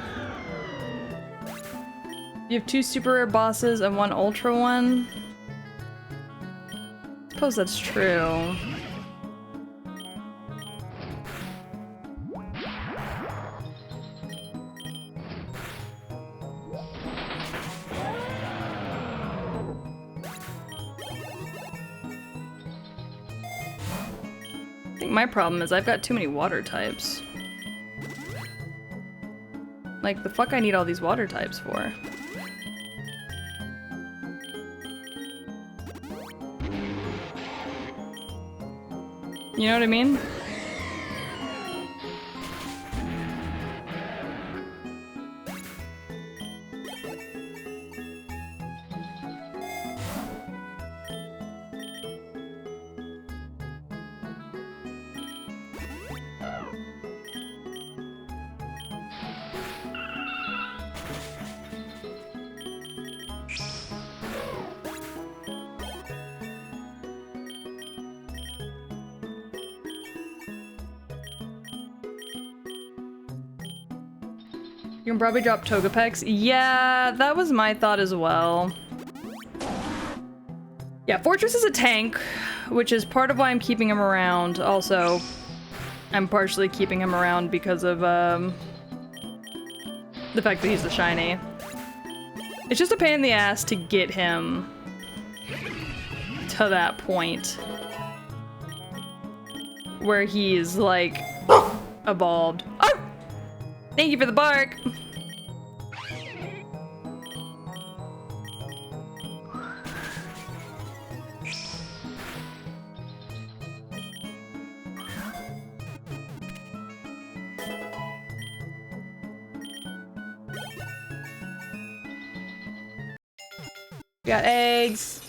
You have 2 super rare bosses and 1 ultra one? Suppose that's true. I think my problem is I've got too many water types. Like, the fuck I need all these water types for? You know what I mean? You can probably drop Togepex. Yeah, that was my thought as well. Yeah, Fortress is a tank, which is part of why I'm keeping him around. Also, I'm partially keeping him around because of the fact that he's the shiny. It's just a pain in the ass to get him to that point where he's like evolved. Oh! Thank you for the bark! Got eggs.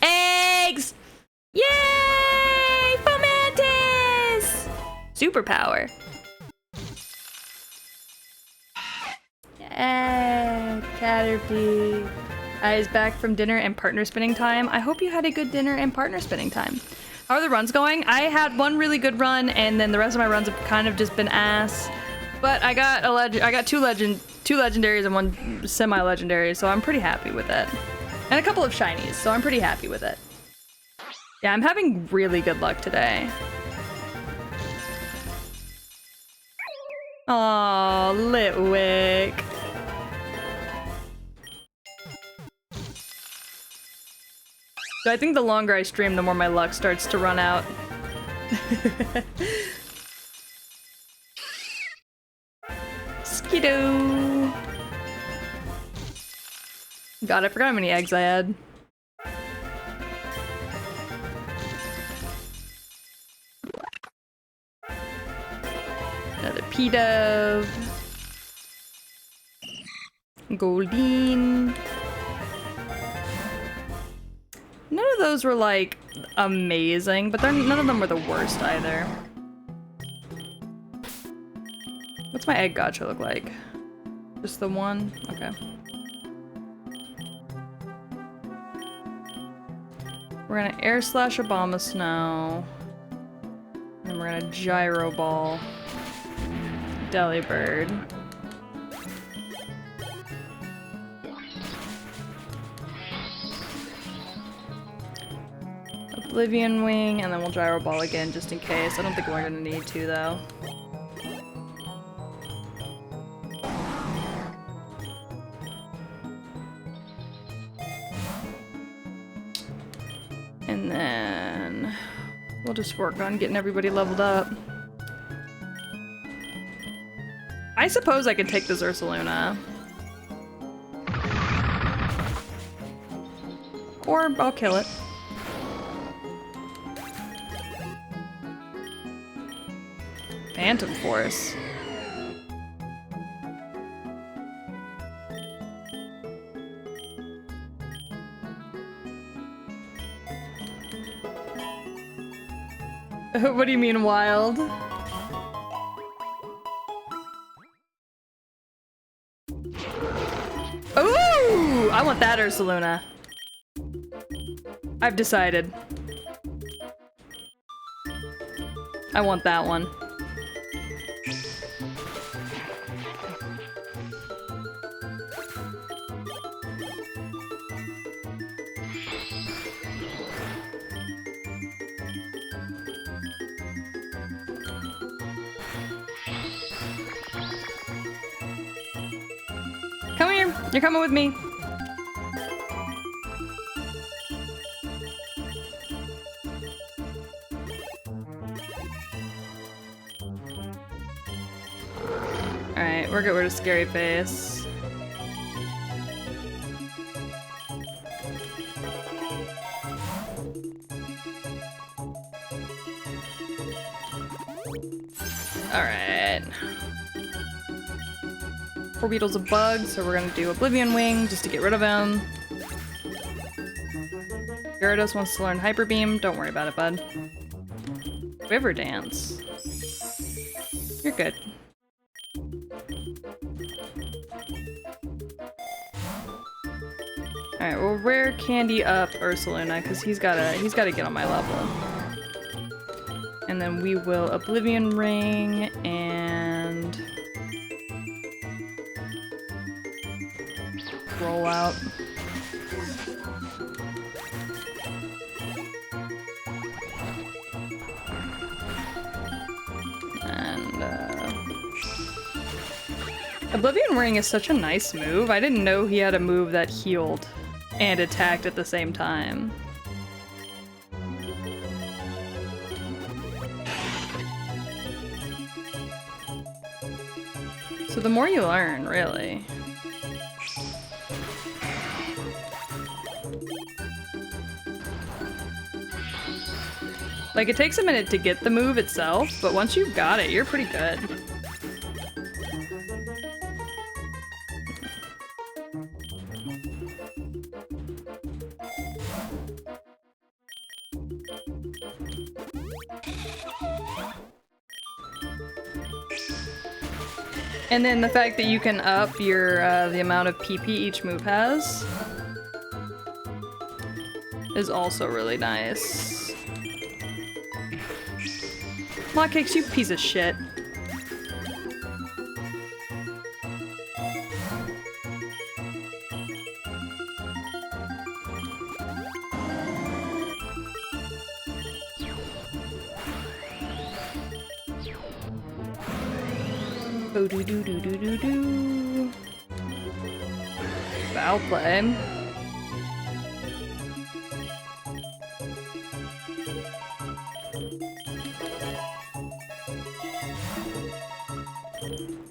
Eggs! Yay! Fomantic! superpower. Yeah, Caterpie. Eyes back from dinner and partner spinning time. I hope you had a good dinner and partner spinning time. How are the runs going? I had one really good run, and then the rest of my runs have kind of just been ass. But I got two legendaries and one semi-legendary, so I'm pretty happy with it. And a couple of shinies, so I'm pretty happy with it. Yeah, I'm having really good luck today. Aw, Litwick. So I think the longer I stream, the more my luck starts to run out. Skidoo. God, I forgot how many eggs I had. Another P-Dove. Goldeen. None of those were, like, amazing, but none of them were the worst either. What's my egg gacha look like? Just the one? Okay. We're gonna air slash Abomasnow. And we're gonna gyro ball Delibird. Oblivion Wing, and then we'll gyro ball again just in case. I don't think we're gonna need to though. And then we'll just work on getting everybody leveled up. I suppose I could take this Ursaluna. Or I'll kill it. Phantom Force. What do you mean wild? Ooh! I want that Ursaluna. I've decided. I want that one. Come here. You're coming with me. Alright, we're good. We're a scary face. Alright. Beetle's a bug, so we're gonna do Oblivion Wing just to get rid of him. Gyarados wants to learn Hyper Beam. Don't worry about it, bud. River Dance. You're good. Alright, we'll rare candy up Ursaluna, because he's gotta get on my level. And then we will Oblivion Ring and roll out. And Oblivion Ring is such a nice move. I didn't know he had a move that healed and attacked at the same time. So the more you learn, really. Like, it takes a minute to get the move itself, but once you've got it, you're pretty good. And then the fact that you can up your the amount of PP each move has is also really nice. Hotcakes, you piece of shit. Oh, do do do do do do. Foul play.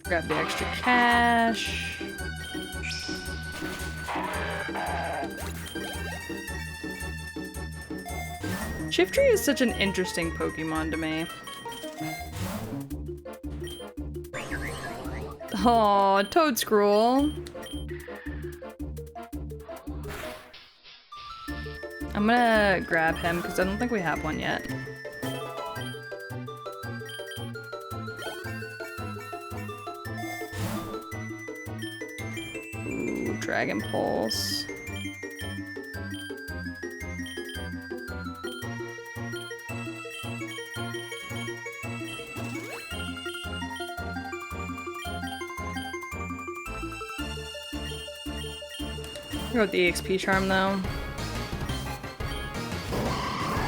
Grab the extra cash. Shiftry is such an interesting Pokemon to me. Oh, Toadscruel. I'm gonna grab him because I don't think we have one yet. Ooh, Dragon Pulse. Go with the EXP charm though.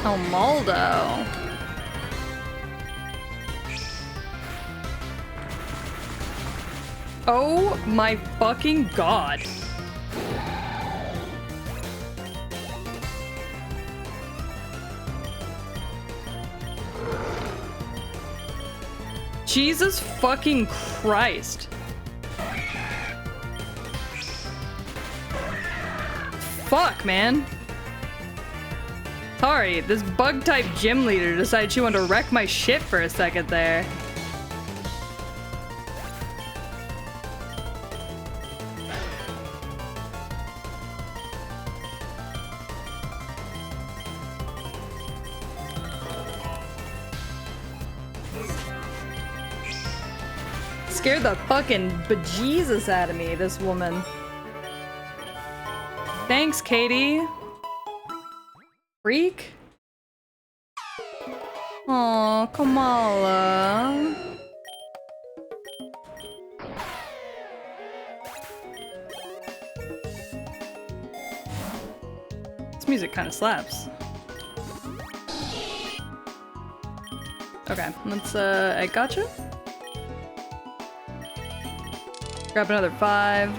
Oh, Maldo. Oh my fucking god. Jesus fucking Christ. Fuck, man. Sorry, this bug-type gym leader decided she wanted to wreck my shit for a second there. Scared the fucking bejesus out of me, this woman. Thanks, Katie. Freak? Aw, Kamala. This music kind of slaps. Okay, let's, I gotcha. Grab another 5.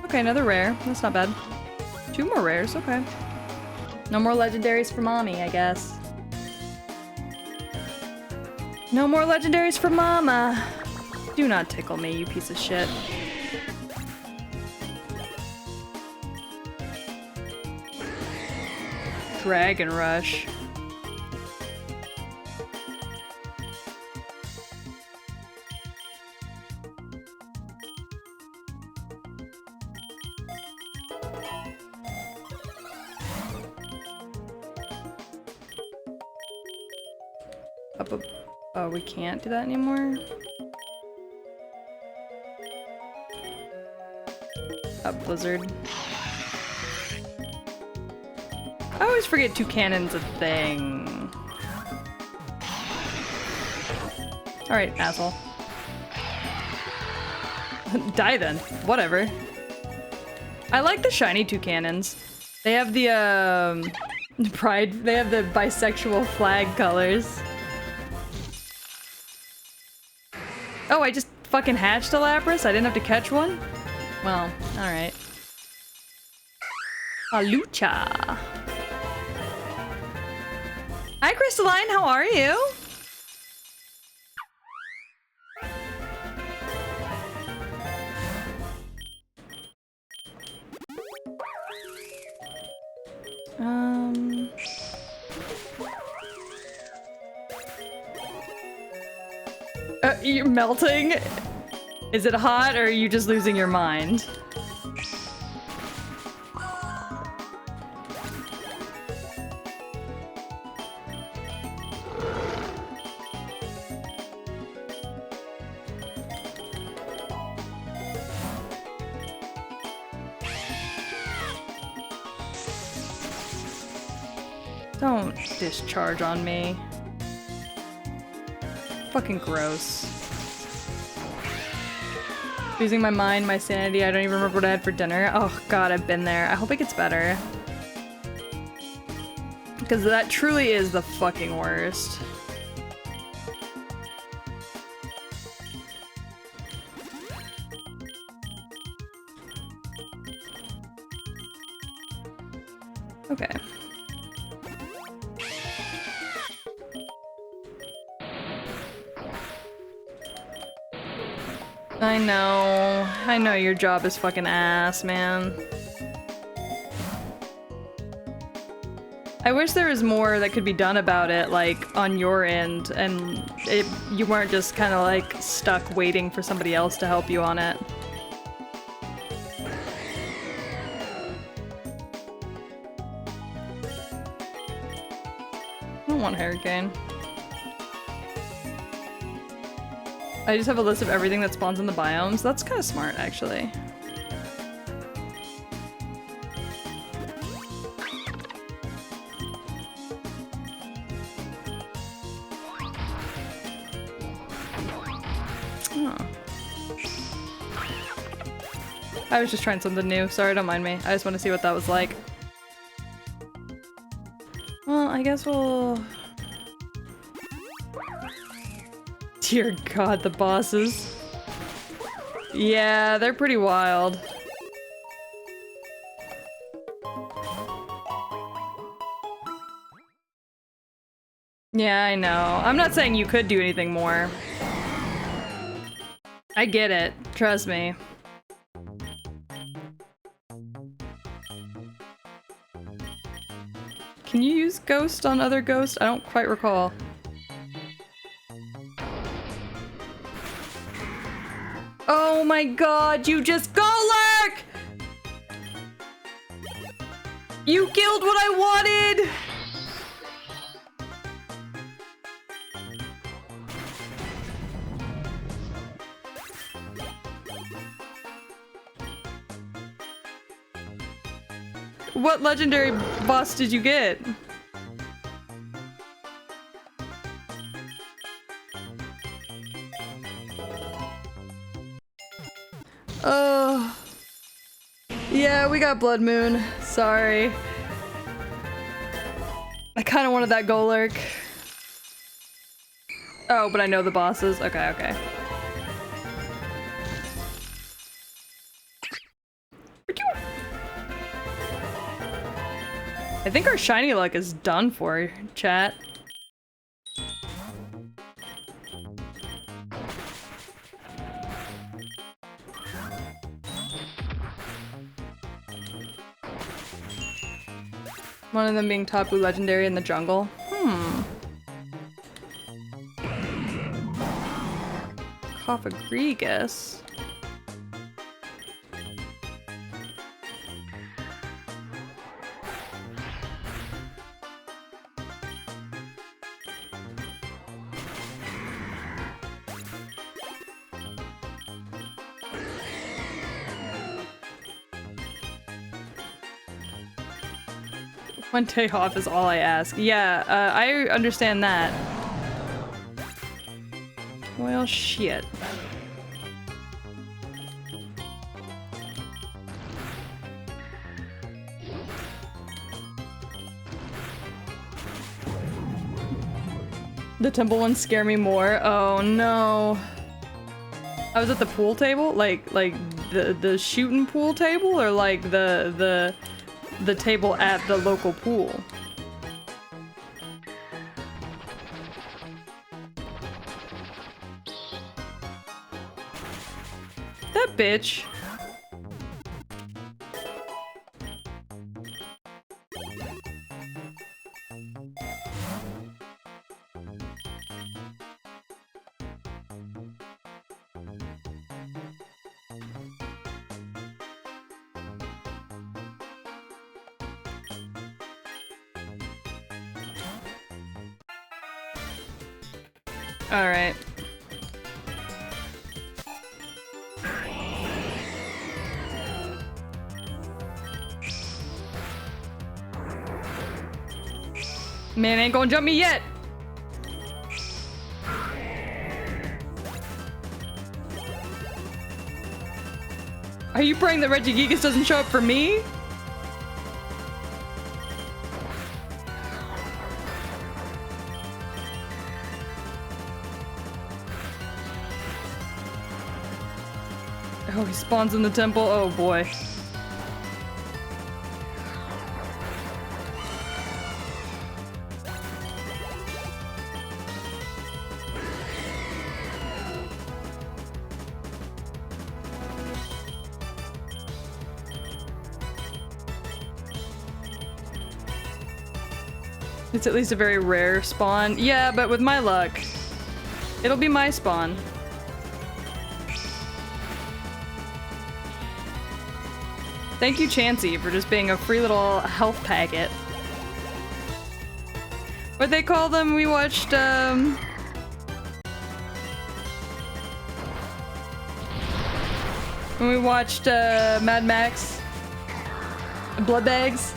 Okay, another rare. That's not bad. 2 more rares, okay. No more legendaries for mommy, I guess. No more legendaries for mama. Do not tickle me, you piece of shit. Dragon Rush. Oh, we can't do that anymore? Blizzard. I always forget 2 cannons a thing. Alright, asshole. Die then. Whatever. I like the shiny 2 cannons. They have the, pride. They have the bisexual flag colors. Oh, I just fucking hatched a Lapras? I didn't have to catch one? Well, alright. A Lucha. Hi, Crystalline, how are you? You're melting? Is it hot, or are you just losing your mind? Don't discharge on me. Fucking gross. Losing my mind, my sanity, I don't even remember what I had for dinner. Oh god, I've been there. I hope it gets better. Because that truly is the fucking worst. Okay. I know your job is fucking ass, man. I wish there was more that could be done about it, like, on your end, and you weren't just kind of, like, stuck waiting for somebody else to help you on it. I don't want Hurricane. I just have a list of everything that spawns in the biomes. That's kind of smart, actually. Oh. I was just trying something new. Sorry, don't mind me. I just want to see what that was like. Well, I guess we'll... Dear God, the bosses. Yeah, they're pretty wild. Yeah, I know. I'm not saying you could do anything more. I get it. Trust me. Can you use Ghost on other ghosts? I don't quite recall. Oh my god, you just Golurk! You killed what I wanted! What legendary boss did you get? Oh. Yeah, we got Blood Moon. Sorry. I kind of wanted that Golurk. Oh, but I know the bosses. Okay, okay. I think our shiny luck is done for, chat. One of them being Tapu Legendary in the jungle. Cofagrigus. One day off is all I ask. Yeah, I understand that. Well, shit. The temple ones scare me more. Oh no. I was at the pool table? Like the shooting pool table, or like the table at the local pool? That bitch. All right. Man ain't gonna jump me yet. Are you praying that Regigigas doesn't show up for me? Oh, he spawns in the temple. Oh boy. It's at least a very rare spawn. Yeah, but with my luck, it'll be my spawn. Thank you, Chansey, for just being a free little health packet. What they call them? We watched, when we watched, Mad Max. Blood Bags.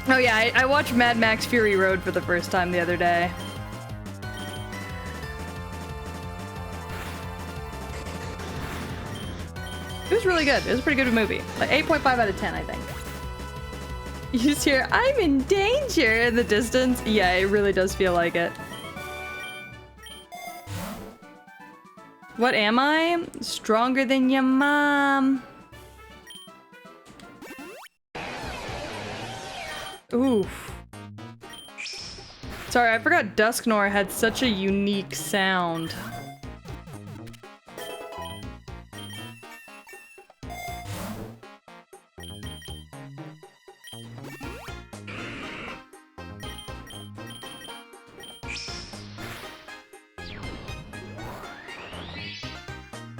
Oh yeah, I watched Mad Max Fury Road for the first time the other day. It was really good. It was a pretty good movie. Like 8.5 out of 10, I think. You just hear, I'm in danger in the distance. Yeah, it really does feel like it. What am I? Stronger than your mom. Oof. Sorry, I forgot Dusknor had such a unique sound.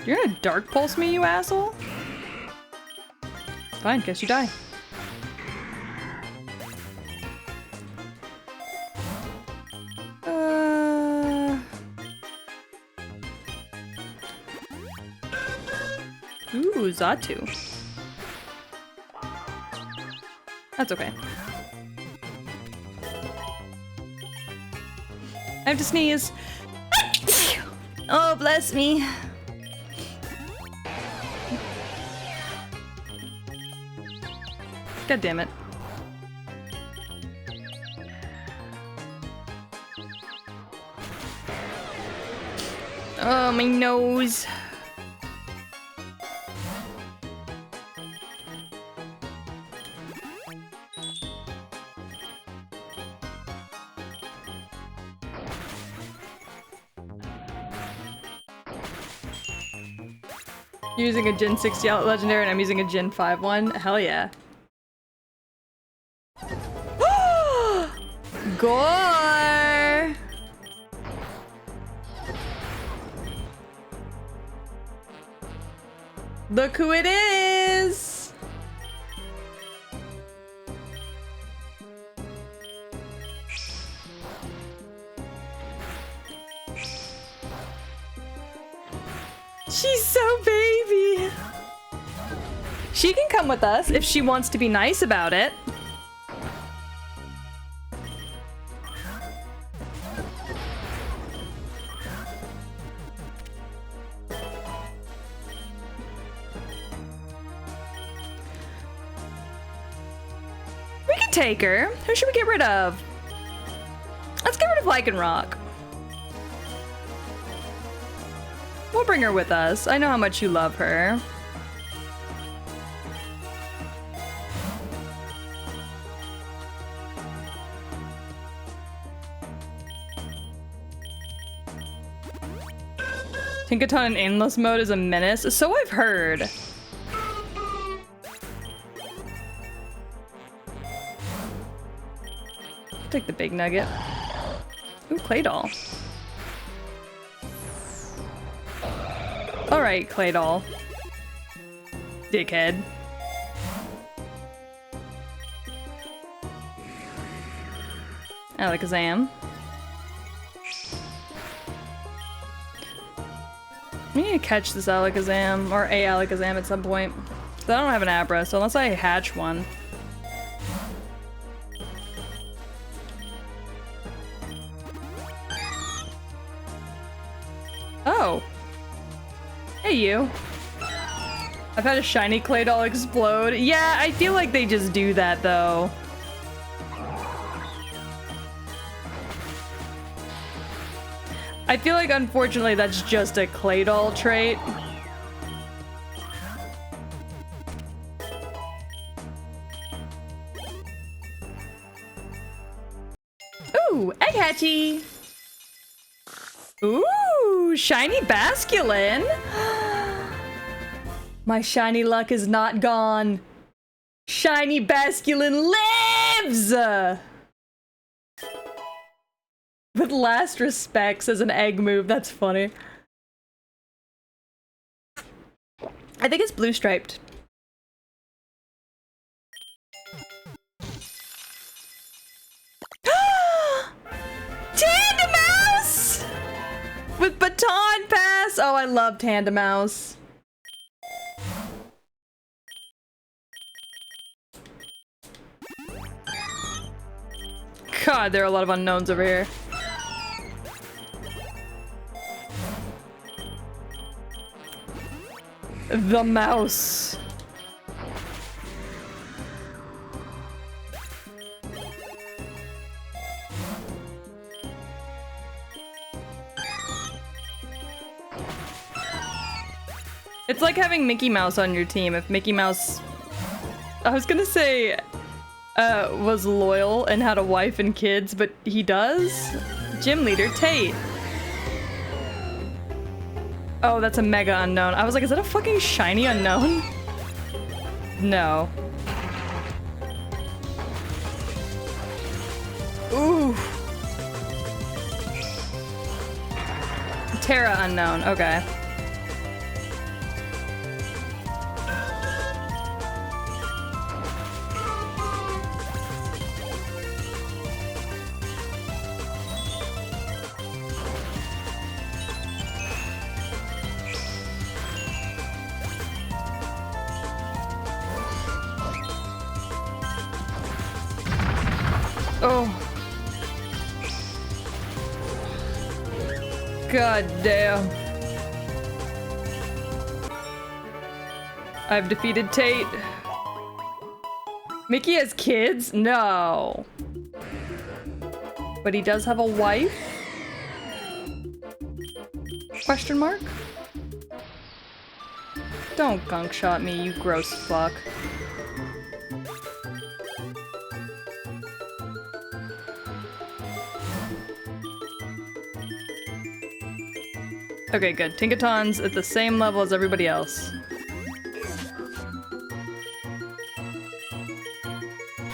You're gonna Dark Pulse me, you asshole? Fine, guess you die. Ooh, Zatu. That's okay. I have to sneeze. Oh, bless me. God damn it. Oh, my nose. You're using a Gen 60 legendary and I'm using a Gen 5 one. Hell yeah. Gore! Look who it is! She's so baby! She can come with us if she wants to be nice about it. We can take her. Who should we get rid of? Let's get rid of Lycanroc. We'll bring her with us. I know how much you love her. Tinkaton in Endless mode is a menace. So I've heard. Take the big nugget. Ooh, Claydol. Alright, Claydol. Dickhead. Alakazam. We need to catch this Alakazam, or a Alakazam at some point. 'Cause I don't have an Abra, so unless I hatch one. Oh. Hey, you. I've had a shiny clay doll explode. Yeah, I feel like they just do that, though. I feel like, unfortunately, that's just a clay doll trait. Ooh, egg hatchy! Ooh, shiny basculin! My shiny luck is not gone. Shiny basculin lives! With last respects as an egg move, that's funny. I think it's blue striped. Tandemouse! With baton pass! Oh, I love Tandemouse. God, there are a lot of unknowns over here. The mouse. It's like having Mickey Mouse on your team. If Mickey Mouse... I was gonna say... was loyal and had a wife and kids, but he does? Gym leader Tate. Oh, that's a mega unknown. I was like, is that a fucking shiny unknown? No. Ooh. Terra unknown, okay. Oh. God damn. I've defeated Tate. Mickey has kids? No. But he does have a wife? Question mark? Don't gunk shot me, you gross fuck. Okay, good. Tinkaton's at the same level as everybody else.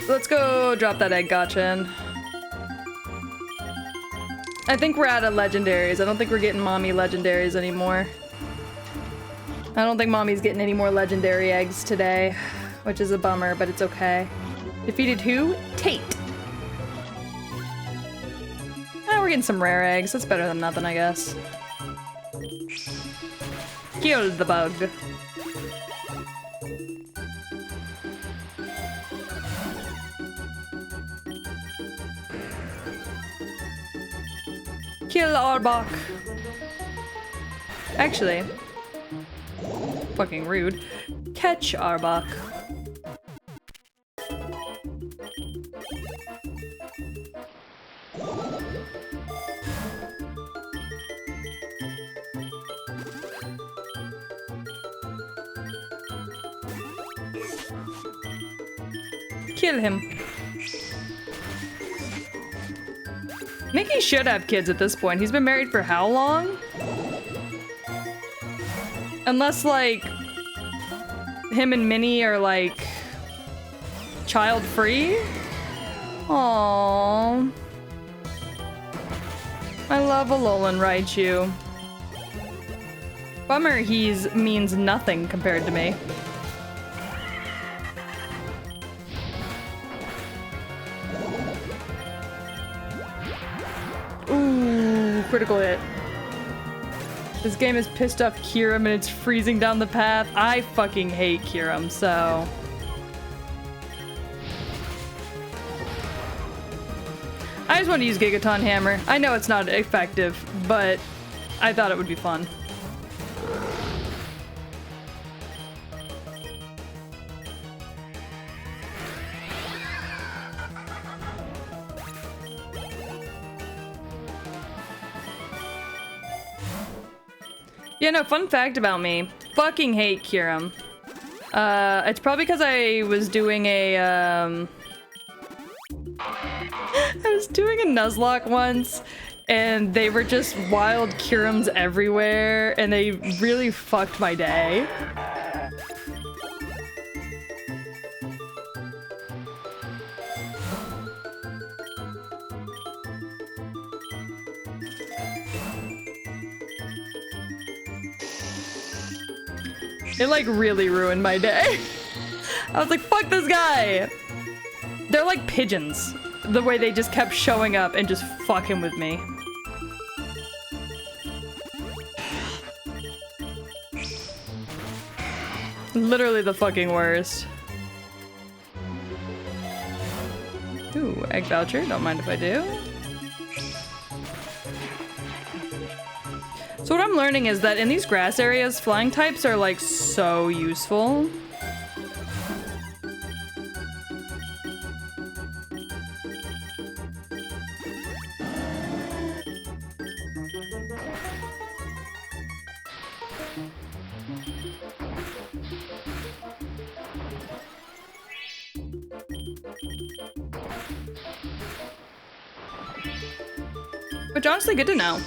Let's go drop that egg gotcha in. I think we're out of legendaries. I don't think we're getting mommy legendaries anymore. I don't think mommy's getting any more legendary eggs today, which is a bummer, but it's okay. Defeated who? Tate. We're getting some rare eggs. That's better than nothing, I guess. Kill the bug. Kill Arbok. Actually, fucking rude. Catch Arbok. Kill him. Mickey should have kids at this point. He's been married for how long? Unless, like, him and Minnie are, like, child-free? Aww. I love Alolan Raichu. Bummer he's means nothing compared to me. Ooh, critical hit. This game has pissed off Kyurem and it's freezing down the path. I fucking hate Kyurem, so... I just want to use Gigaton Hammer. I know it's not effective, but I thought it would be fun. Yeah, no, fun fact about me. Fucking hate Kyurem. It's probably because I was doing a, I was doing a Nuzlocke once, and they were just wild Kyurems everywhere, and they really fucked my day. It like really ruined my day. I was like, fuck this guy. They're like pigeons. The way they just kept showing up and just fucking with me. Literally the fucking worst. Ooh, egg voucher. Don't mind if I do. So what I'm learning is that in these grass areas, flying types are like so useful. Which honestly, good to know.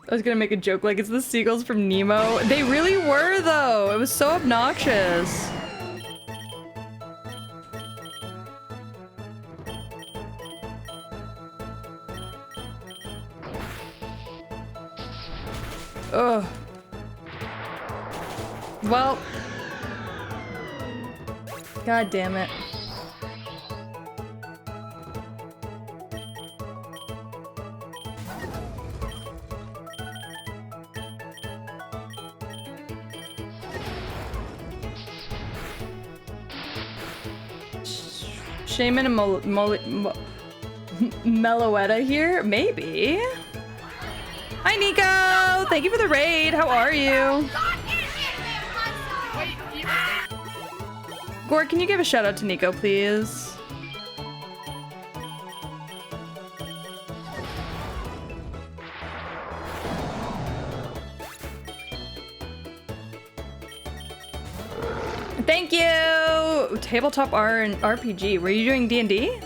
I was gonna make a joke like it's the seagulls from Nemo. They really were though. It was so obnoxious. Ugh. Well. God damn it. Shaman and Meloetta here? Maybe. Hi, Nico! Thank you for the raid. How are you? Gore, can you give a shout out to Nico, please? Thank you! Tabletop RPG. Were you doing D&D?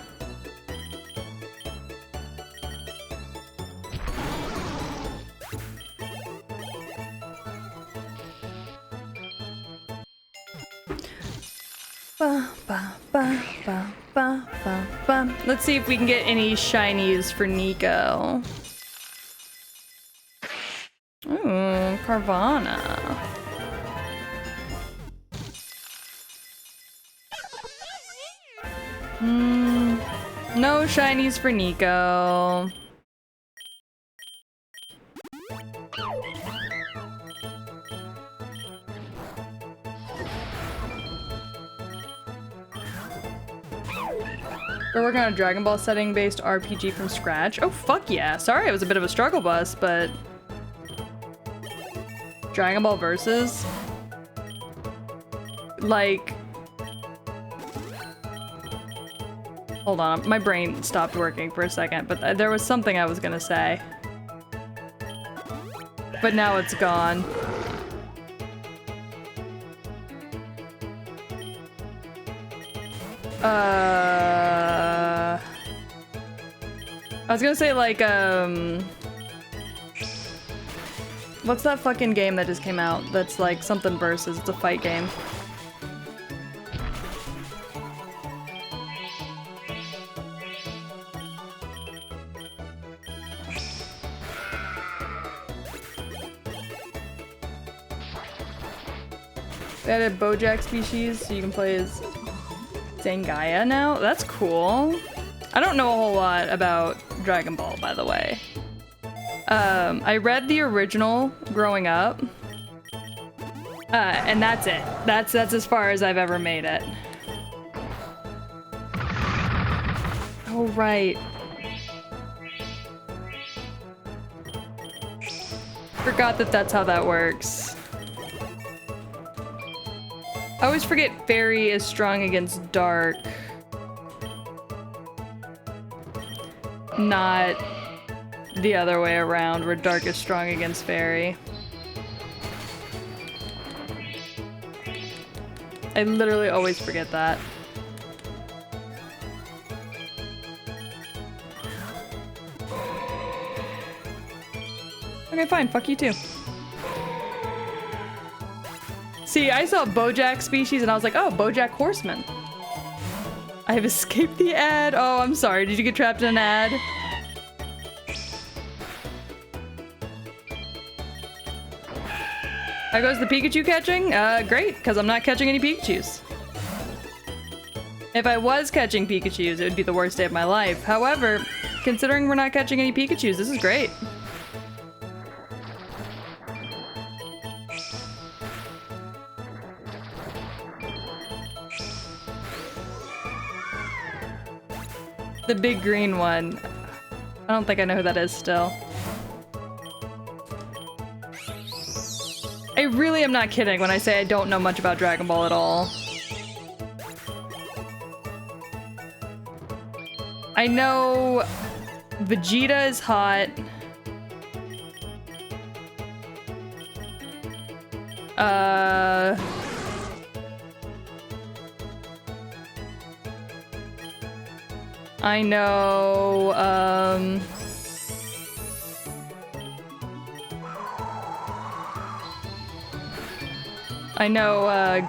Let's see if we can get any shinies for Nico. Ooh, Carvana. No shinies for Nico. We're working on a Dragon Ball setting based RPG from scratch. Oh, fuck yeah. Sorry, it was a bit of a struggle bus, but Dragon Ball Versus? Like, hold on, my brain stopped working for a second, but there was something I was gonna say. But now it's gone. I was gonna say, like, what's that fucking game that just came out that's like something versus? It's a fight game. They added Bojack species, so you can play as Zangief now. That's cool. I don't know a whole lot about Dragon Ball, by the way. I read the original growing up. And that's it. That's as far as I've ever made it. Oh, right. Forgot that that's how that works. I always forget Fairy is strong against Dark. Not the other way around, where Dark is strong against Fairy. I literally always forget that. Okay, fine. Fuck you too. See, I saw Bojack species and I was like, oh, Bojack Horseman. I have escaped the ad. Oh, I'm sorry. Did you get trapped in an ad? How goes the Pikachu catching? Great, because I'm not catching any Pikachus. If I was catching Pikachus, it would be the worst day of my life. However, considering we're not catching any Pikachus, this is great. The big green one. I don't think I know who that is still. I really am not kidding when I say I don't know much about Dragon Ball at all. I know Vegeta is hot. I know,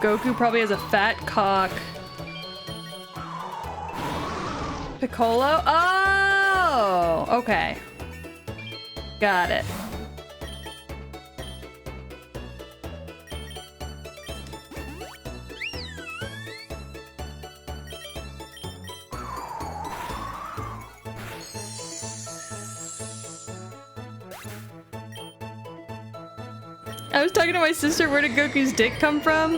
Goku probably has a fat cock. Piccolo? Oh! Okay. Got it. I was talking to my sister, where did Goku's dick come from?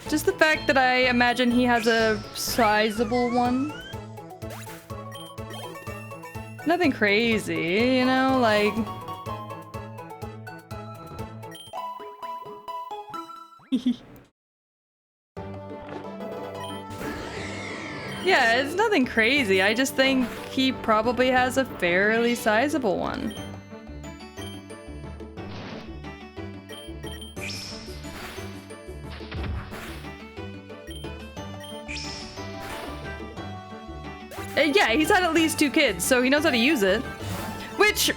Just the fact that I imagine he has a sizable one. Nothing crazy, you know, like... Yeah, it's nothing crazy. I just think he probably has a fairly sizable one. Yeah, he's had at least 2 kids, so he knows how to use it. Which,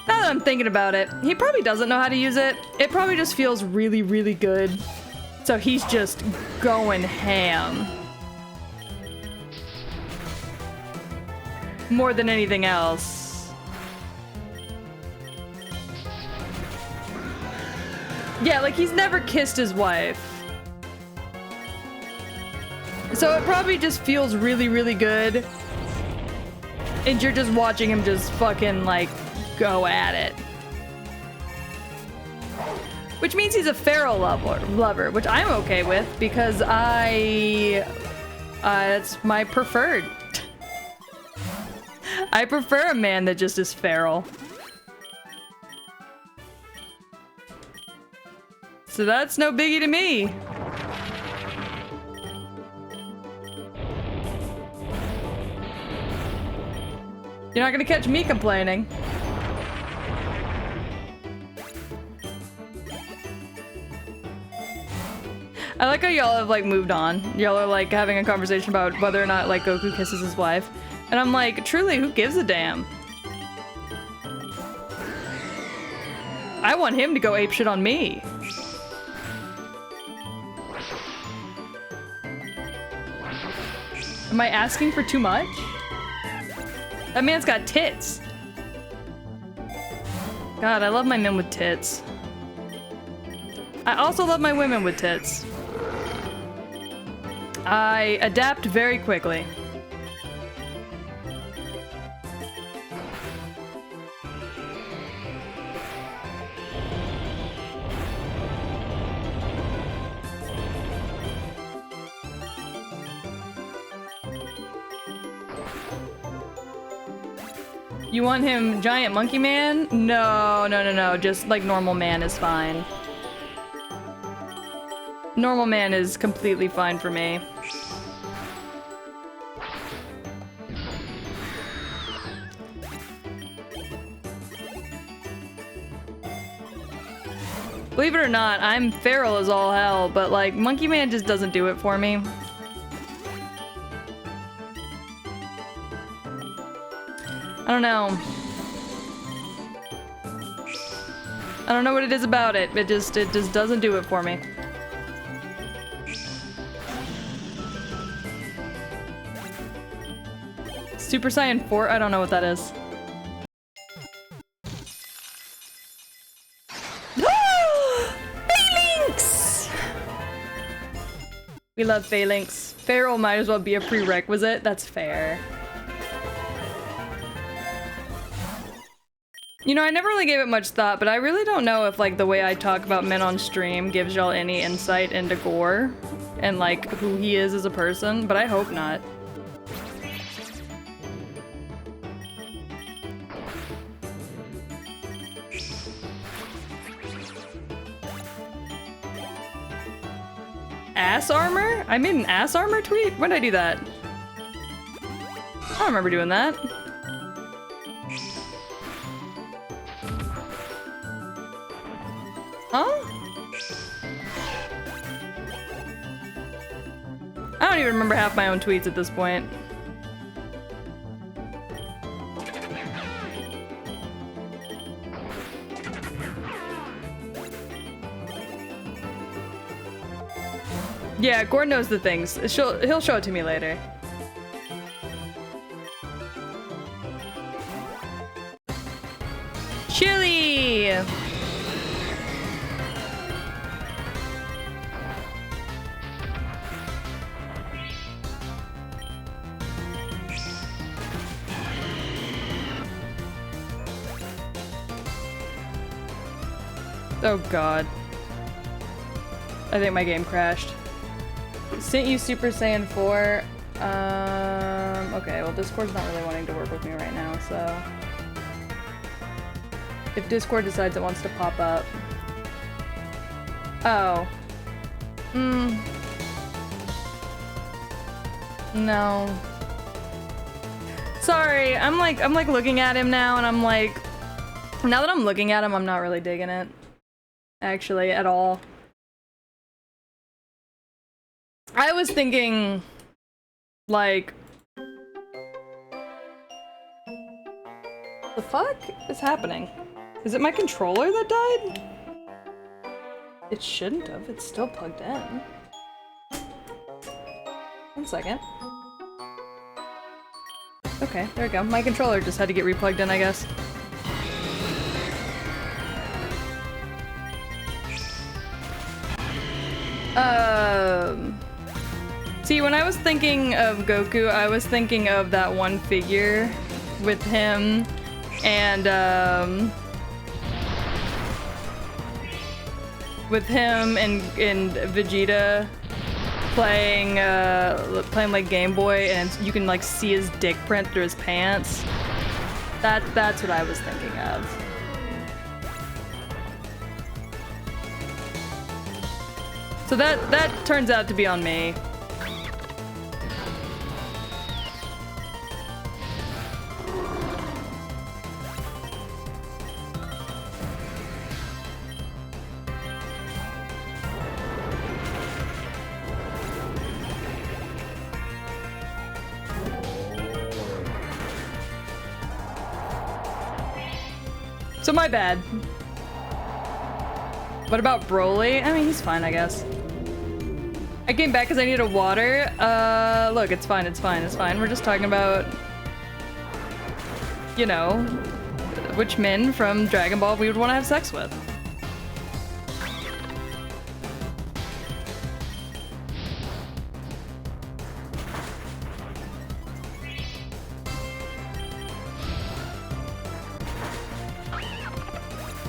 now that I'm thinking about it, he probably doesn't know how to use it. It probably just feels really, really good. So he's just going ham. More than anything else. Yeah, like he's never kissed his wife. So it probably just feels really, really good. And you're just watching him just fucking, like, go at it. Which means he's a feral lover, which I'm okay with because it's my preferred. I prefer a man that just is feral. So that's no biggie to me. You're not gonna catch me complaining. I like how y'all have like moved on. Y'all are like having a conversation about whether or not like Goku kisses his wife. And I'm like, truly, who gives a damn? I want him to go apeshit on me. Am I asking for too much? That man's got tits. God, I love my men with tits. I also love my women with tits. I adapt very quickly. You want him giant monkey man? No, no, no, no. Just like normal man is fine. Normal man is completely fine for me. Believe it or not, I'm feral as all hell, but like monkey man just doesn't do it for me. I don't know. I don't know what it is about it. It just doesn't do it for me. Super Saiyan 4? I don't know what that is. Phalanx! We love Phalanx. Feral might as well be a prerequisite. That's fair. You know, I never really gave it much thought, but I really don't know if, like, the way I talk about men on stream gives y'all any insight into Gore and, like, who he is as a person, but I hope not. Ass armor? I made an ass armor tweet? When did I do that? I don't remember doing that. Huh? I don't even remember half my own tweets at this point. Yeah, Gordon knows the things. He'll show it to me later. Chili! Oh god. I think my game crashed. Sent you Super Saiyan 4. Okay, well Discord's not really wanting to work with me right now, so... If Discord decides it wants to pop up... Oh. No. Sorry, I'm like looking at him now and I'm like... Now that I'm looking at him, I'm not really digging it. Actually, at all. I was thinking, like, the fuck is happening? Is it my controller that died? It shouldn't have, it's still plugged in. 1 second. Okay, there we go. My controller just had to get replugged in, I guess. See, when I was thinking of Goku, I was thinking of that one figure with him and, Vegeta playing, playing like Game Boy, and you can like see his dick print through his pants. That's what I was thinking of. So that turns out to be on me. So my bad. What about Broly? I mean, he's fine, I guess. I came back because I needed water. Look, it's fine, it's fine, it's fine. We're just talking about, you know, which men from Dragon Ball we would want to have sex with.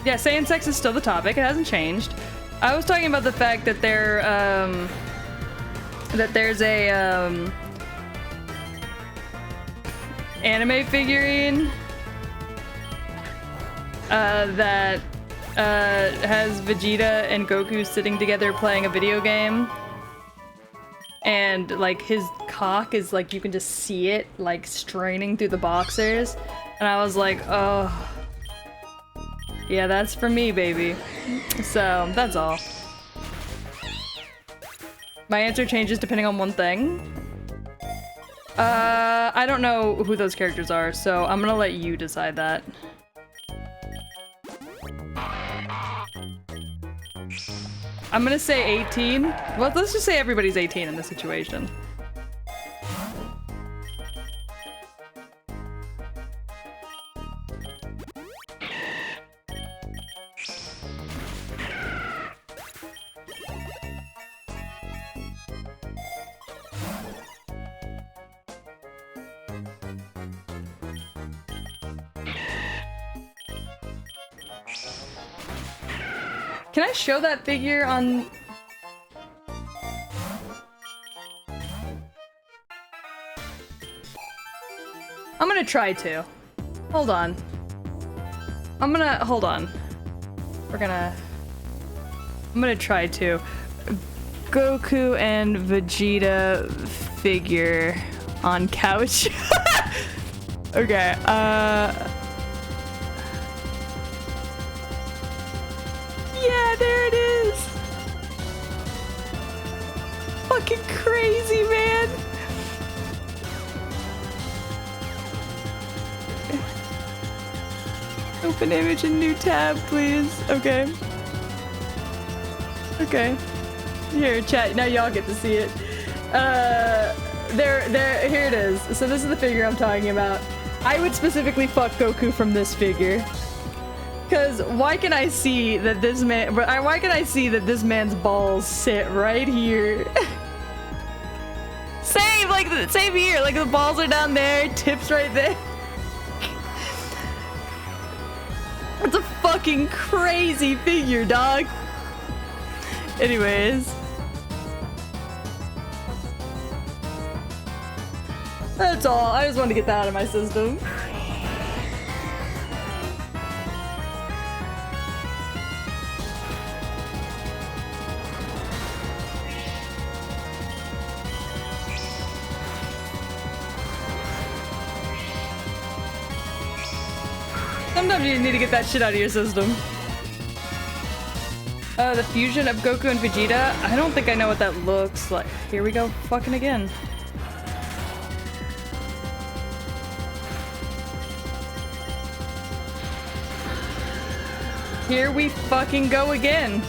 Yeah, Saiyan sex is still the topic. It hasn't changed. I was talking about the fact that there, that there's a, anime figurine that has Vegeta and Goku sitting together playing a video game. And like his cock is like, you can just see it like straining through the boxers. And I was like, oh, yeah, that's for me, baby. So that's all. My answer changes depending on one thing. I don't know who those characters are, so I'm gonna let you decide that. I'm gonna say 18. Well, let's just say everybody's 18 in this situation. Can I show that figure on... I'm gonna try to. Hold on. Hold on. I'm gonna try to. Goku and Vegeta figure on couch. Okay, yeah, there it is! Fucking crazy, man! Open image in new tab, please. Okay. Okay. Here, chat, now y'all get to see it. Here it is. So this is the figure I'm talking about. I would specifically fuck Goku from this figure. Because why can I see that this man's balls sit right here? Same here, like the balls are down there, tips right there. It's a fucking crazy figure, dog. Anyways. That's all. I just wanted to get that out of my system. Sometimes you need to get that shit out of your system. The fusion of Goku and Vegeta? I don't think I know what that looks like. Here we go fucking again. Here we fucking go again.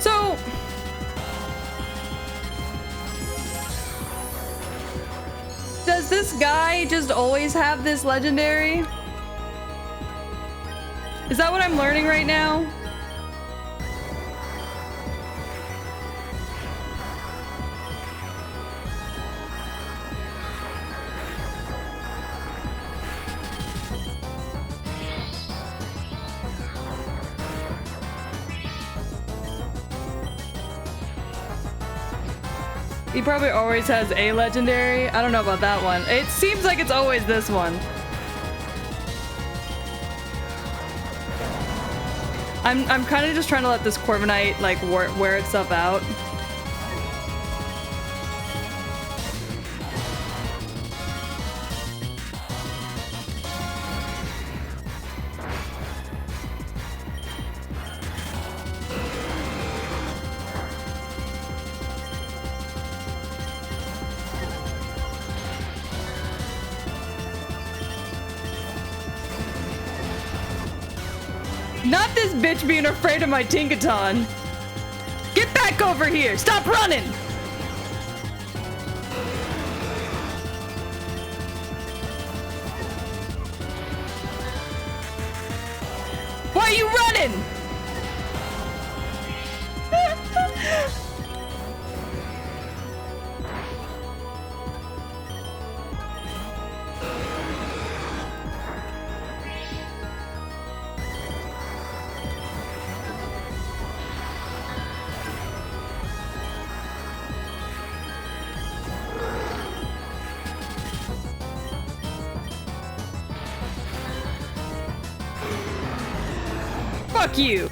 So, does this guy just always have this legendary? Is that what I'm learning right now? He probably always has a legendary. I don't know about that one. It seems like it's always this one. I'm kind of just trying to let this Corviknight like wear itself out. Not this bitch being afraid of my Tinkaton. Get back over here! Stop running! Why are you running? Fuck you!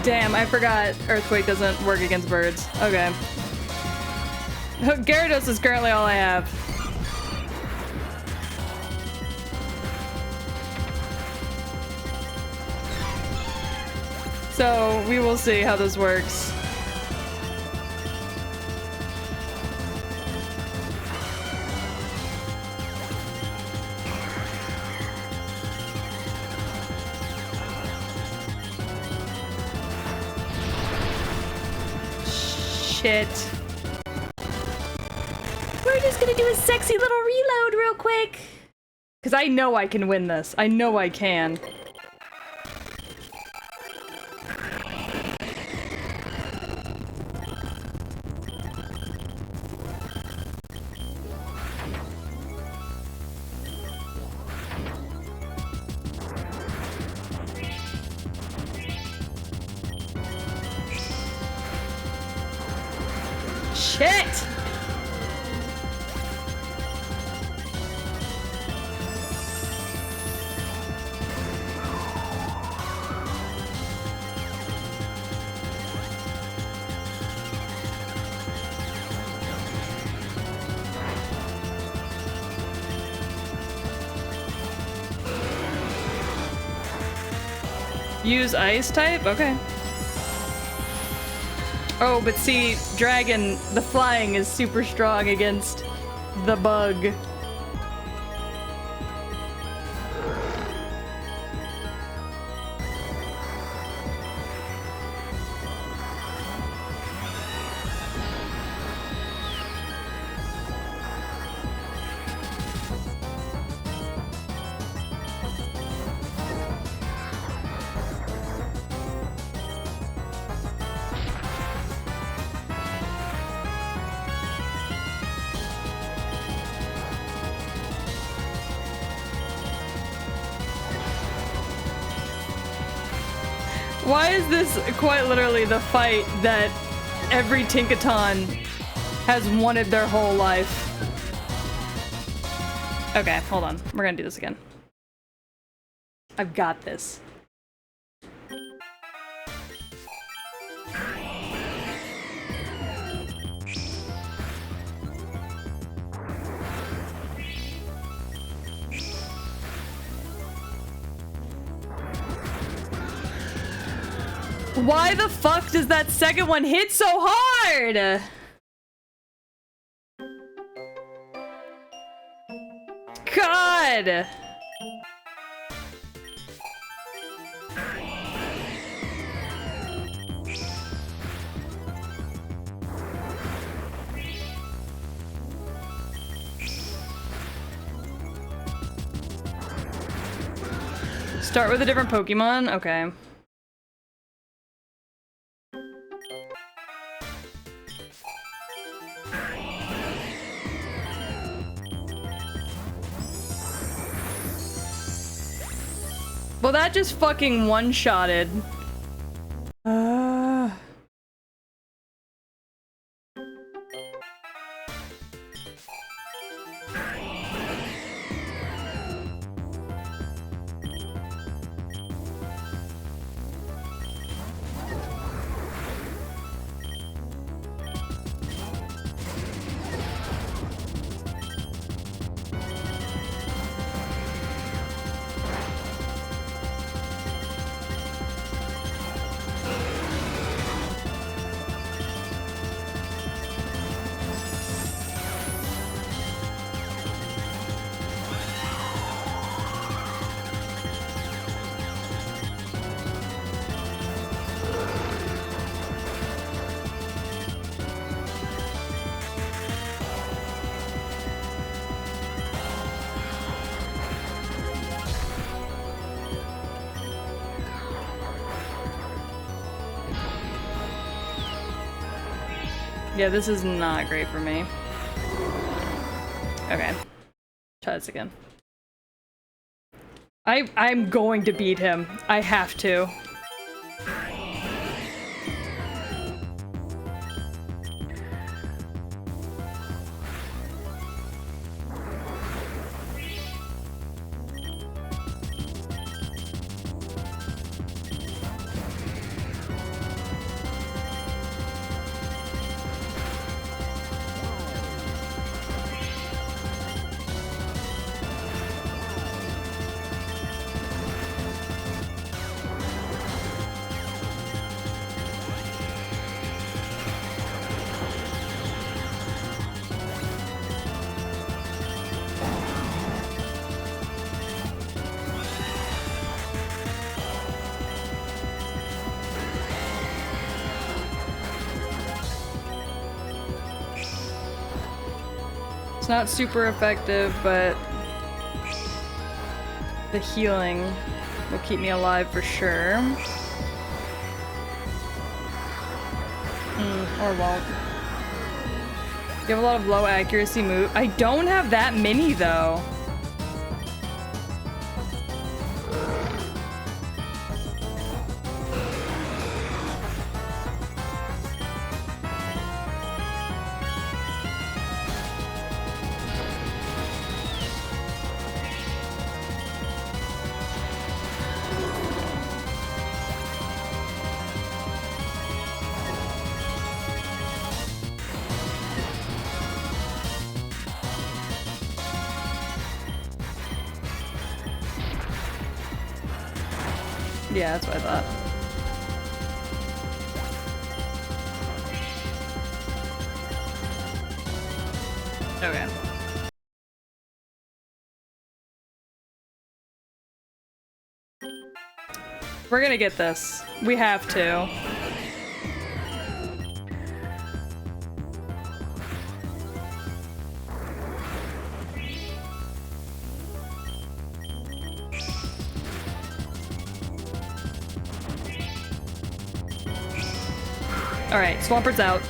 Damn, I forgot Earthquake doesn't work against birds. Okay. Gyarados is currently all I have. So, we will see how this works. Shit. We're just gonna do a sexy little reload real quick. Because I know I can win this. I know I can. Shit! Use ice type? Okay. Oh, but see, Dragon, the flying is super strong against the bug. Why is this quite literally the fight that every Tinkaton has wanted their whole life? Okay, hold on. We're gonna do this again. I've got this. Why the fuck does that second one hit so hard? God! Start with a different Pokemon? Okay. Well, that just fucking one-shotted. Yeah, this is not great for me. Okay. Try this again. I'm going to beat him. I have to. It's not super effective, but the healing will keep me alive for sure. Or won't. You have a lot of low accuracy move. I don't have that many though. Yeah, that's what I thought. Okay. We're gonna get this. We have to. Alright, Swampert out.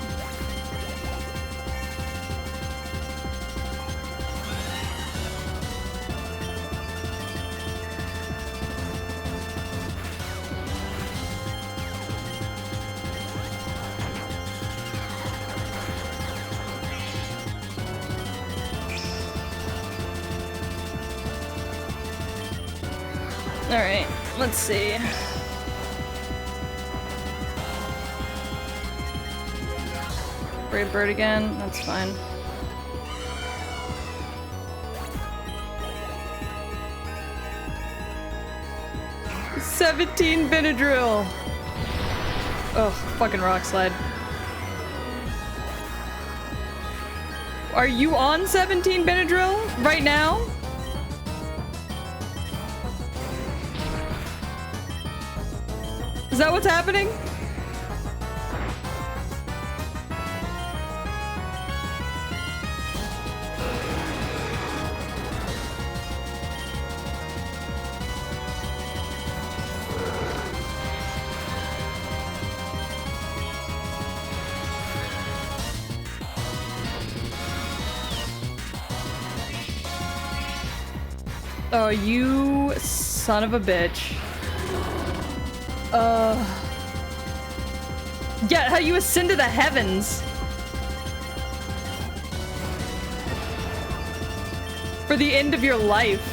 Alright, let's see. Brave Bird again, that's fine. $17 Benadryl! Oh, fucking rock slide. Are you on 17 Benadryl right now? Is that what's happening? Oh, you son of a bitch. Yeah, how you ascend to the heavens. For the end of your life.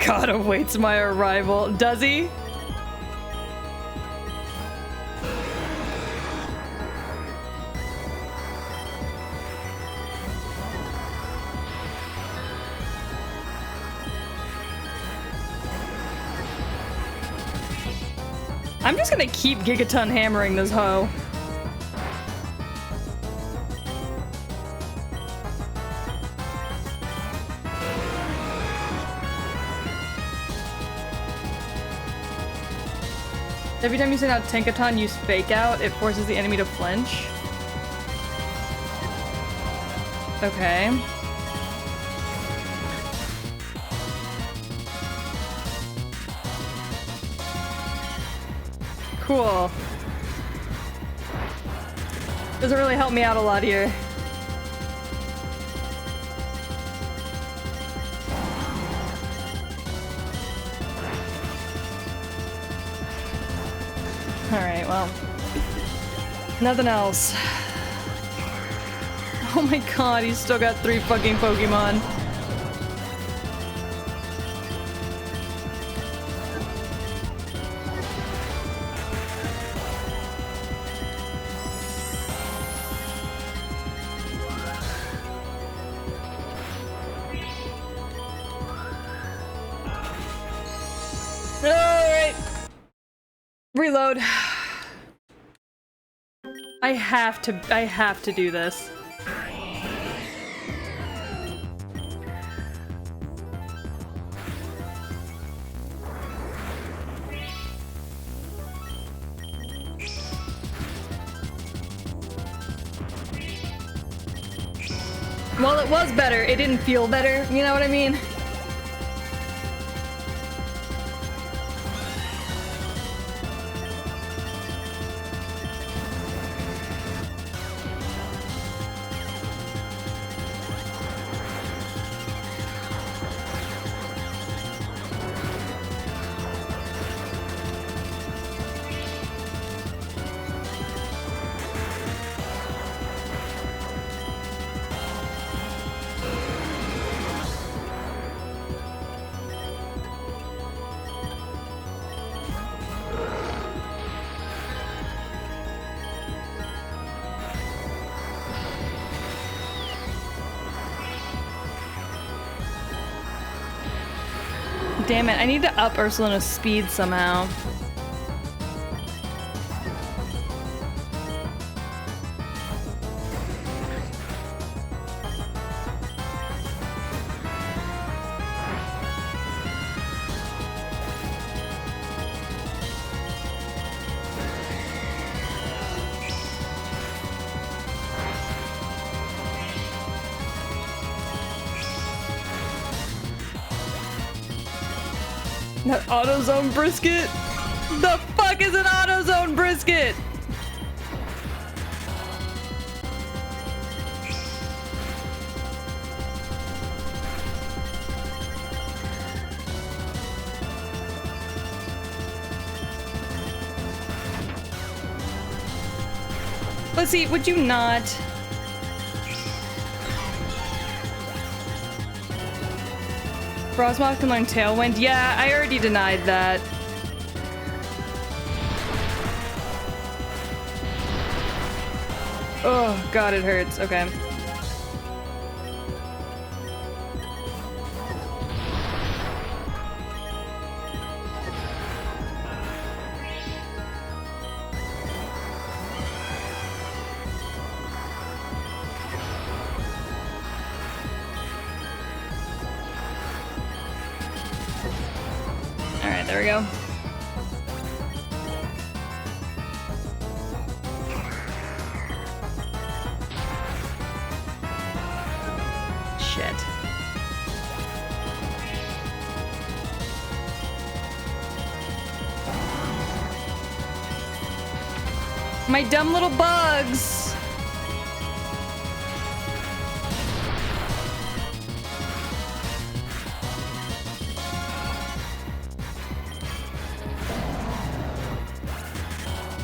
God awaits my arrival. Does he? I'm just gonna keep Gigaton hammering this hoe. Every time you send out Tinkaton, use Fake Out, it forces the enemy to flinch. Okay. Cool. Doesn't really help me out a lot here. Alright, well. Nothing else. Oh my god, he's still got 3 fucking Pokemon. Alright. Reload. I have to do this. Well, it was better. It didn't feel better. You know what I mean? Damn it, I need to up Ursulina's speed somehow. That AutoZone brisket? The fuck is an AutoZone brisket? Let's see, would you not? Frostmoth can learn Tailwind? Yeah, I already denied that. Oh, God, it hurts. Okay. Alright, there we go. Shit. My dumb little bugs!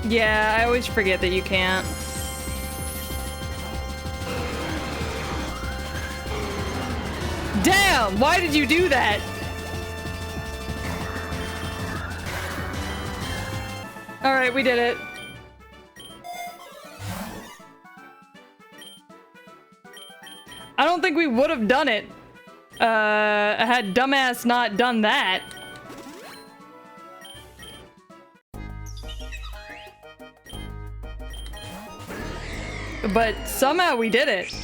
Yeah, I always forget that you can't. Damn! Why did you do that? Alright, we did it. I don't think we would have done it. Had dumbass not done that. But somehow we did it.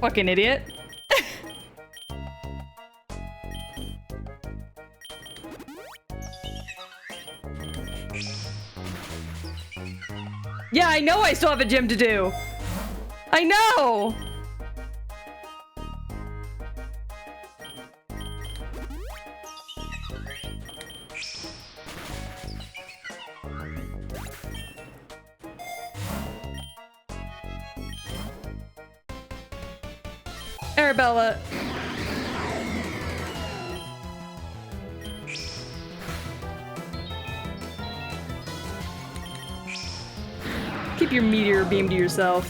Fucking idiot. Yeah, I know I still have a gym to do. I know. Arabella. Keep your meteor beam to yourself.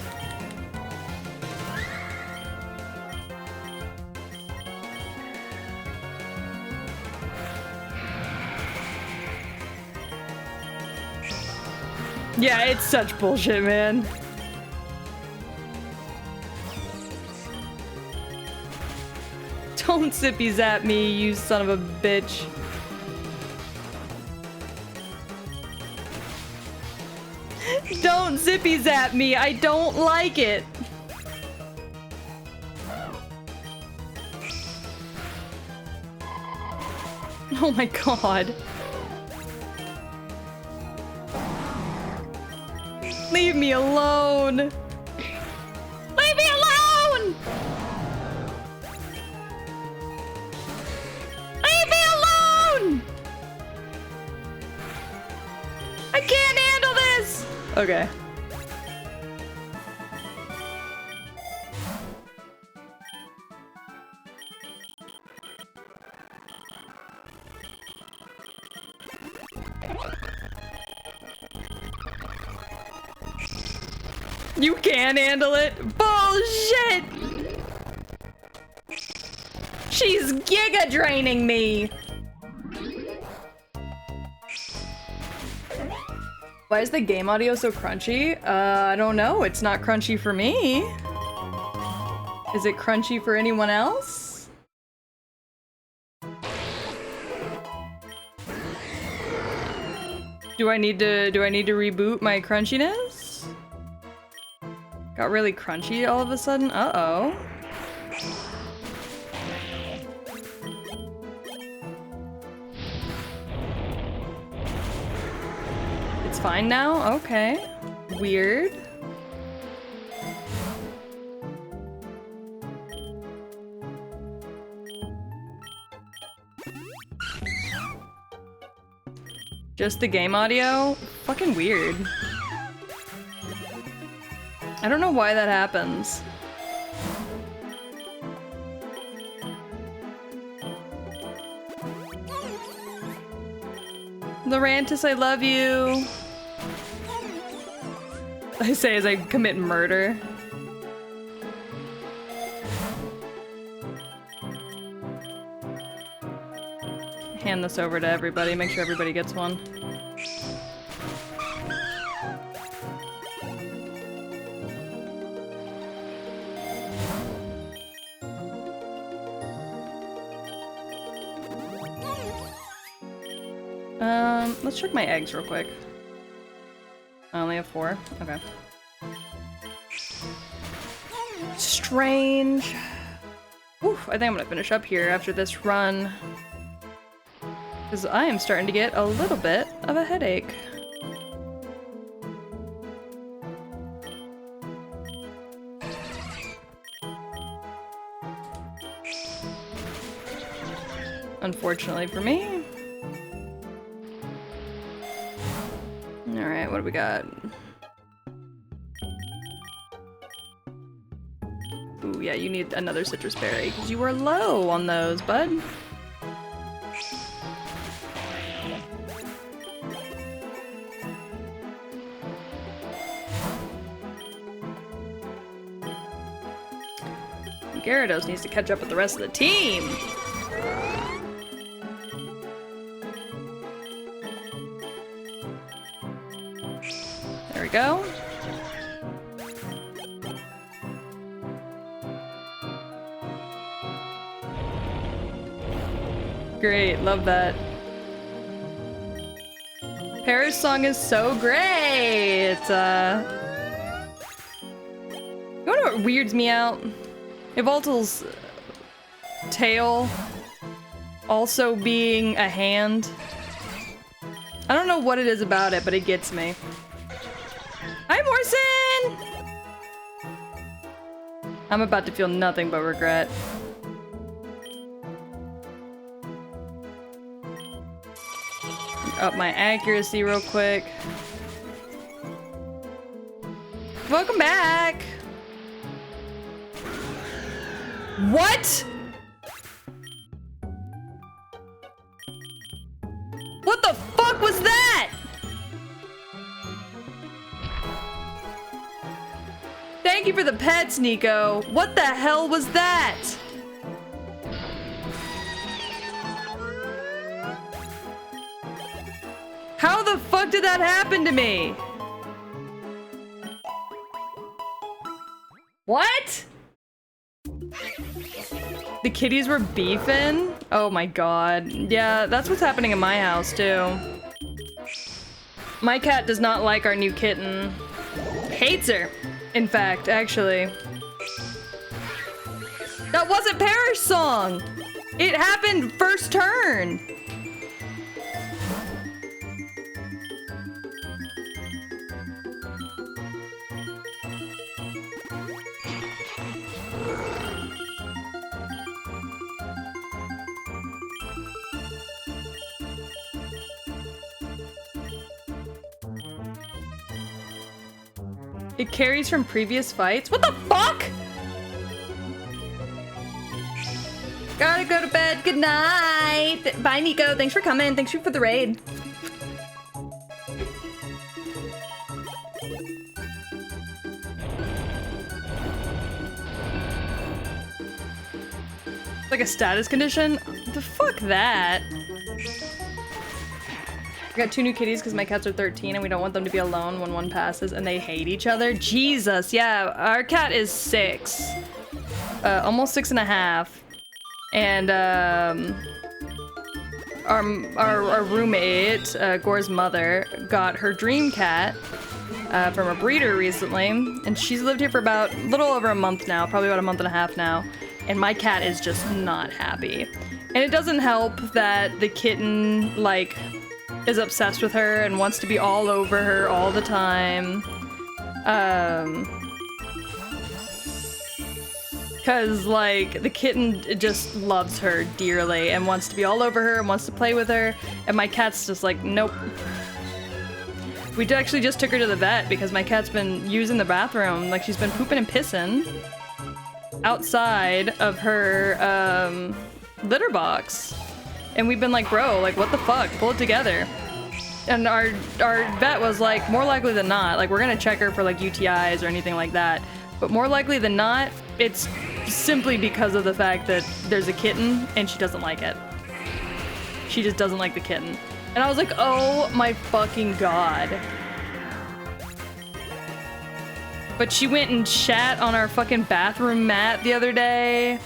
Yeah, it's such bullshit, man. Don't zippy zap me, you son of a bitch. Don't zippy zap me, I don't like it. Oh my god. Leave me alone. Leave me alone! Leave me alone! I can't handle this! Okay. You can't handle it? Bullshit! She's giga draining me! Why is the game audio so crunchy? I don't know. It's not crunchy for me. Is it crunchy for anyone else? Do I need to reboot my crunchiness? Got really crunchy all of a sudden? Uh-oh. It's fine now? Okay. Weird. Just the game audio? Fucking weird. I don't know why that happens. Lorantis, I love you. I say as I commit murder. Hand this over to everybody, make sure everybody gets one. Let's check my eggs real quick. I only have 4. Okay. Strange. Oof, I think I'm gonna finish up here after this run. Because I am starting to get a little bit of a headache. Unfortunately for me. Alright, what do we got? Ooh, yeah, you need another citrus berry, because you were low on those, bud. Gyarados needs to catch up with the rest of the team! There we go. Great, love that. Paris song is so great! You know what weirds me out? Yveltal's tail also being a hand. I don't know what it is about it, but it gets me. I'm person! I'm about to feel nothing but regret. Up my accuracy real quick. Welcome back! What? What the fuck was that? Thank you for the pets, Nico. What the hell was that? How the fuck did that happen to me? What? The kitties were beefing? Oh my god. Yeah, that's what's happening in my house too. My cat does not like our new kitten. Hates her, in fact, actually. That wasn't Parrish's song! It happened first turn! It carries from previous fights? What the fuck? Gotta go to bed. Good night. Bye, Nico. Thanks for coming. Thanks for the raid. Like a status condition? The fuck that? I got 2 new kitties because my cats are 13 and we don't want them to be alone when one passes and they hate each other. Jesus, yeah, our cat is 6. Almost 6.5. And our roommate, Gore's mother, got her dream cat from a breeder recently. And she's lived here for about a little over a month now, probably about a month and a half now. And my cat is just not happy. And it doesn't help that the kitten, like, is obsessed with her and wants to be all over her all the time. Cause like the kitten just loves her dearly and wants to be all over her and wants to play with her, and my cat's just like, nope. We actually just took her to the vet because my cat's been using the bathroom, like she's been pooping and pissing outside of her litter box. And we've been like, bro, like, what the fuck? Pull it together. And our vet was like, more likely than not, like, we're gonna check her for like UTIs or anything like that. But more likely than not, it's simply because of the fact that there's a kitten and she doesn't like it. She just doesn't like the kitten. And I was like, oh my fucking god. But she went and shat on our fucking bathroom mat the other day.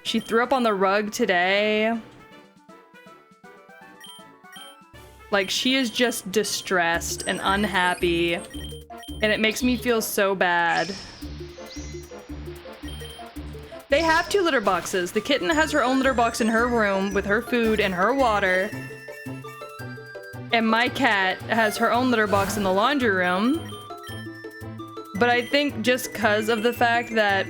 She threw up on the rug today. Like, she is just distressed and unhappy, and it makes me feel so bad. They have 2 litter boxes. The kitten has her own litter box in her room with her food and her water. And my cat has her own litter box in the laundry room. But I think just because of the fact that,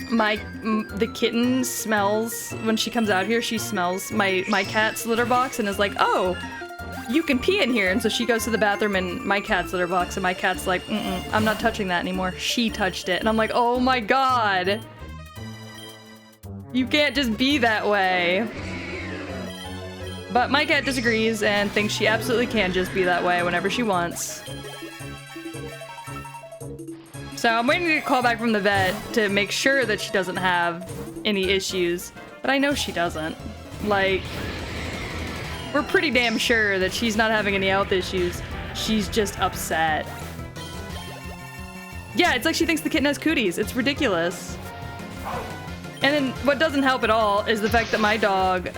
the kitten smells, when she comes out here, she smells my cat's litter box and is like, oh, you can pee in here. And so she goes to the bathroom in my cat's litter box and my cat's like, I'm not touching that anymore. She touched it. And I'm like, oh my god. You can't just be that way. But my cat disagrees and thinks she absolutely can just be that way whenever she wants. So I'm waiting to get a call back from the vet to make sure that she doesn't have any issues. But I know she doesn't. Like, we're pretty damn sure that she's not having any health issues. She's just upset. Yeah, it's like she thinks the kitten has cooties. It's ridiculous. And then what doesn't help at all is the fact that my dog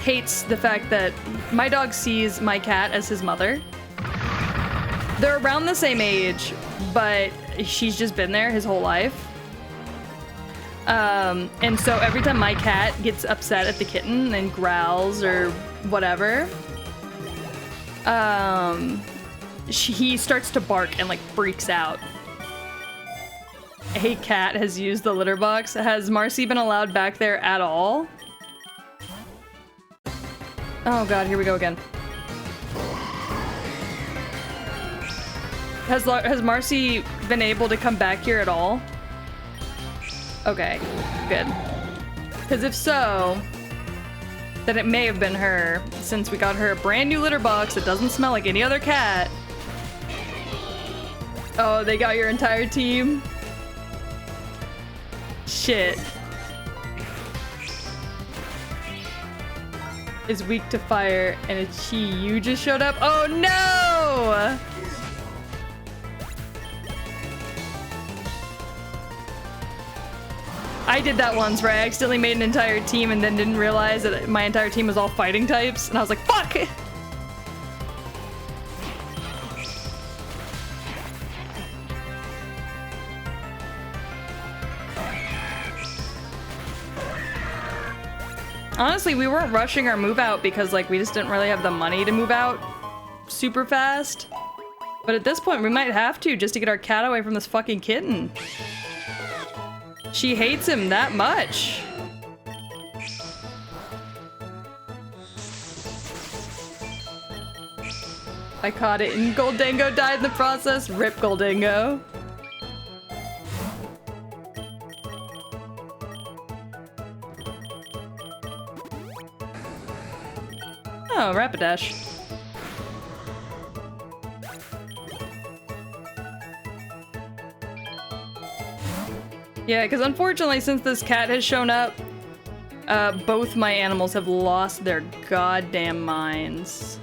hates the fact that my dog sees my cat as his mother. They're around the same age, but she's just been there his whole life. And so every time my cat gets upset at the kitten and growls or whatever, he starts to bark and like freaks out. A cat has used the litter box. Has Marcy been allowed back there at all? Oh god, here we go again. Has Marcy been able to come back here at all? Okay, good. Because if so, then it may have been her, since we got her a brand new litter box that doesn't smell like any other cat. Oh, they got your entire team? Shit. Is weak to fire, and it's she. You just showed up? Oh no! I did that once where I accidentally made an entire team and then didn't realize that my entire team was all fighting types, and I was like, fuck! Honestly, we weren't rushing our move out because like we just didn't really have the money to move out super fast. But at this point, we might have to just to get our cat away from this fucking kitten. She hates him that much. I caught it and Goldango died in the process. Rip Goldango. Oh, Rapidash. Yeah, because unfortunately, since this cat has shown up, both my animals have lost their goddamn minds.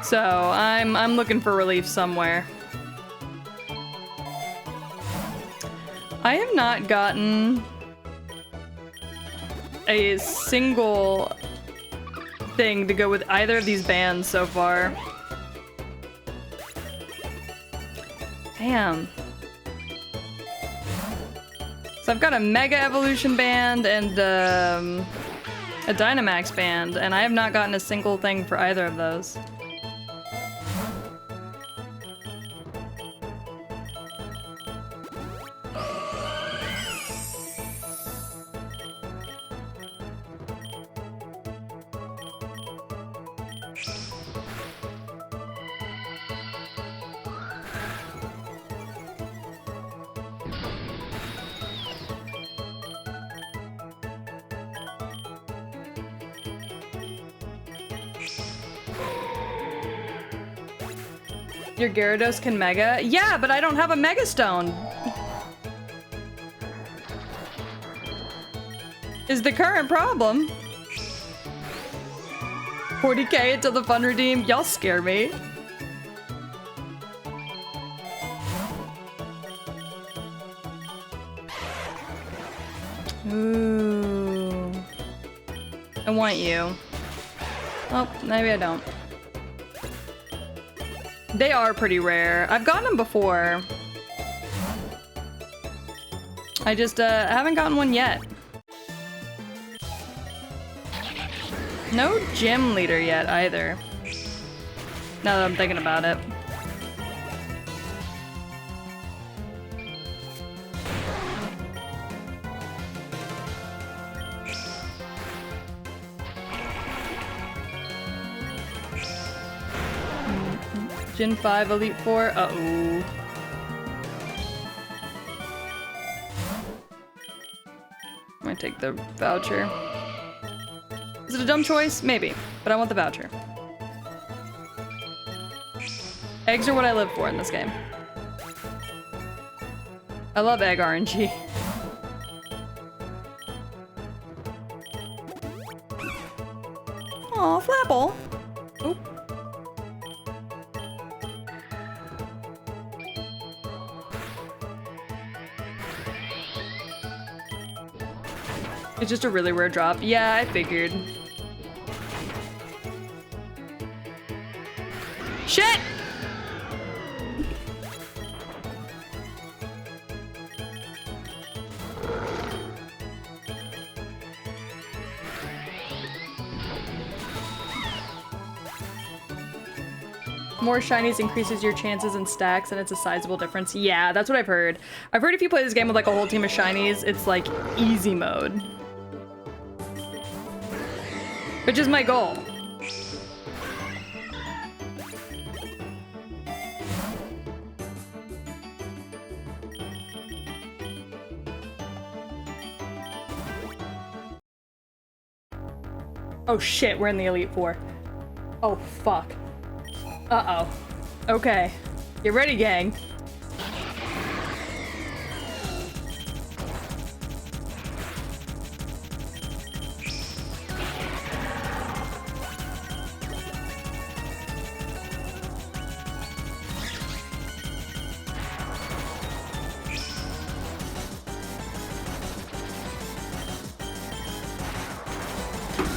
So, I'm looking for relief somewhere. I have not gotten a single thing to go with either of these bands so far. Damn. So I've got a Mega Evolution band and a Dynamax band, and I have not gotten a single thing for either of those. Your Gyarados can Mega? Yeah, but I don't have a Mega Stone. Is the current problem. 40k until the fun redeem? Y'all scare me. Ooh. I want you. Oh, maybe I don't. They are pretty rare. I've gotten them before. I just haven't gotten one yet. No gym leader yet either. Now that I'm thinking about it. Gen 5, Elite 4, uh-oh. I'm gonna take the voucher. Is it a dumb choice? Maybe, but I want the voucher. Eggs are what I live for in this game. I love egg RNG. Aw, Flapple. Oop. It's just a really rare drop. Yeah, I figured. Shit! More shinies increases your chances in stacks, and it's a sizable difference. Yeah, that's what I've heard. I've heard if you play this game with like a whole team of shinies, it's like easy mode. Which is my goal. Oh shit, we're in the Elite Four. Oh fuck. Uh-oh. Okay. Get ready, gang.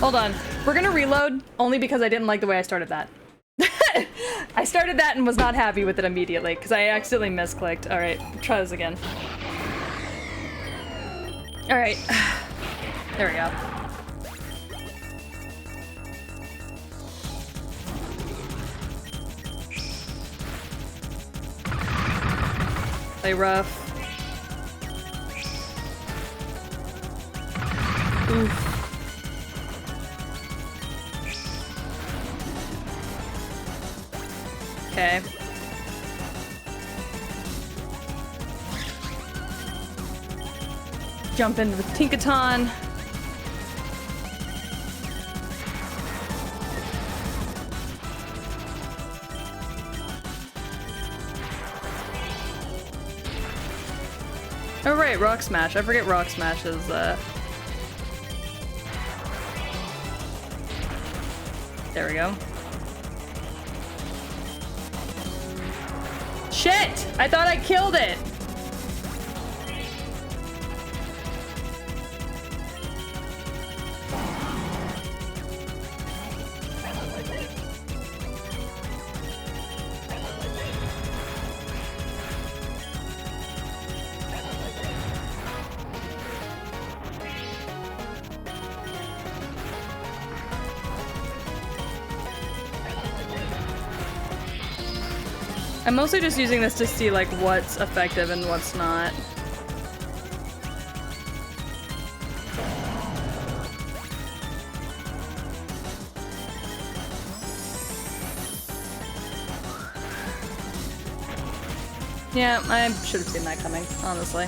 Hold on. We're gonna reload only because I didn't like the way I started that. I started that and was not happy with it immediately because I accidentally misclicked. All right, try this again. All right. There we go. Play rough. Oof. Okay. Jump into the Tinkaton. Oh right, Rock Smash. I forget Rock Smash is there we go. Shit! I thought I killed it! I'm mostly just using this to see like what's effective and what's not. Yeah, I should have seen that coming, honestly.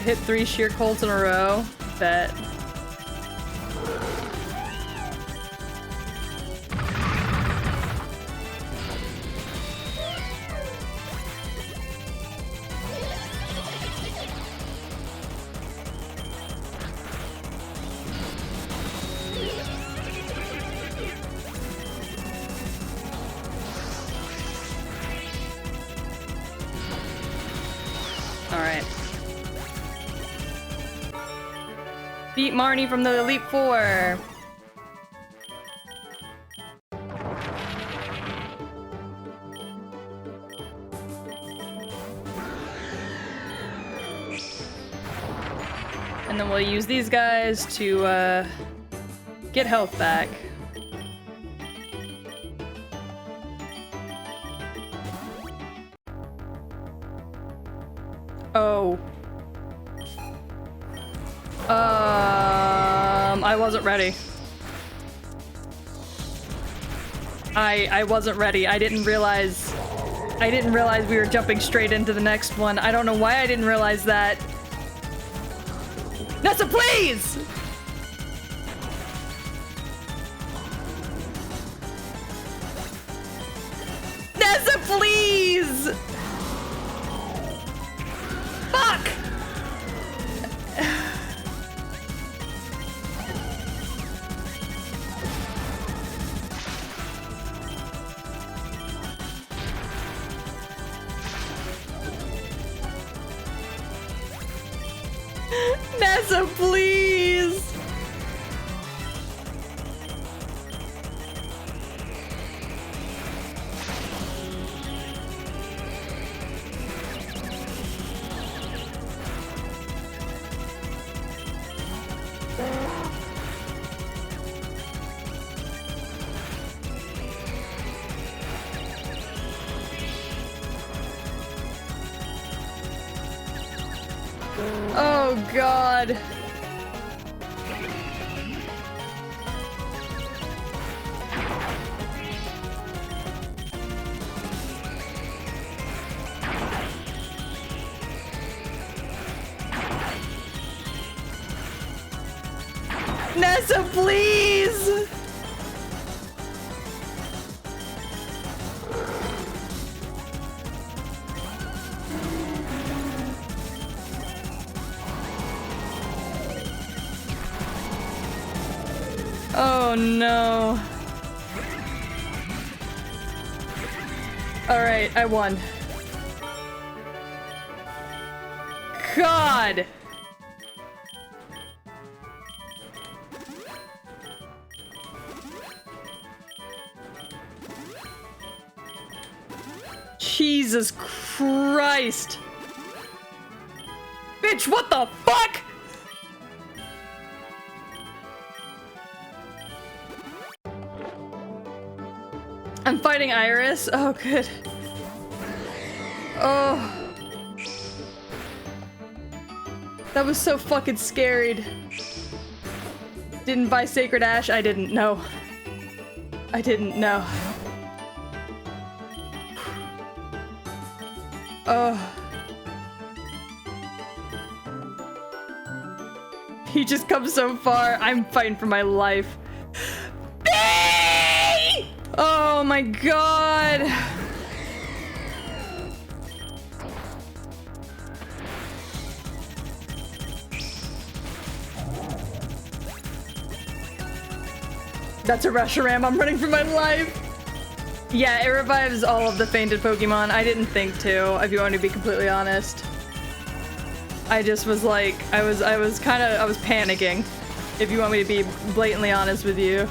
Hit 3 sheer colds in a row. Bet. Beat Marnie from the Elite Four. And then we'll use these guys to get health back. Oh. I wasn't ready. I wasn't ready. I didn't realize we were jumping straight into the next one. I don't know why I didn't realize that. Nessa, please! Nessa, please! Fuck! Nessa, please! Oh god. Nessa, please! Oh no. Alright, I won. God! Jesus Christ! Bitch, what the fuck?! I'm fighting Iris? Oh, good. Oh. That was so fucking scared. Didn't buy Sacred Ash? I didn't know. I didn't know. Oh. He just comes so far. I'm fighting for my life. Oh my god. That's a Reshiram. I'm running for my life. Yeah, it revives all of the fainted Pokemon. I didn't think to, if you want me to be completely honest. I just was like, I was panicking, if you want me to be blatantly honest with you.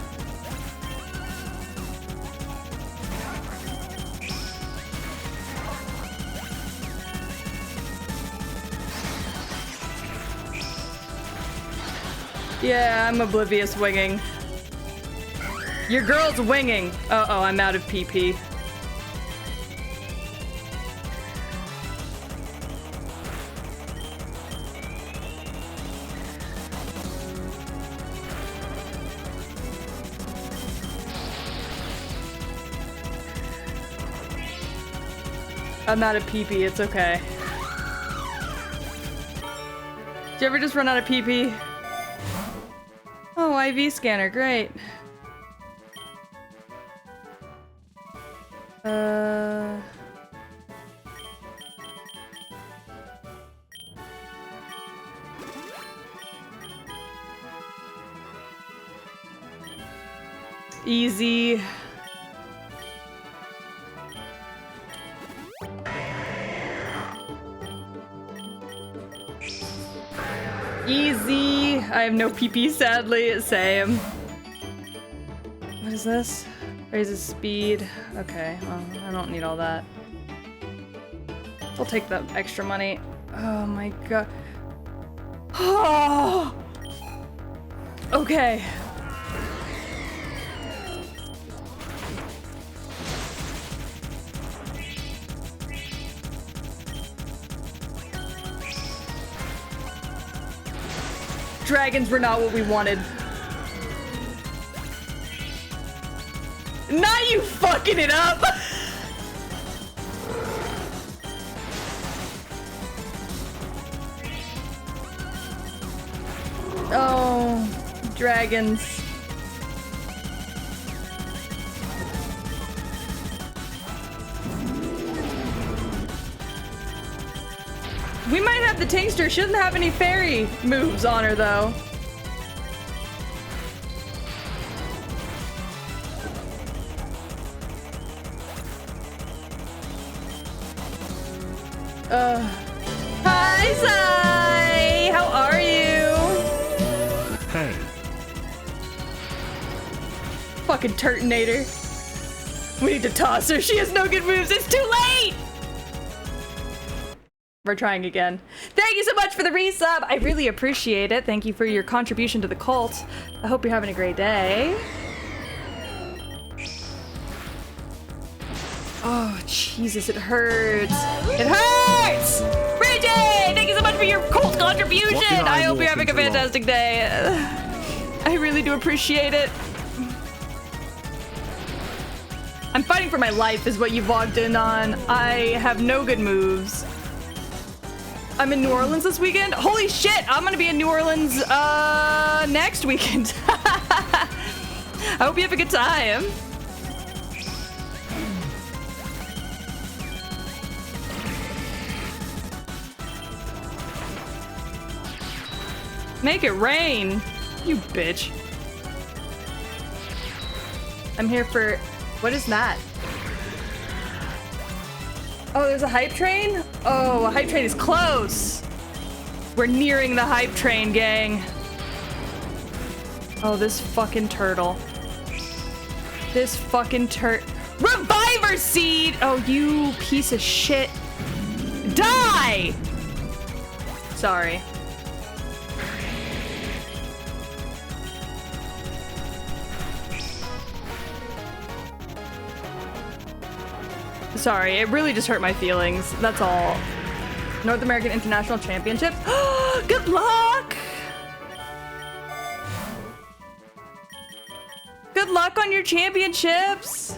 Yeah, I'm oblivious winging. Your girl's winging. Uh-oh, I'm out of PP. I'm out of PP, it's okay. Did you ever just run out of PP? Oh, IV scanner, great. Easy. Easy. I have no PP, sadly. Same. What is this? Raises speed. Okay, well, I don't need all that. I'll take the extra money. Oh my god. Oh! Okay. Dragons were not what we wanted. Not you fucking it up! Oh, dragons. We might have the Tankster. Shouldn't have any fairy moves on her, though. Hi, Sai! How are you? Hey. Fucking Turtonator. We need to toss her. She has no good moves. It's too late! We're trying again. Thank you so much for the resub. I really appreciate it. Thank you for your contribution to the cult. I hope you're having a great day. Oh, Jesus, it hurts. It hurts! Bridget, thank you so much for your cult Fusion! What did I I hope you're walk having a into wrong? fantastic day. I really do appreciate it. I'm fighting for my life is what you've logged in on. I have no good moves. I'm in New Orleans this weekend. Holy shit, I'm gonna be in New Orleans next weekend. I hope you have a good time. Make it rain, you bitch. I'm here for, what is that? Oh, there's a hype train? Oh, a hype train is close. We're nearing the hype train, gang. Oh, this fucking turtle. This fucking Reviver seed! Oh, you piece of shit. Die! Sorry. Sorry, it really just hurt my feelings. That's all. North American International Championships. Good luck! Good luck on your championships!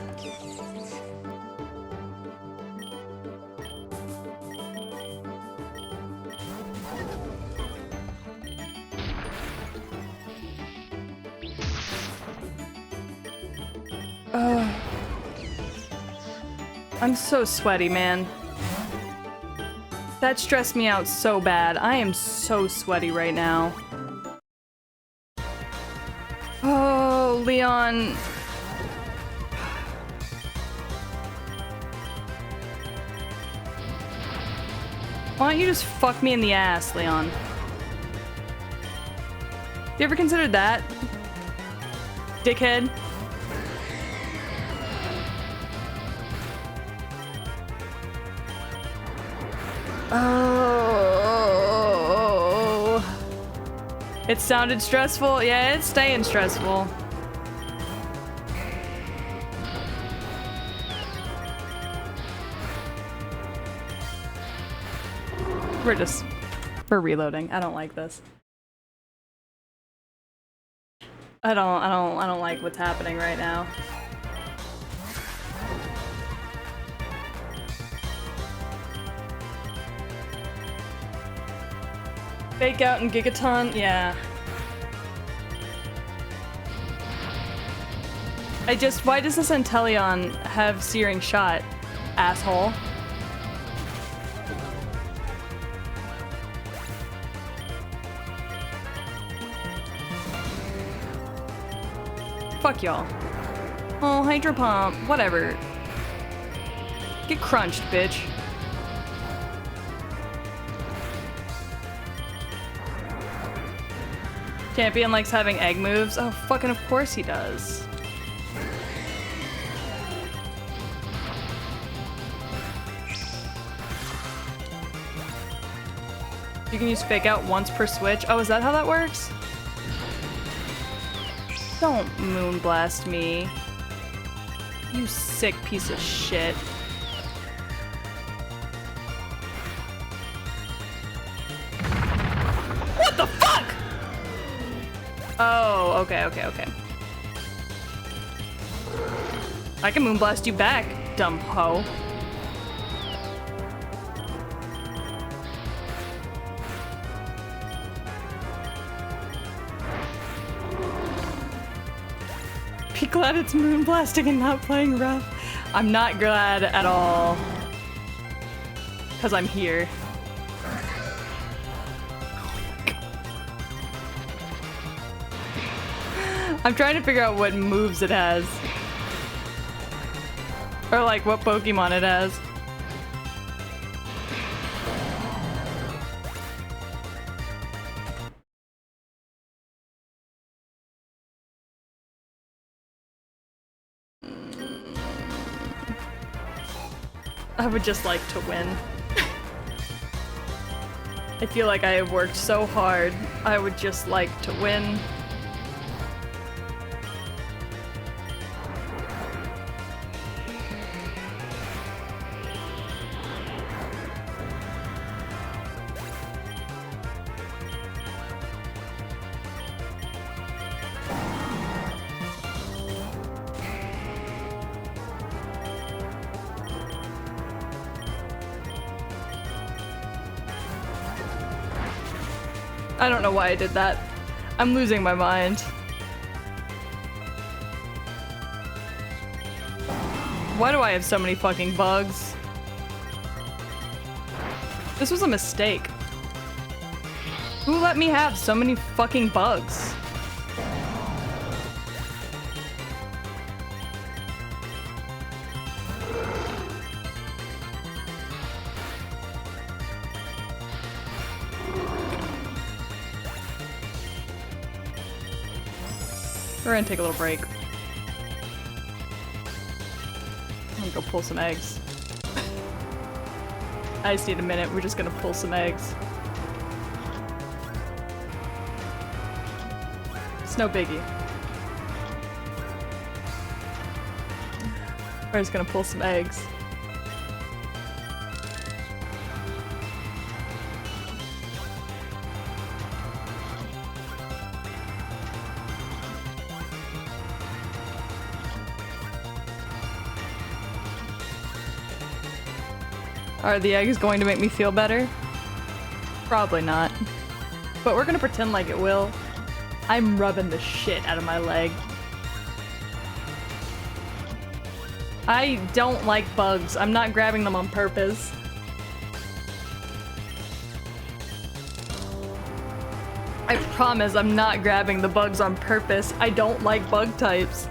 I'm so sweaty, man. That stressed me out so bad. I am so sweaty right now. Oh, Leon. Why don't you just fuck me in the ass, Leon? You ever considered that? Dickhead? Oh. It sounded stressful. Yeah, it's staying stressful. We're reloading. I don't like this. I don't like what's happening right now. Fake out and Gigaton, yeah. Why does this Inteleon have Searing Shot, asshole? Fuck y'all. Oh, Hydro Pump, whatever. Get crunched, bitch. Champion likes having egg moves? Oh, fucking of course he does. You can use fake out once per switch. Oh, is that how that works? Don't moonblast me. You sick piece of shit. What the fuck? Oh, okay. I can moonblast you back, dumb hoe. Be glad it's moonblasting and not playing rough. I'm not glad at all. 'Cause I'm here. I'm trying to figure out what moves it has. Or like what Pokemon it has. I would just like to win. I feel like I have worked so hard. I would just like to win. I don't know why I did that. I'm losing my mind. Why do I have so many fucking bugs? This was a mistake. Who let me have so many fucking bugs? We're gonna take a little break. I'm gonna go pull some eggs. I just need a minute. We're just gonna pull some eggs. It's no biggie. We're just gonna pull some eggs. Are the eggs going to make me feel better? Probably not. But we're gonna pretend like it will. I'm rubbing the shit out of my leg. I don't like bugs. I'm not grabbing them on purpose. I promise I'm not grabbing the bugs on purpose. I don't like bug types.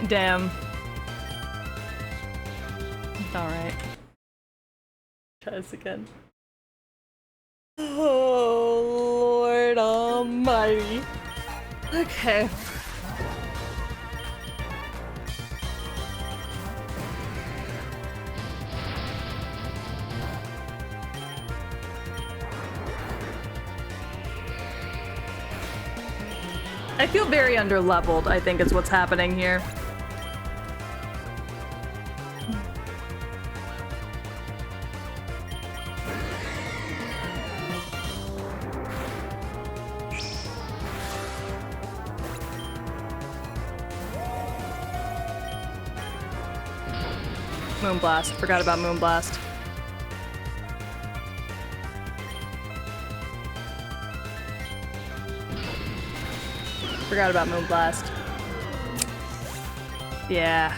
Damn. Alright. Try this again. Oh, Lord almighty. Okay. I feel very underleveled, I think is what's happening here. Moonblast. Forgot about Moonblast. Forgot about Moonblast. Yeah.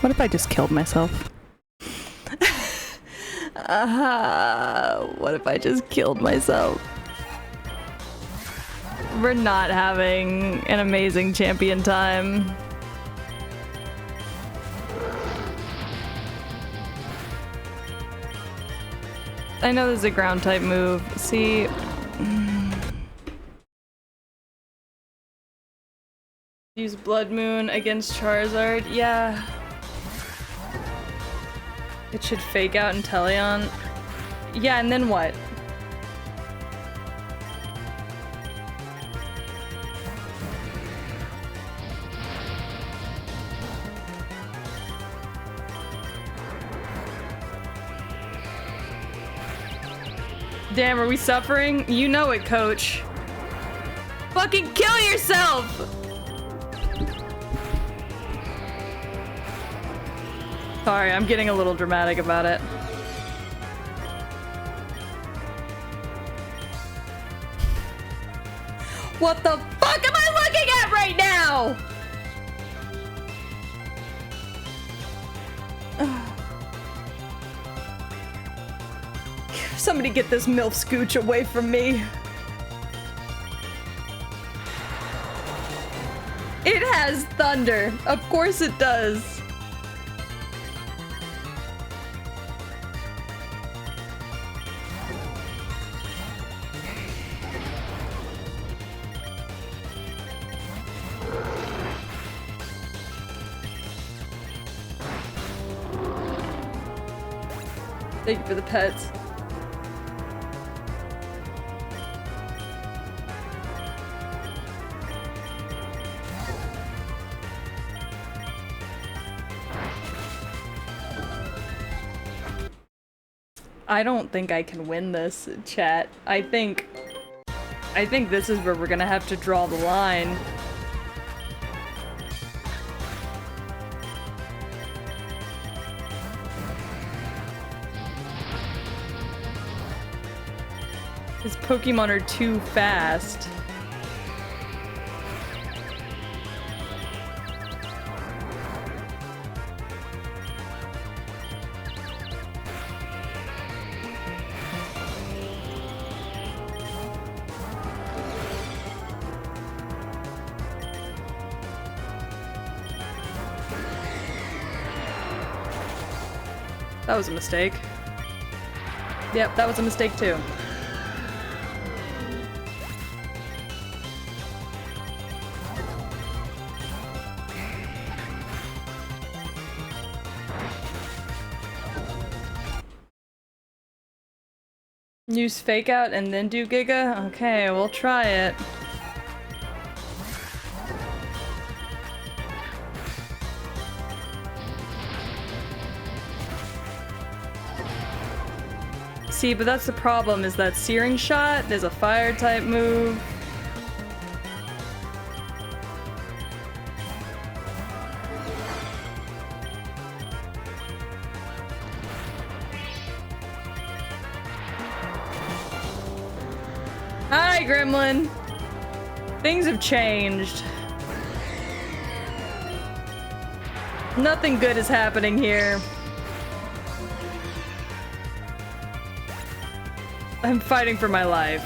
What if I just killed myself? What if I just killed myself? We're not having an amazing champion time. I know this is a ground type move. See. Use Blood Moon against Charizard. Yeah. It should fake out Inteleon. Yeah, and then what? Damn, are we suffering? You know it, coach. Fucking kill yourself! Sorry, I'm getting a little dramatic about it. What the fuck am I looking at right now? Somebody get this MILF scooch away from me. It has thunder. Of course it does. Thank you for the pets. I don't think I can win this, chat. I think this is where we're gonna have to draw the line. His Pokemon are too fast. That was a mistake. Yep, that was a mistake too. Use fake out and then do Giga? Okay, we'll try it. See, but that's the problem, is that Searing Shot is a fire type move. Hi, Gremlin! Things have changed. Nothing good is happening here. I'm fighting for my life.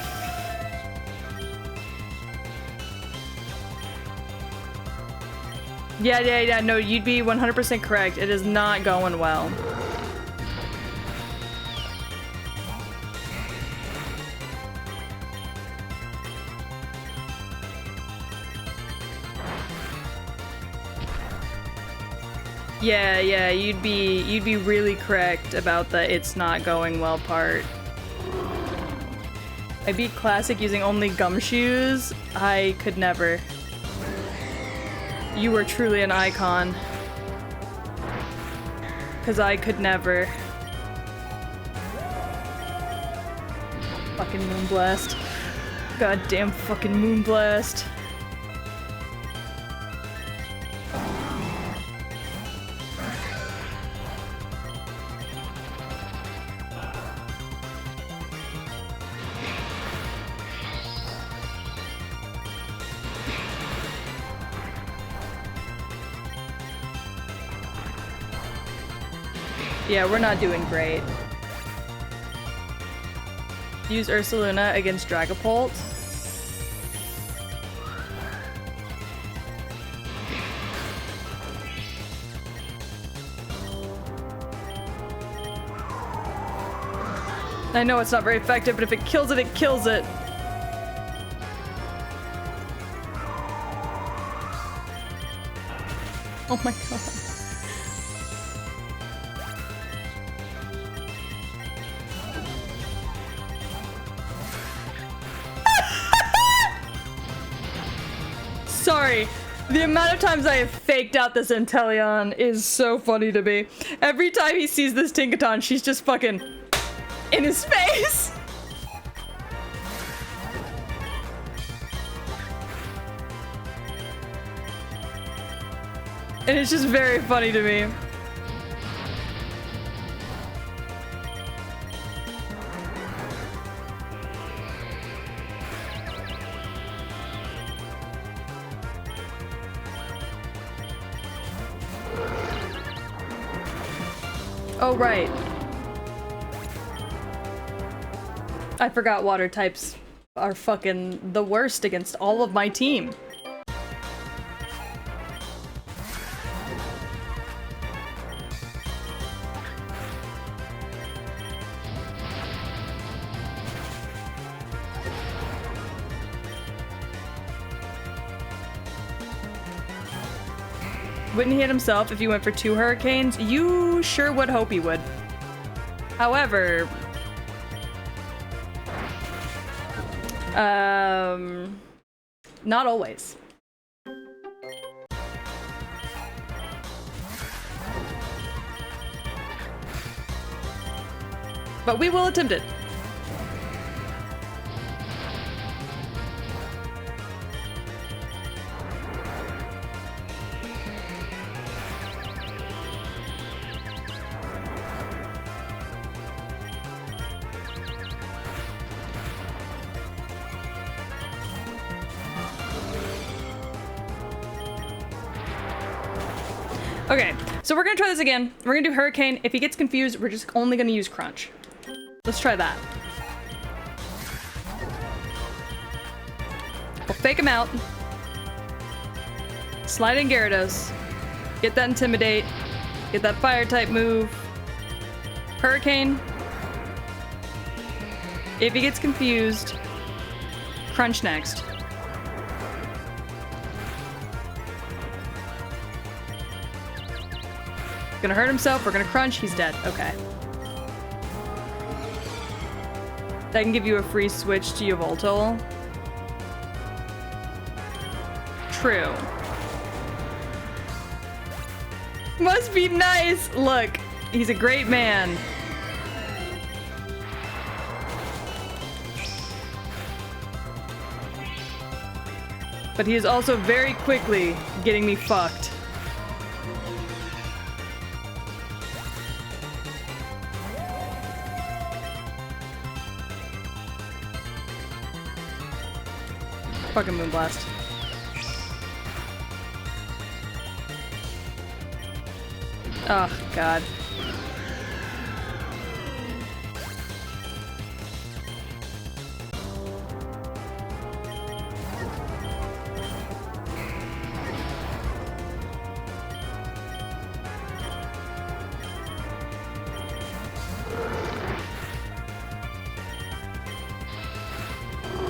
Yeah, no, you'd be 100% correct. It is not going well. Yeah, you'd be really correct about the it's not going well part. I beat Classic using only gumshoes. I could never. You were truly an icon. 'Cause I could never. Fucking Moonblast. Goddamn fucking Moonblast. Yeah, we're not doing great. Use Ursaluna against Dragapult. I know it's not very effective, but if it kills it, it kills it. Oh my god. Sorry, the amount of times I have faked out this Inteleon is so funny to me. Every time he sees this Tinkaton, she's just fucking in his face. And it's just very funny to me. Oh, right. I forgot water types are fucking the worst against all of my team. Wouldn't he hit himself if he went for 2 hurricanes? You sure would hope he would. However, not always. But we will attempt it. Okay, so we're gonna try this again. We're gonna do Hurricane. If he gets confused, we're just only gonna use Crunch. Let's try that. We'll fake him out. Slide in Gyarados. Get that Intimidate. Get that Fire type move. Hurricane. If he gets confused, Crunch next. Gonna hurt himself, we're gonna Crunch, he's dead. Okay. That can give you a free switch to Yveltal. True. Must be nice! Look, he's a great man. But he is also very quickly getting me fucked. Fucking Moonblast. Oh, God.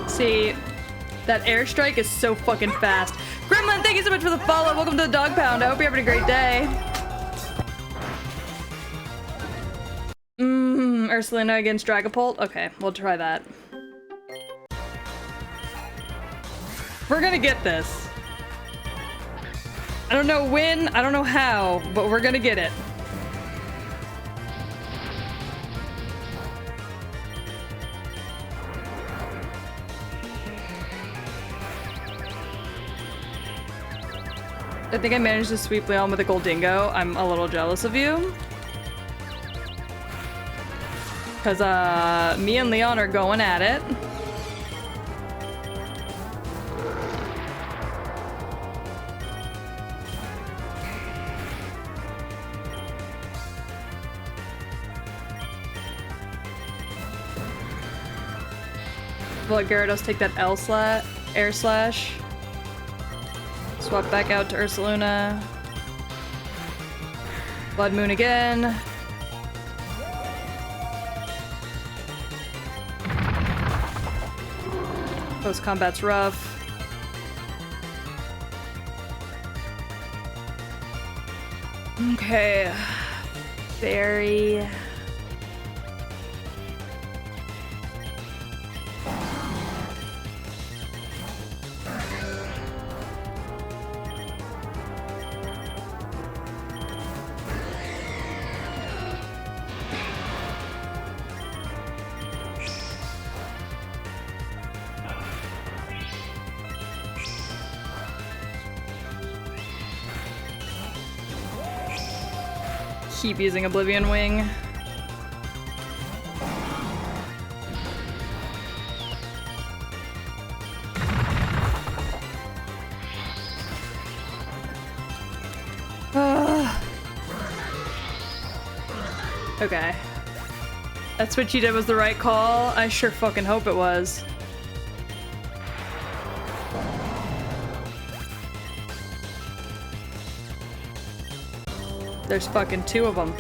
See, that airstrike is so fucking fast. Gremlin, thank you so much for the follow. Welcome to the Dog Pound. I hope you're having a great day. Ursulina against Dragapult? Okay, we'll try that. We're gonna get this. I don't know when, I don't know how, but we're gonna get it. I think I managed to sweep Leon with a Goldingo. I'm a little jealous of you. Because, me and Leon are going at it. We'll let Gyarados take that Air Slash. Swap back out to Ursaluna. Blood Moon again. Post combat's rough. Okay. Berry. Keep using Oblivion Wing. Okay. That's what you did was the right call? I sure fucking hope it was. There's fucking two of them.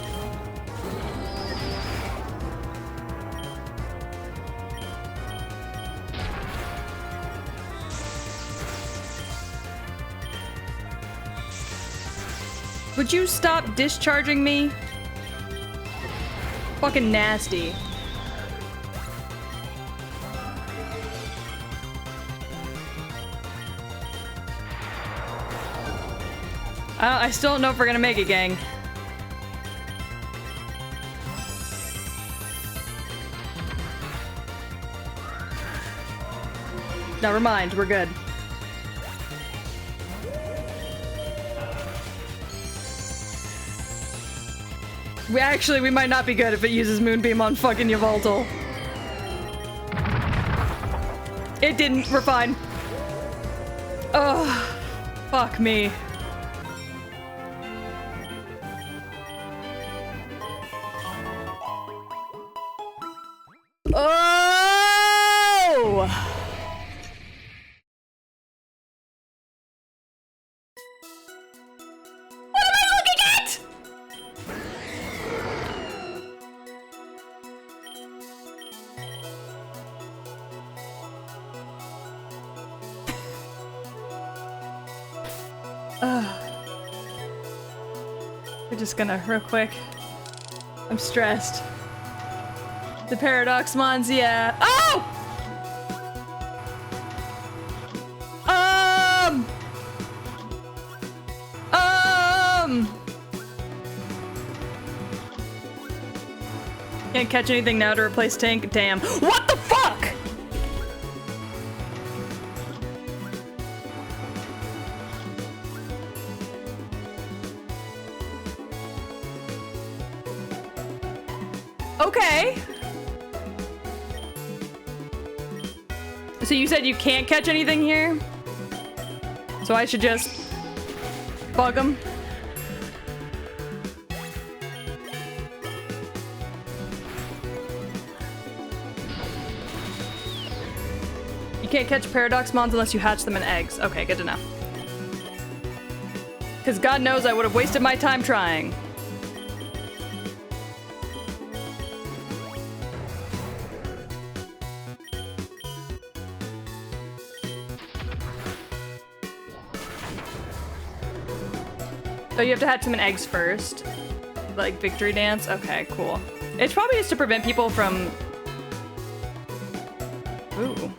Would you stop discharging me? Fucking nasty. I still don't know if we're gonna make it, gang. Never mind, we're good. We might not be good if it uses Moonbeam on fucking Yveltal. It didn't, we're fine. Oh, fuck me. Oh! What am I looking at? We're just gonna, real quick. I'm stressed. The Paradox Mons, yeah. Oh! Can't catch anything now to replace Tank. Damn. What the fuck? Okay. So you said you can't catch anything here? So I should just bug him? You can't catch Paradox Mons unless you hatch them in eggs. Okay, good to know. Because God knows I would have wasted my time trying. Oh, you have to hatch them in eggs first? Like victory dance? Okay, cool. It's probably just to prevent people from... Ooh.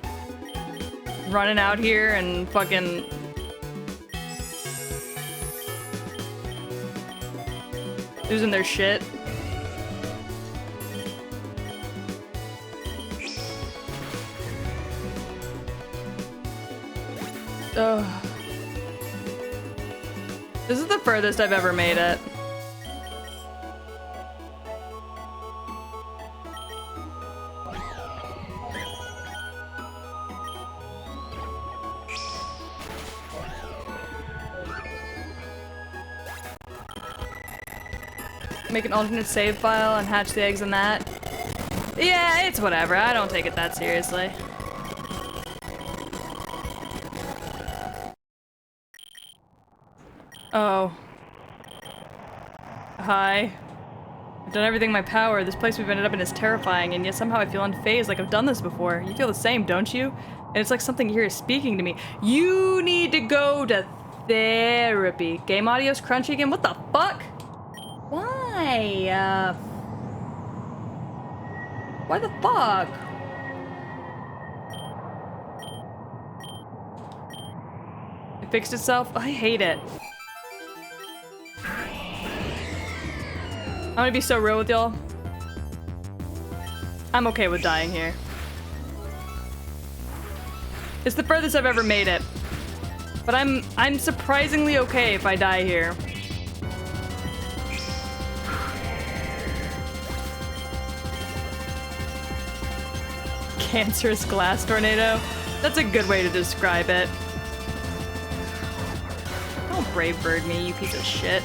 Running out here and fucking... losing their shit. Ugh. This is the furthest I've ever made it. Make an alternate save file and hatch the eggs in that. Yeah, it's whatever. I don't take it that seriously. Oh. Hi. I've done everything in my power. This place we've ended up in is terrifying, and yet somehow I feel unfazed like I've done this before. You feel the same, don't you? And it's like something here is speaking to me. You need to go to therapy. Game audio's crunchy again? What the fuck? Why? Why the fuck? It fixed itself? I hate it. I'm gonna be so real with y'all. I'm okay with dying here. It's the furthest I've ever made it. But I'm surprisingly okay if I die here. Cancerous glass tornado? That's a good way to describe it. Don't brave bird me, you piece of shit.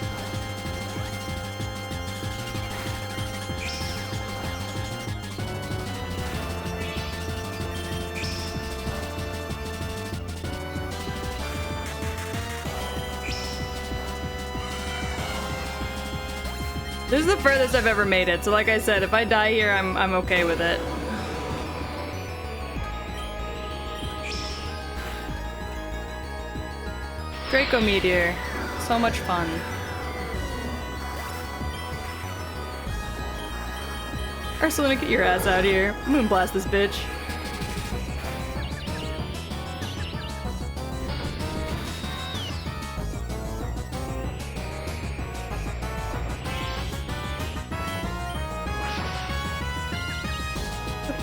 This is the furthest I've ever made it, so like I said, if I die here, I'm okay with it. Draco Meteor. So much fun. Ursula, get your ass out here. Moonblast this bitch.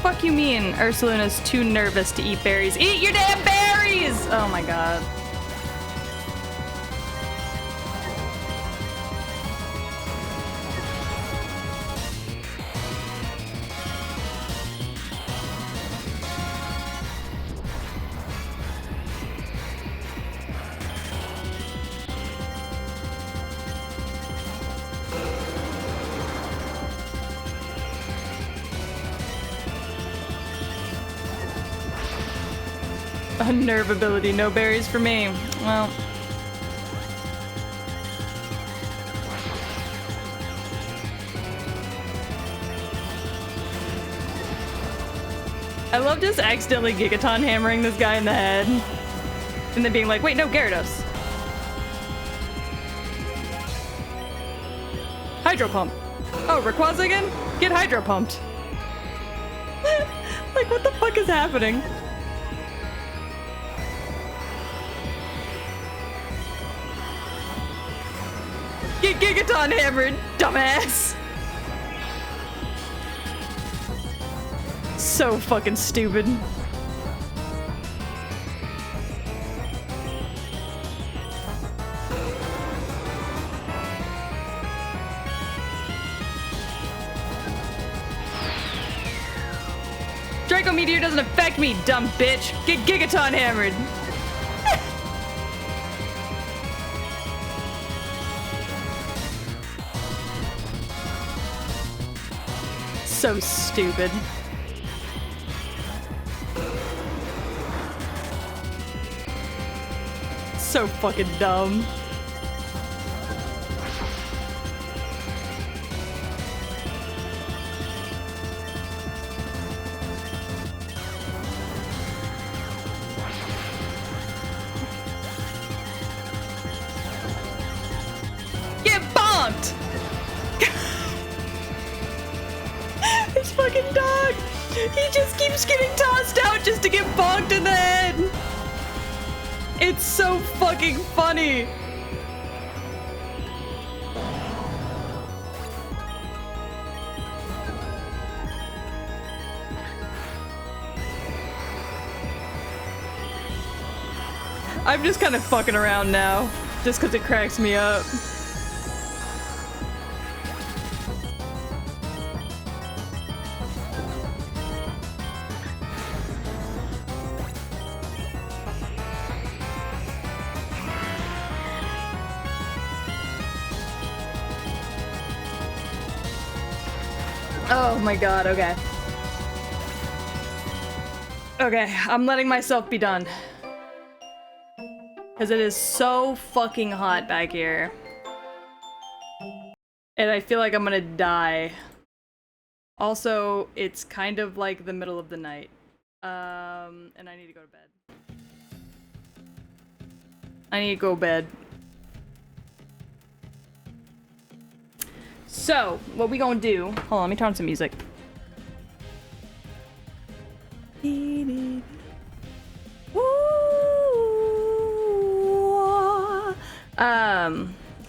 fuck you mean Ursaluna's too nervous to eat berries? Eat your damn berries! Oh my god. A nerve ability, no berries for me. Well. I love just accidentally Gigaton hammering this guy in the head. And then being like, wait, no, Gyarados. Hydro Pump. Oh, Rayquaza again? Get Hydro Pumped. Like, what the fuck is happening? Get Gigaton hammered, dumbass! So fucking stupid. Draco Meteor doesn't affect me, dumb bitch! Get Gigaton hammered! So stupid. So fucking dumb. Get bonked! This fucking dog! He just keeps getting tossed out just to get bonked in the head! It's so fucking funny! I'm just kind of fucking around now, just because it cracks me up. Oh my god, okay. Okay, I'm letting myself be done. Because it is so fucking hot back here. And I feel like I'm gonna die. Also, it's kind of like the middle of the night. And I need to go to bed. I need to go to bed. So, what we gonna do... Hold on, let me turn on some music.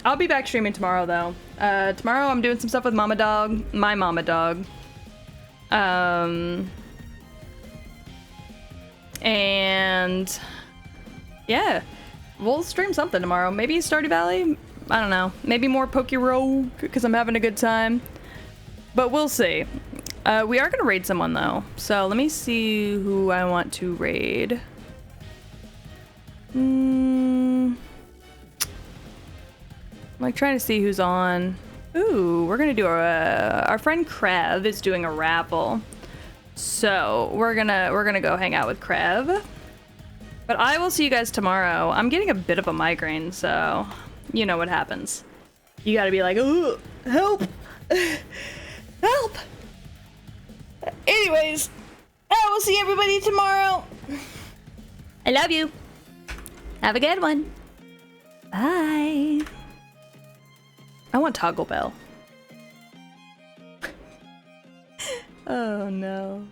I'll be back streaming tomorrow, though. Tomorrow I'm doing some stuff with Mama Dog. My Mama Dog. And... yeah. We'll stream something tomorrow. Maybe Stardew Valley? I don't know. Maybe more Pokerouge, because I'm having a good time. But we'll see. We are going to raid someone, though. So let me see who I want to raid. I'm like trying to see who's on. Ooh, we're going to do our friend Krev is doing a raffle. So we're gonna go hang out with Krev. But I will see you guys tomorrow. I'm getting a bit of a migraine, so you know what happens. You gotta be like, ooh, help! Help! Anyways, I will see everybody tomorrow. I love you. Have a good one. Bye. I want Toggle Bell. Oh no.